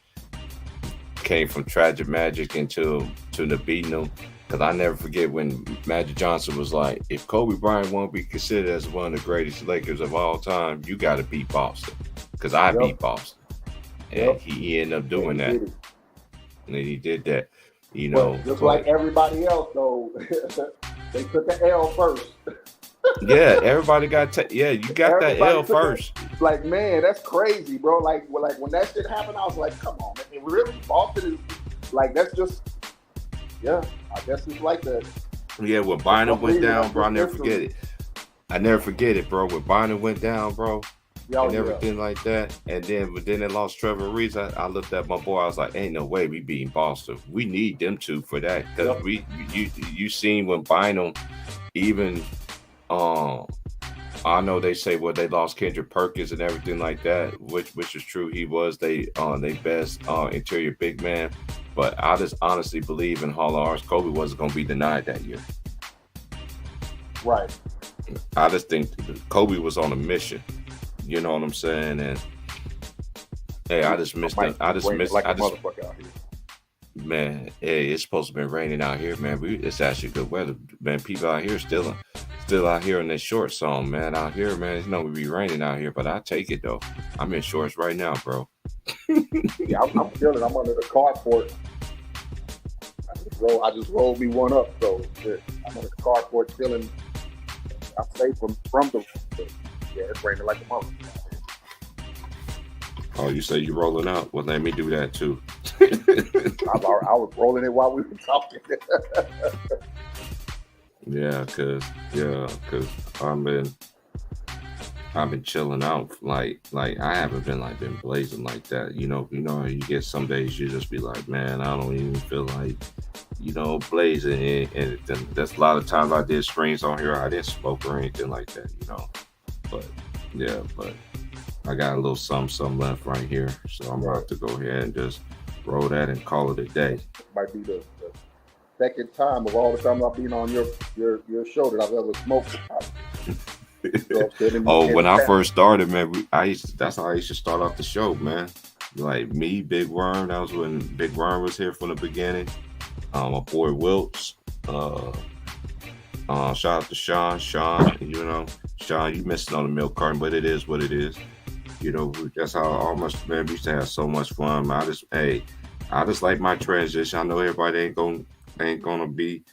came from tragic Magic into the beating them. Because I never forget when Magic Johnson was like, if Kobe Bryant won't be considered as one of the greatest Lakers of all time, you got to beat Boston. Because I beat Boston. And he ended up doing that. And he did that. You know. Just like everybody else, though, They took an L first. Yeah, everybody got you got that L first. Like, man, that's crazy, bro. Like when that shit happened, I was like, come on, man. It really, Boston is like, that's just, yeah, I guess it's like that. Yeah, when Bynum went down, bro, I never forget it. I never forget it, bro. When Bynum went down, bro, and everything like that. And then they lost Trevor Reeves. I looked at my boy. I was like, ain't no way we beating Boston. We need them two for that. Because you seen when Bynum even I know they say they lost Kendrick Perkins and everything like that, which is true. He was they best interior big man. But I just honestly believe in Hall of Arts, Kobe wasn't going to be denied that year. Right. I just think Kobe was on a mission. You know what I'm saying? And hey, I just missed it. Man, hey, it's supposed to be raining out here, man. It's actually good weather, man. People out here still out here in this shorts on, man. Out here, man, it's not be raining out here, but I take it though. I'm in shorts right now, bro. Yeah, I'm feeling. I'm under the carport. I just rolled me one up, so I'm under the carport feeling. I'm safe from the. Yeah, it's raining like a mother. Oh, you say you rolling out? Well, let me do that too. I was rolling it while we were talking. Yeah, cause I've been chilling out. Like I haven't been blazing like that. You know, you get some days you just be like, man, I don't even feel like, blazing. And that's a lot of times I did streams on here. I didn't smoke or anything like that, But yeah, but I got a little something left right here, so I'm about to go ahead and just roll that and call it a day. Might be the second time of all the time I've been on your show that I've ever smoked. When I first started, man, that's how I used to start off the show, man. Like me, Big Worm. That was when Big Worm was here from the beginning. My boy Wilts. Shout out to Sean. Sean, you missing on the milk carton, but it is what it is. That's how almost, man, we used to have so much fun. I just like my transition. I know everybody ain't gonna be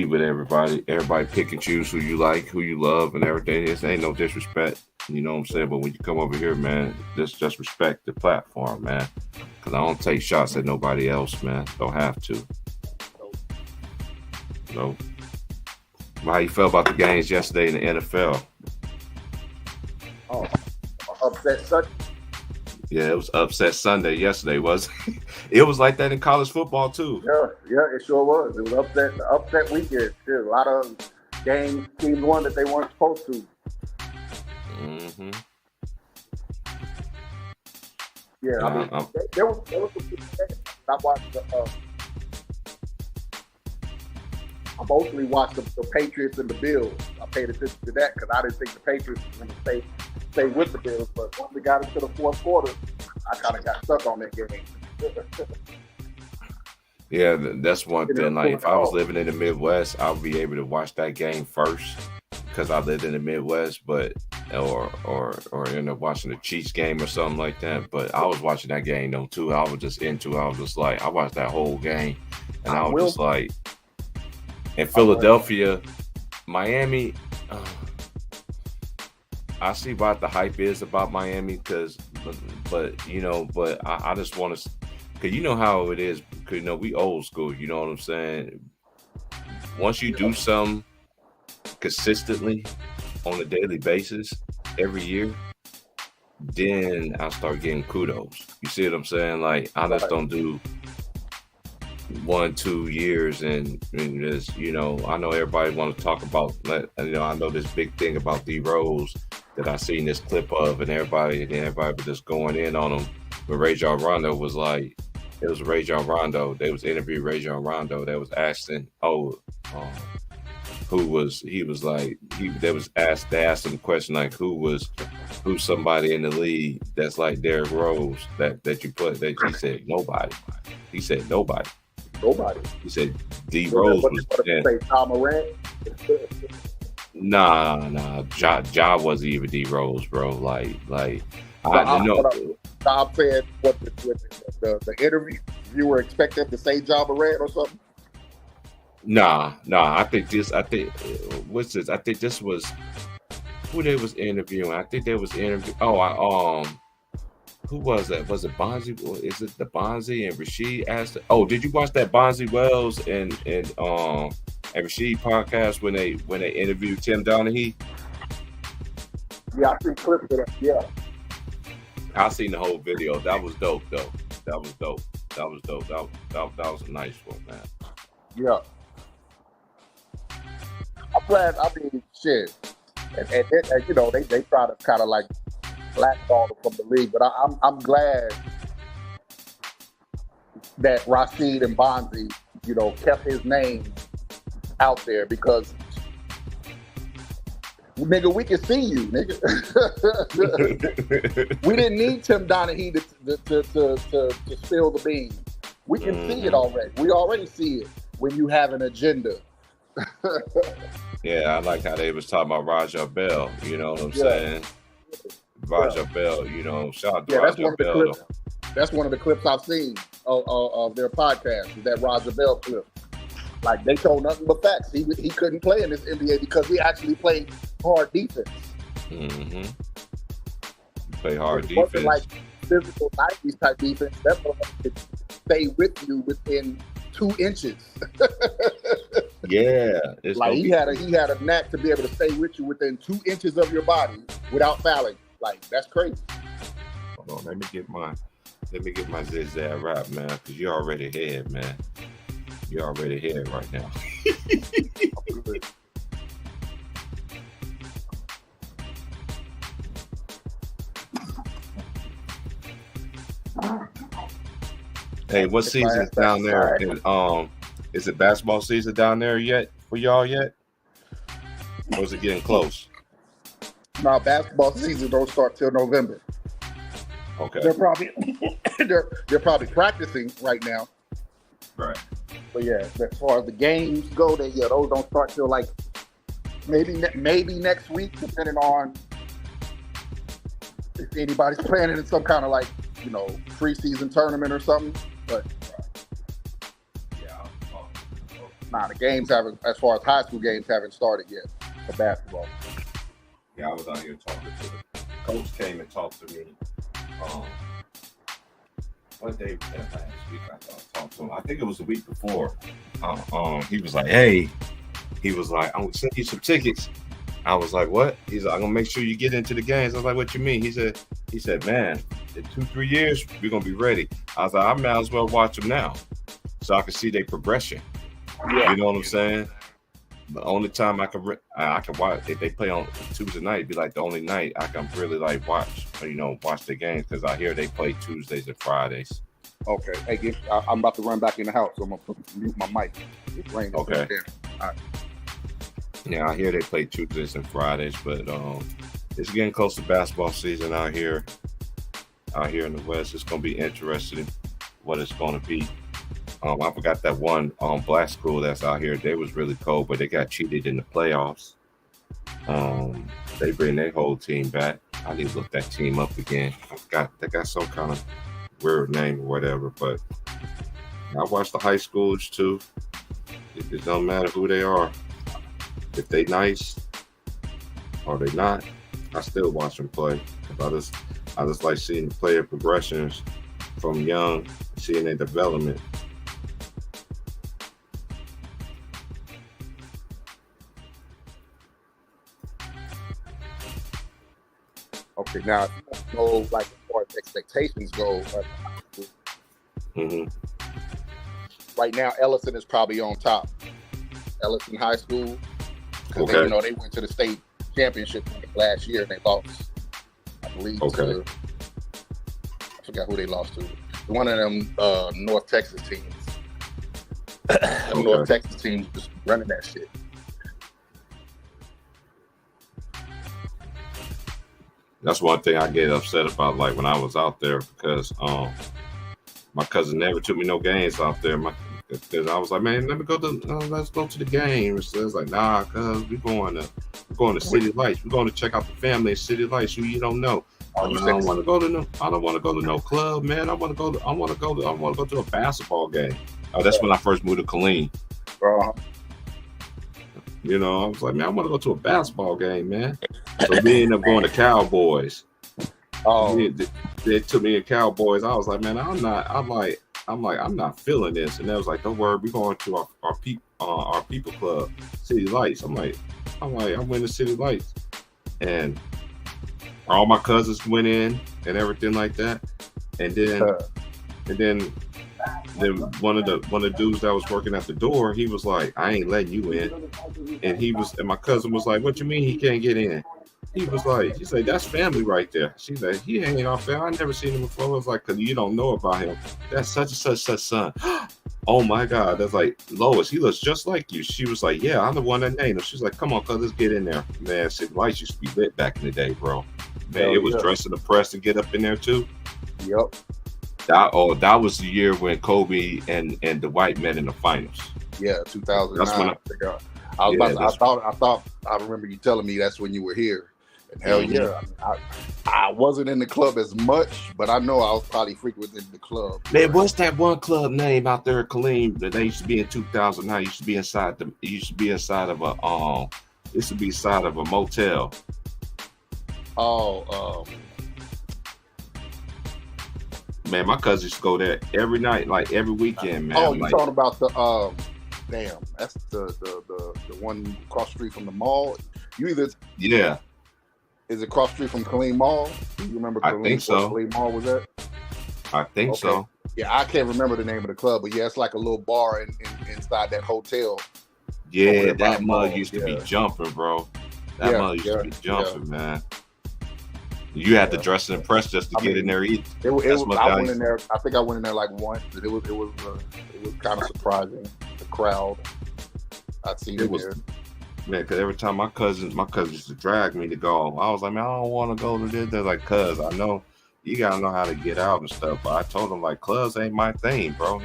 with everybody. Everybody pick and choose who you like, who you love, and everything. This ain't no disrespect, you know what I'm saying? But when you come over here, man, just respect the platform, man. Because I don't take shots at nobody else, man. Don't have to. No. How you felt about the games yesterday in the NFL? Oh, upset Sunday. Yeah, it was upset Sunday yesterday, was it? Was like that in college football too. Yeah, it sure was. It was upset weekend. There's a lot of games teams won that they weren't supposed to. Mm-hmm. Yeah, there was some good games. I watched I mostly watched the Patriots and the Bills. I paid attention to that because I didn't think the Patriots were going to stay with the Bills. But once we got into the fourth quarter, I kind of got stuck on that game. Yeah, that's one thing. Like if I was living in the Midwest, I would be able to watch that game first because I lived in the Midwest. But or end up watching the Chiefs game or something like that. But I was watching that game though too. I was just like, I watched that whole game, and I was just like. In Philadelphia, Miami, I see what the hype is about Miami but I just want to, because you know how it is, because we old school, you know what I'm saying? Once you do something consistently on a daily basis every year, then I start getting kudos. You see what I'm saying? Like, I just don't do 1-2 years and just, I know everybody want to talk about, I know this big thing about D Rose that I seen this clip of, and everybody was just going in on him. When Rajon Rondo was like, it was Rajon Rondo, they was interviewing Rajon Rondo, they was asking, they asked him the question like, who's somebody in the league that's like Derrick Rose that you put, that he said nobody. He said nobody. He said D Rose was say Tom Morant. Nah. Ja wasn't even D Rose, bro. Like I know. I'm saying what the interview you were expecting to say Ja Morant or something. Nah. I think what's this? I think this was who they was interviewing. I think they was interviewing. Who was that? Was it Bonzi? Is it the Bonzi and Rasheed asked? Did you watch that Bonzi Wells and Rasheed podcast when they interviewed Tim Donaghy? Yeah, I think clips of that. Yeah, I seen the whole video. That was dope, though. That was dope. That was a nice one, man. Yeah. I'm glad. I mean, shit. And you know, they try to kind of like blackball him from the league, but I'm glad that Rasheed and Bonzi, you know, kept his name out there because, nigga, we can see you, nigga. We didn't need Tim Donaghy to spill the beans. We can see it already. We already see it when you have an agenda. Yeah, I like how they was talking about Raja Bell. You know what I'm saying? Raja Bell, you know, shout out to Raja Bell. That's one of the clips I've seen of their podcast, is that Raja Bell clip. Like, they told nothing but facts. He couldn't play in this NBA because he actually played hard defense. Mm-hmm. Play hard it defense. Wasn't like physical 90s type defense. That motherfucker could stay with you within 2 inches. Yeah. Like he had a knack to be able to stay with you within 2 inches of your body without fouling. Like, that's crazy. Hold on, let me get my zigzag rap, man, because you're already ahead, man. You're already ahead right now. Hey, what season's down there? And, is it basketball season down there yet for y'all yet? Or is it getting close? No, basketball season don't start till November. Okay. They're probably practicing right now. Right. But yeah, as far as the games go, those don't start till like maybe next week, depending on if anybody's playing in some kind of like, you know, preseason tournament or something. But the games haven't, as far as high school games, haven't started yet for basketball. Yeah, I was out here talking to the coach. Came and talked to me. What day was that last week? I talked to him. I think it was the week before. He was like, "Hey," he was like, "I'm gonna send you some tickets." I was like, "What?" He's like, "I'm gonna make sure you get into the games." I was like, "What you mean?" He said, "Man, in 2-3 years we're gonna be ready." I was like, "I might as well watch them now, so I can see their progression." Yeah. You know what I'm saying? The only time I can watch, if they play on Tuesday night, it'd be like the only night I can really like watch the games, because I hear they play Tuesdays and Fridays. Okay. Hey, I'm about to run back in the house, so I'm gonna mute my mic. It's raining. Okay. All right. Yeah, I hear they play Tuesdays and Fridays, but it's getting close to basketball season out here in the West. It's gonna be interesting what it's gonna be. I forgot that one black school that's out here. They was really cold, but they got cheated in the playoffs. They bring their whole team back. I need to look that team up again. They got some kind of weird name or whatever, but I watch the high schoolers too. It don't matter who they are. If they nice or they not, I still watch them play. I just like seeing the player progressions from young, seeing their development. Okay, now if you don't know, like, as far as expectations go, right now Ellison is probably on top. Ellison High School, because they went to the state championship last year and they lost, I believe. I forgot who they lost to. One of them North Texas teams. North Texas teams just running that shit. That's one thing I get upset about, like when I was out there, because my cousin never took me no games out there. Because I was like, man, let's go to the games. So it's like, nah, cuz we're going to City Lights. We're going to check out the family in City Lights who you don't know. I don't want to go to no club, man. I want to go to a basketball game. Oh, that's when I first moved to Killeen. You know, I was like, man, I want to go to a basketball game, man. So we ended up going to Cowboys. Oh, they took me to Cowboys. I was like, man, I'm not feeling this. And they was like, don't worry, we're going to our people club, City Lights. I'm like, I went to City Lights, and all my cousins went in and everything like that. And then one of the dudes that was working at the door, he was like, I ain't letting you in. And my cousin was like, what you mean he can't get in? He said, that's family right there. She said, he ain't our family. I never seen him before. I was like, because you don't know about him. That's such and such son. Oh my God. That's like, Lois, he looks just like you. She was like, yeah, I'm the one that named him. She's like, come on, cuz, let's get in there. Man, City Lights used to be lit back in the day, bro. Man, it was dressing the press to get up in there too. Yep. That was the year when Kobe and Dwight met in the finals. Yeah, 2009. That's when I remember you telling me that's when you were here. And hell yeah, I wasn't in the club as much, but I know I was probably frequenting the club. Man, what's that one club name out there, Kaleem, that they used to be in 2009? Used to be inside of a motel. Oh, man, my cousins used to go there every night, like every weekend, man. Oh, you're talking about the that's the one across the street from the mall. Yeah. Is it across the street from Killeen Mall? Do you remember I think so. Killeen Mall was at? I think so. Yeah, I can't remember the name of the club, but yeah, it's like a little bar inside that hotel. Yeah, that mug used to be jumping, bro. That mug used to be jumping, man. You had to dress and impress just to get in there. I went in there. I think I went in there like once. It was kind of surprising. The crowd I'd seen it there. Man, because every time my cousins used to drag me to go, I was like, man, I don't want to go to this. They're like, cuz, I know you gotta know how to get out and stuff. But I told them like, clubs ain't my thing, bro.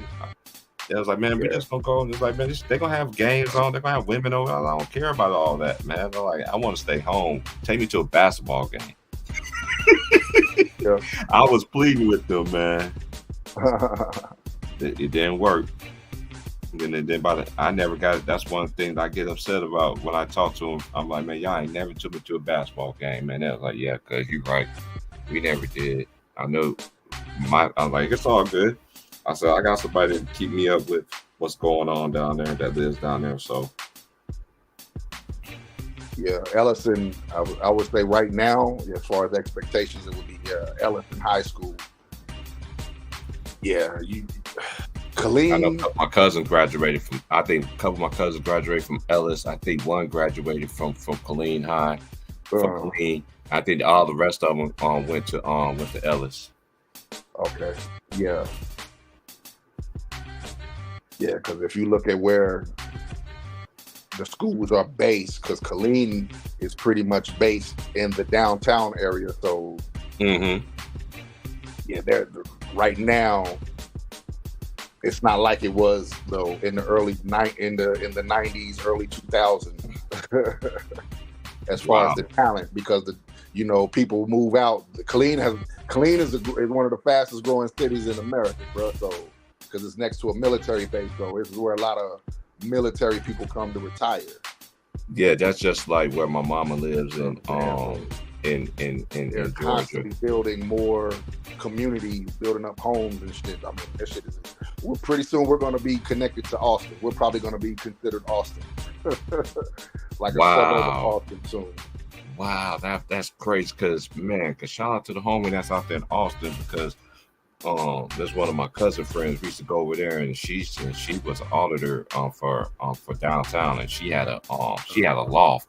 They was like, man, we just gonna go. And it's like, man, they gonna have games on. They're gonna have women over. I don't care about all that, man. They're like, I want to stay home. Take me to a basketball game. I was pleading with them, man. It didn't work. I never got it. That's one thing that I get upset about when I talk to them. I'm like, man, y'all ain't never took me to a basketball game, man. They're like, yeah, cuz you're right. We never did. I know I'm like, it's all good. I said, I got somebody to keep me up with what's going on down there that lives down there. So yeah, Ellison, I would say right now, as far as expectations, it would be Ellison High School. Yeah, Killeen. I know my cousin graduated from. I think a couple of my cousins graduated from Ellis. I think one graduated from Killeen High. From Killeen, I think all the rest of them went to Ellis. Okay. Yeah. Yeah, because if you look at where the schools are based, because Killeen is pretty much based in the downtown area, so yeah, they're right now. It's not like it was though in the in the 90s, early 2000s, as far as the talent, because people move out. Killeen is one of the fastest growing cities in America, bro. So because it's next to a military base, so it's where a lot of military people come to retire. Yeah, that's just like where my mama lives in Georgia. Constantly building more communities, building up homes and shit. I mean, that shit is. Pretty soon we're going to be connected to Austin. We're probably going to be considered Austin, like a suburb of Austin soon. Wow, that's crazy. Because shout out to the homie that's out there in Austin, because there's one of my cousin friends. We used to go over there, and she was an auditor for downtown, and she had a loft.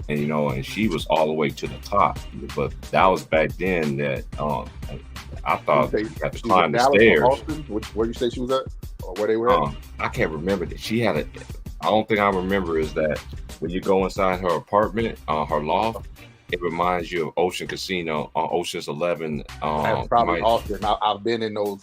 And and she was all the way to the top, but that was back then that I thought you had to climb the stairs. Where you say she was at, or where they were at? I can't remember that. She had I don't think I remember is that when you go inside her apartment, her loft, it reminds you of Ocean Casino on Ocean's 11. That's probably Austin. I've been in those.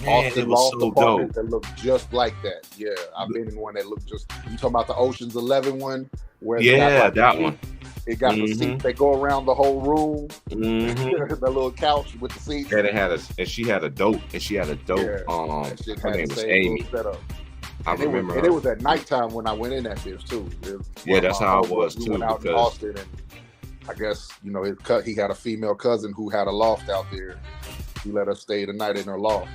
Austin loft apartments that look just like that. Yeah, I've been in one that looked just. You talking about the Ocean's 11 one? Where that one. It got the seats. They go around the whole room. The little couch with the seats. Yeah, she had a dope. Yeah, her name was Amy. I remember. And it was at nighttime when I went in that bitch too. Yeah, that's how it was too. We went out in Austin, and I guess he had a female cousin who had a loft out there. He let us stay the night in her loft.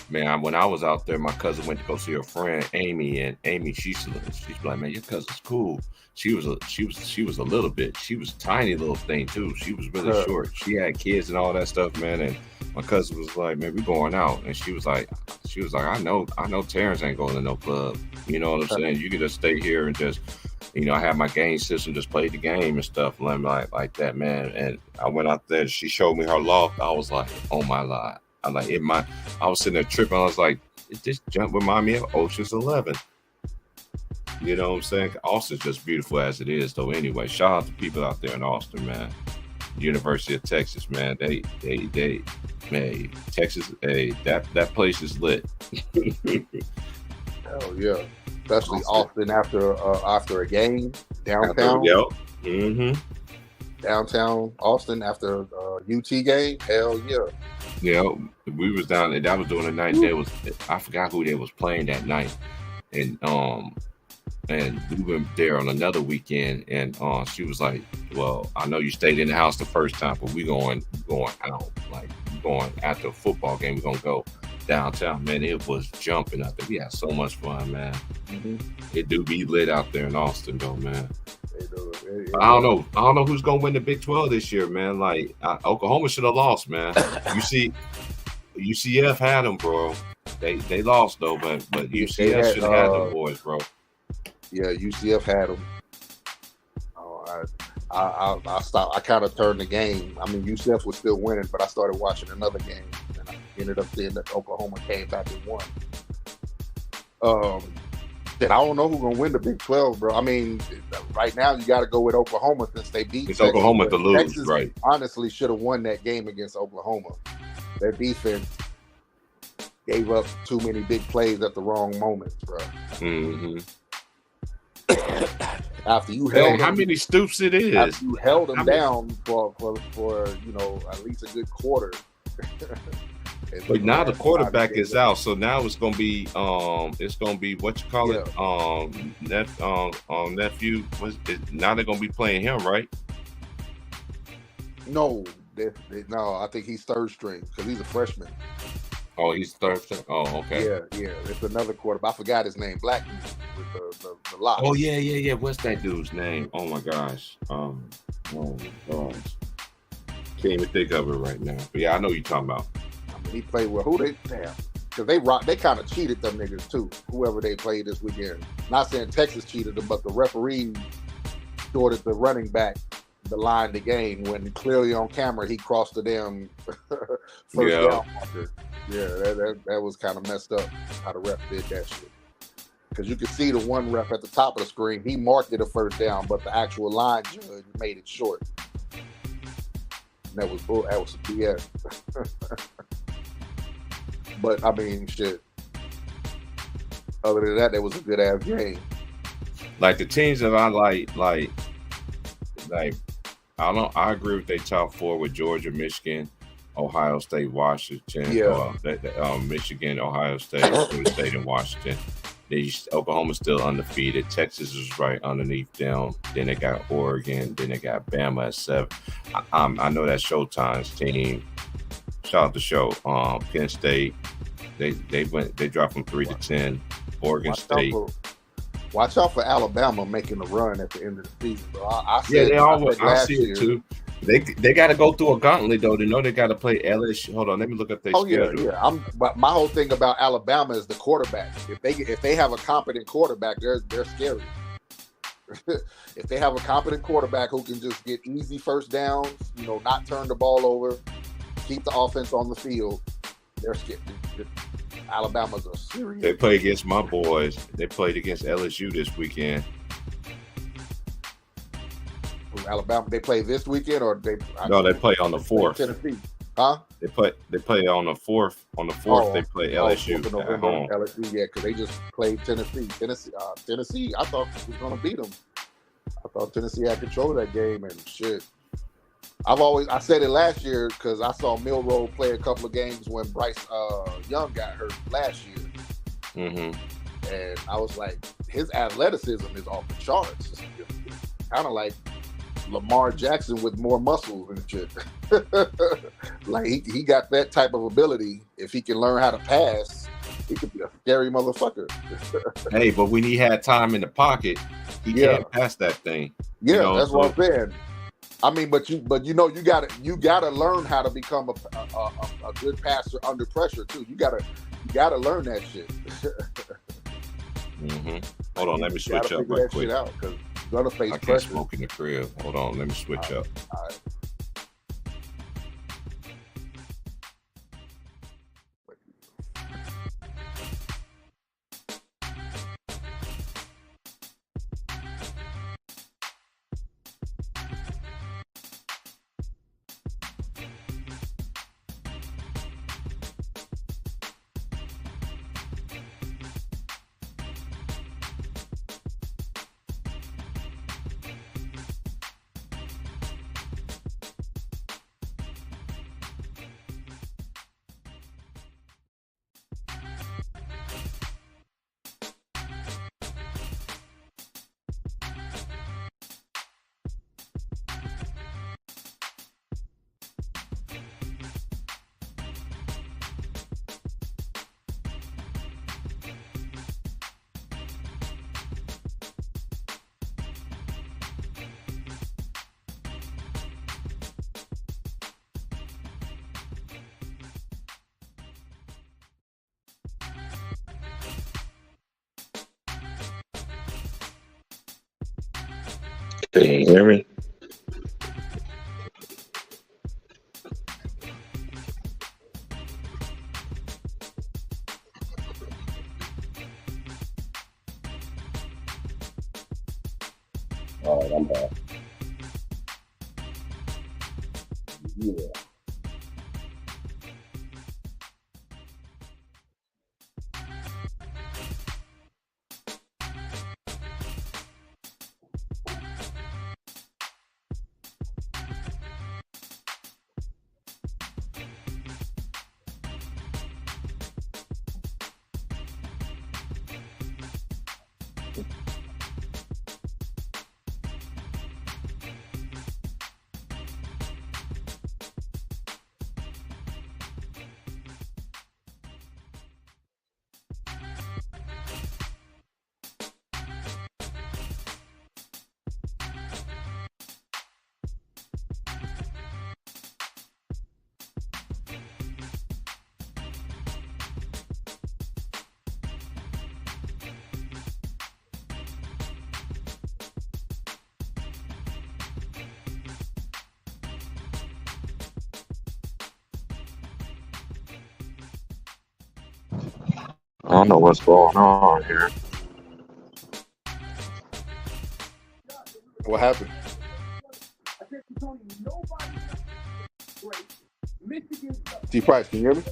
Man, when I was out there, my cousin went to go see her friend Amy, and Amy, she's like, man, your cousin's cool. She was a little bit. She was a tiny little thing too. She was really short. She had kids and all that stuff, man. And my cousin was like, man, we going out. And she was like, I know Terrence ain't going to no club. You know what I'm saying? You can just stay here and just, I have my game system, just play the game and stuff like that, man. And I went out there. She showed me her loft. I was like, oh my God. I was sitting there tripping. I was like, this jump remind me of Ocean's 11. You know what I'm saying? Austin's just beautiful as it is, though. Anyway, shout out to people out there in Austin, man. University of Texas, man. They, man, Texas, that place is lit. Hell yeah, especially Austin after a game downtown. Downtown Austin after a UT game. Hell yeah. Yeah, we was down there. That was during the night. I forgot who they was playing that night, and we went there on another weekend. And she was like, "Well, I know you stayed in the house the first time, but we going out. Like going after a football game. We're gonna go downtown. Man, it was jumping out there. We had so much fun, man. It do be lit out there in Austin, though, man. I don't know who's gonna win the Big 12 this year, man. Like Oklahoma should have lost, man. UCF had them, bro. They lost though, but UCF should have had them boys, bro. Yeah, UCF had them. I stopped. I kind of turned the game. I mean, UCF was still winning, but I started watching another game, and I ended up seeing that Oklahoma came back and won. I don't know who's gonna win the Big 12, bro. I mean, right now you got to go with Oklahoma since they beat. It's Texas, Oklahoma to lose, Texas right? Honestly, should have won that game against Oklahoma. Their defense gave up too many big plays at the wrong moments, bro. After you held how many stoops it is? After you held them down for at least a good quarter. But now the quarterback is out, so now it's gonna be what you call it, nephew. Now they're gonna be playing him, right? No, I think he's third string because he's a freshman. Oh, he's third string. Oh, okay. Yeah. It's another quarterback. I forgot his name. Black with the lock. Oh yeah. What's that dude's name? Oh my gosh. Oh gosh. Can't even think of it right now. But yeah, I know what you're talking about. He played with who because they kind of cheated them niggas too. Whoever they played this weekend. Not saying Texas cheated them, but the referee shorted the running back the line the game when clearly on camera he crossed the damn first down marker. Yeah, that was kind of messed up how the ref did that shit. Because you could see the one ref at the top of the screen, he marked it a first down, but the actual line judge made it short. And that was some BS. But I mean, shit. Other than that, was a good ass game. Like the teams that I like I agree with their top four with Georgia, Michigan, Ohio State, Washington. Michigan, Ohio State, Florida State, and Washington. Oklahoma's still undefeated. Texas is right underneath them. Then they got Oregon. Then they got Bama at 7. I know that's Showtime's team. Shout out to Show. Penn State. They dropped from 3 to 10. Oregon State. Watch out for Alabama making a run at the end of the season. Bro. I see it too. They got to go through a gauntlet though. They know they got to play LSU. Hold on, let me look up their schedule. Yeah. But my whole thing about Alabama is the quarterback. If they have a competent quarterback, they're scary. If they have a competent quarterback who can just get easy first downs, not turn the ball over, keep the offense on the field, they're scary. Alabama's a serious. They play against my boys. They played against LSU this weekend. Alabama, they play this weekend, or they? No, they play on the 4th. Tennessee, huh? They play on the 4th. On the 4th, they play LSU at home. LSU, yeah, because they just played Tennessee. Tennessee, I thought was going to beat them. I thought Tennessee had control of that game, and shit. I said it last year because I saw Milroe play a couple of games when Bryce Young got hurt last year. And I was like, his athleticism is off the charts. Kind of like Lamar Jackson with more muscles and shit. Like he got that type of ability. If he can learn how to pass, he could be a scary motherfucker. Hey, but when he had time in the pocket, he can't pass that thing. Yeah, you know, that's what I'm saying. I mean, but you gotta learn how to become a good passer under pressure too. You gotta learn that shit. Hold on, let me switch up right quick. Out, gonna face I pressure. can't smoke in the crib. Hold on, let me switch up. All right. Can you hear me? All right, I'm back. Yeah. I don't know what's going on here. What happened? T Price, can you hear me?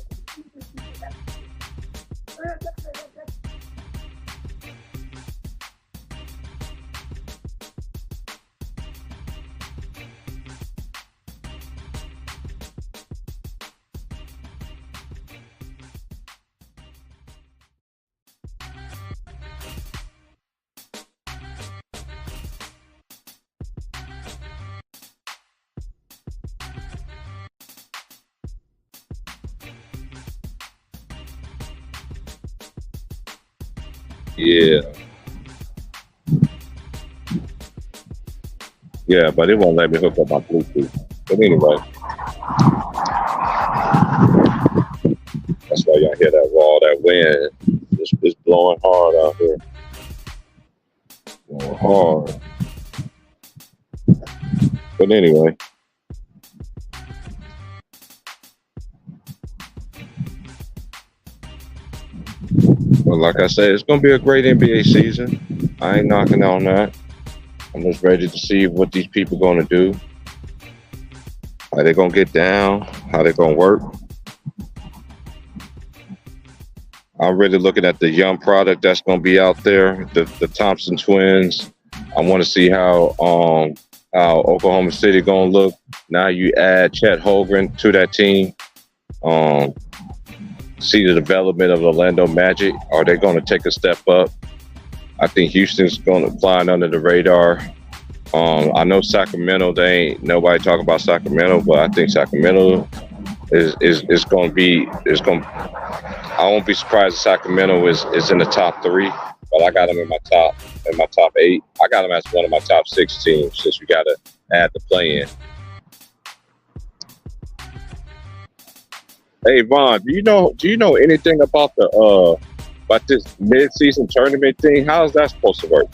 Yeah. Yeah, but it won't let me hook up my Bluetooth. But anyway, that's why y'all hear that wall, that wind. It's blowing hard out here. Blowing hard. But anyway. Well, like I said, it's going to be a great NBA season. I ain't knocking on that. I'm just ready to see what these people going to do. How they going to get down. How they going to work. I'm really looking at the young product that's going to be out there. The Thompson twins. I want to see how Oklahoma City going to look. Now you add Chet Holmgren to that team. see the development of Orlando Magic. Are they going to take a step up? I think Houston's going to fly under the radar. I know Sacramento. They ain't nobody talking about Sacramento, but I think Sacramento is going to be I won't be surprised if Sacramento is in the top 3, but I got them in my top 8. I got them as one of my top 6 teams since we got to add the play-in. Hey Vaughn, do you know anything about this mid-season tournament thing? How is that supposed to work?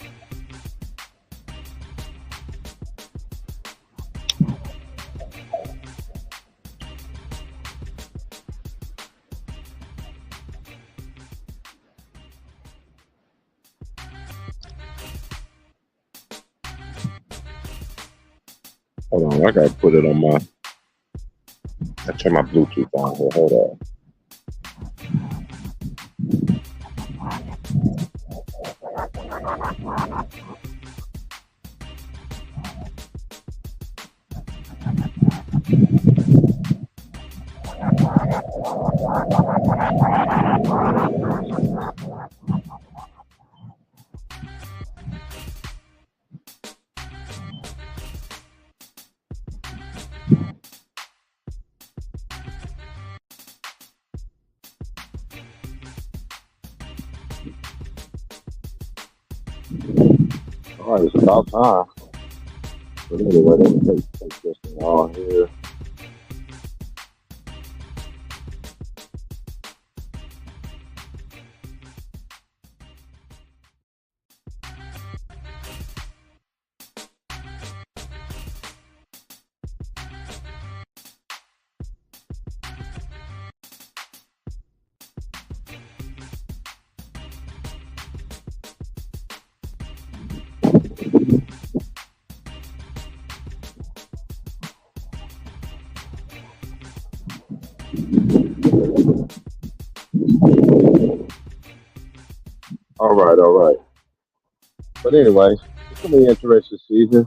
Hold on, I gotta put it on my. I turn my Bluetooth on here. Hold on. All right, it's about time. But anyway, let me take this thing on here. All right. But anyway, it's going to be an interesting season.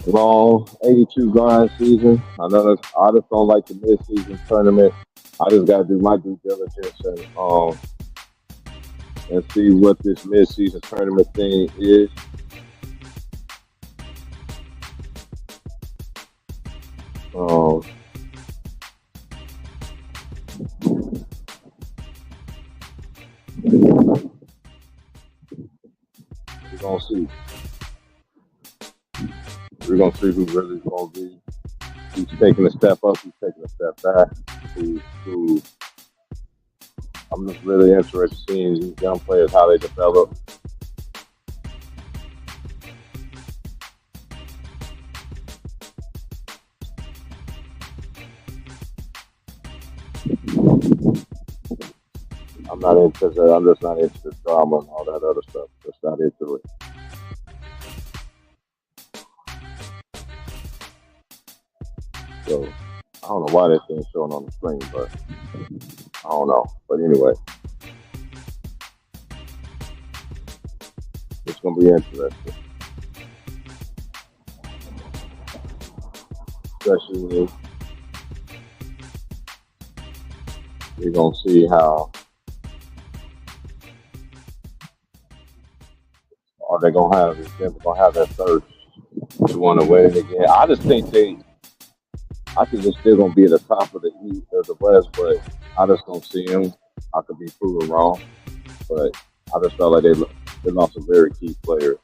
Long 82 grind season. I know I just don't like the mid-season tournament. I just got to do my due diligence and see what this mid-season tournament thing is. We're gonna see who really is gonna be. Who's taking a step up? Who's taking a step back? Who? I'm just really interested in seeing these young players how they develop. I'm not interested. I'm just not into the drama and all that other stuff. Just not into it. So I don't know why that thing's showing on the screen, but I don't know. But anyway, it's gonna be interesting, especially we're gonna see how are they gonna have. Is Denver gonna have that thirst to want to win it again? I just think I think they're still gonna be at the top of the East or the West, but I just don't see them. I could be proven wrong, but I just felt like they lost some very key players.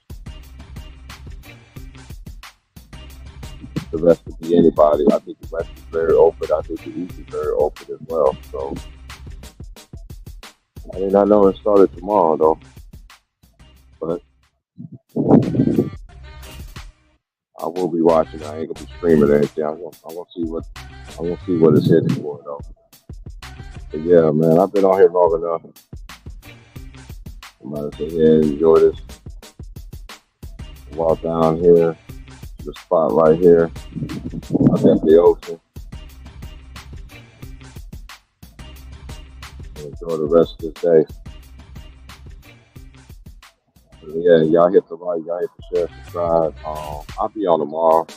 The rest could be anybody. I think the West is very open. I think the East is very open as well. So I did not know it started tomorrow though, but I will be watching. I ain't gonna be streaming or anything. I'm gonna see what it's hitting for though. But yeah, man, I've been on here long enough. I'm about to say, yeah, enjoy this. Walk down here, the spotlight here. I got the ocean. Enjoy the rest of the day. Yeah, y'all hit the like, y'all hit the share, subscribe. I'll be on tomorrow.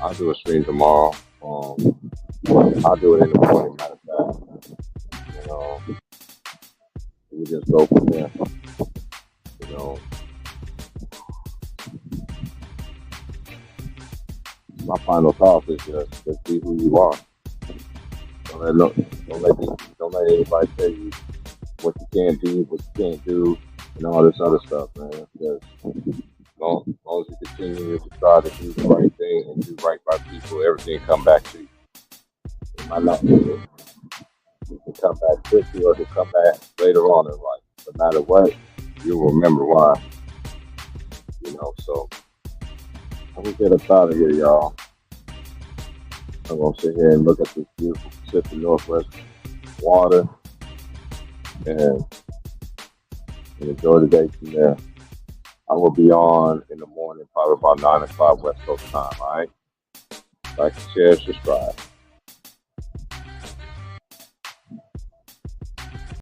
I'll do a stream tomorrow. I'll do it in the morning, matter of fact. And we just go from there. My final thought is just be who you are. Don't let anybody tell you what you can't do, what you can't do, and all this other stuff, man. Because as long as you continue to try to do the right thing and do right by people, everything come back to you. It might not be it. It can come back quickly or it can come back later on in life. No matter what, you'll remember why. So I'm gonna get us out of here, y'all. I'm gonna sit here and look at this beautiful Pacific Northwest water and enjoy the day from there. I will be on in the morning, probably about 9 o'clock West Coast time. All right, like, share, subscribe.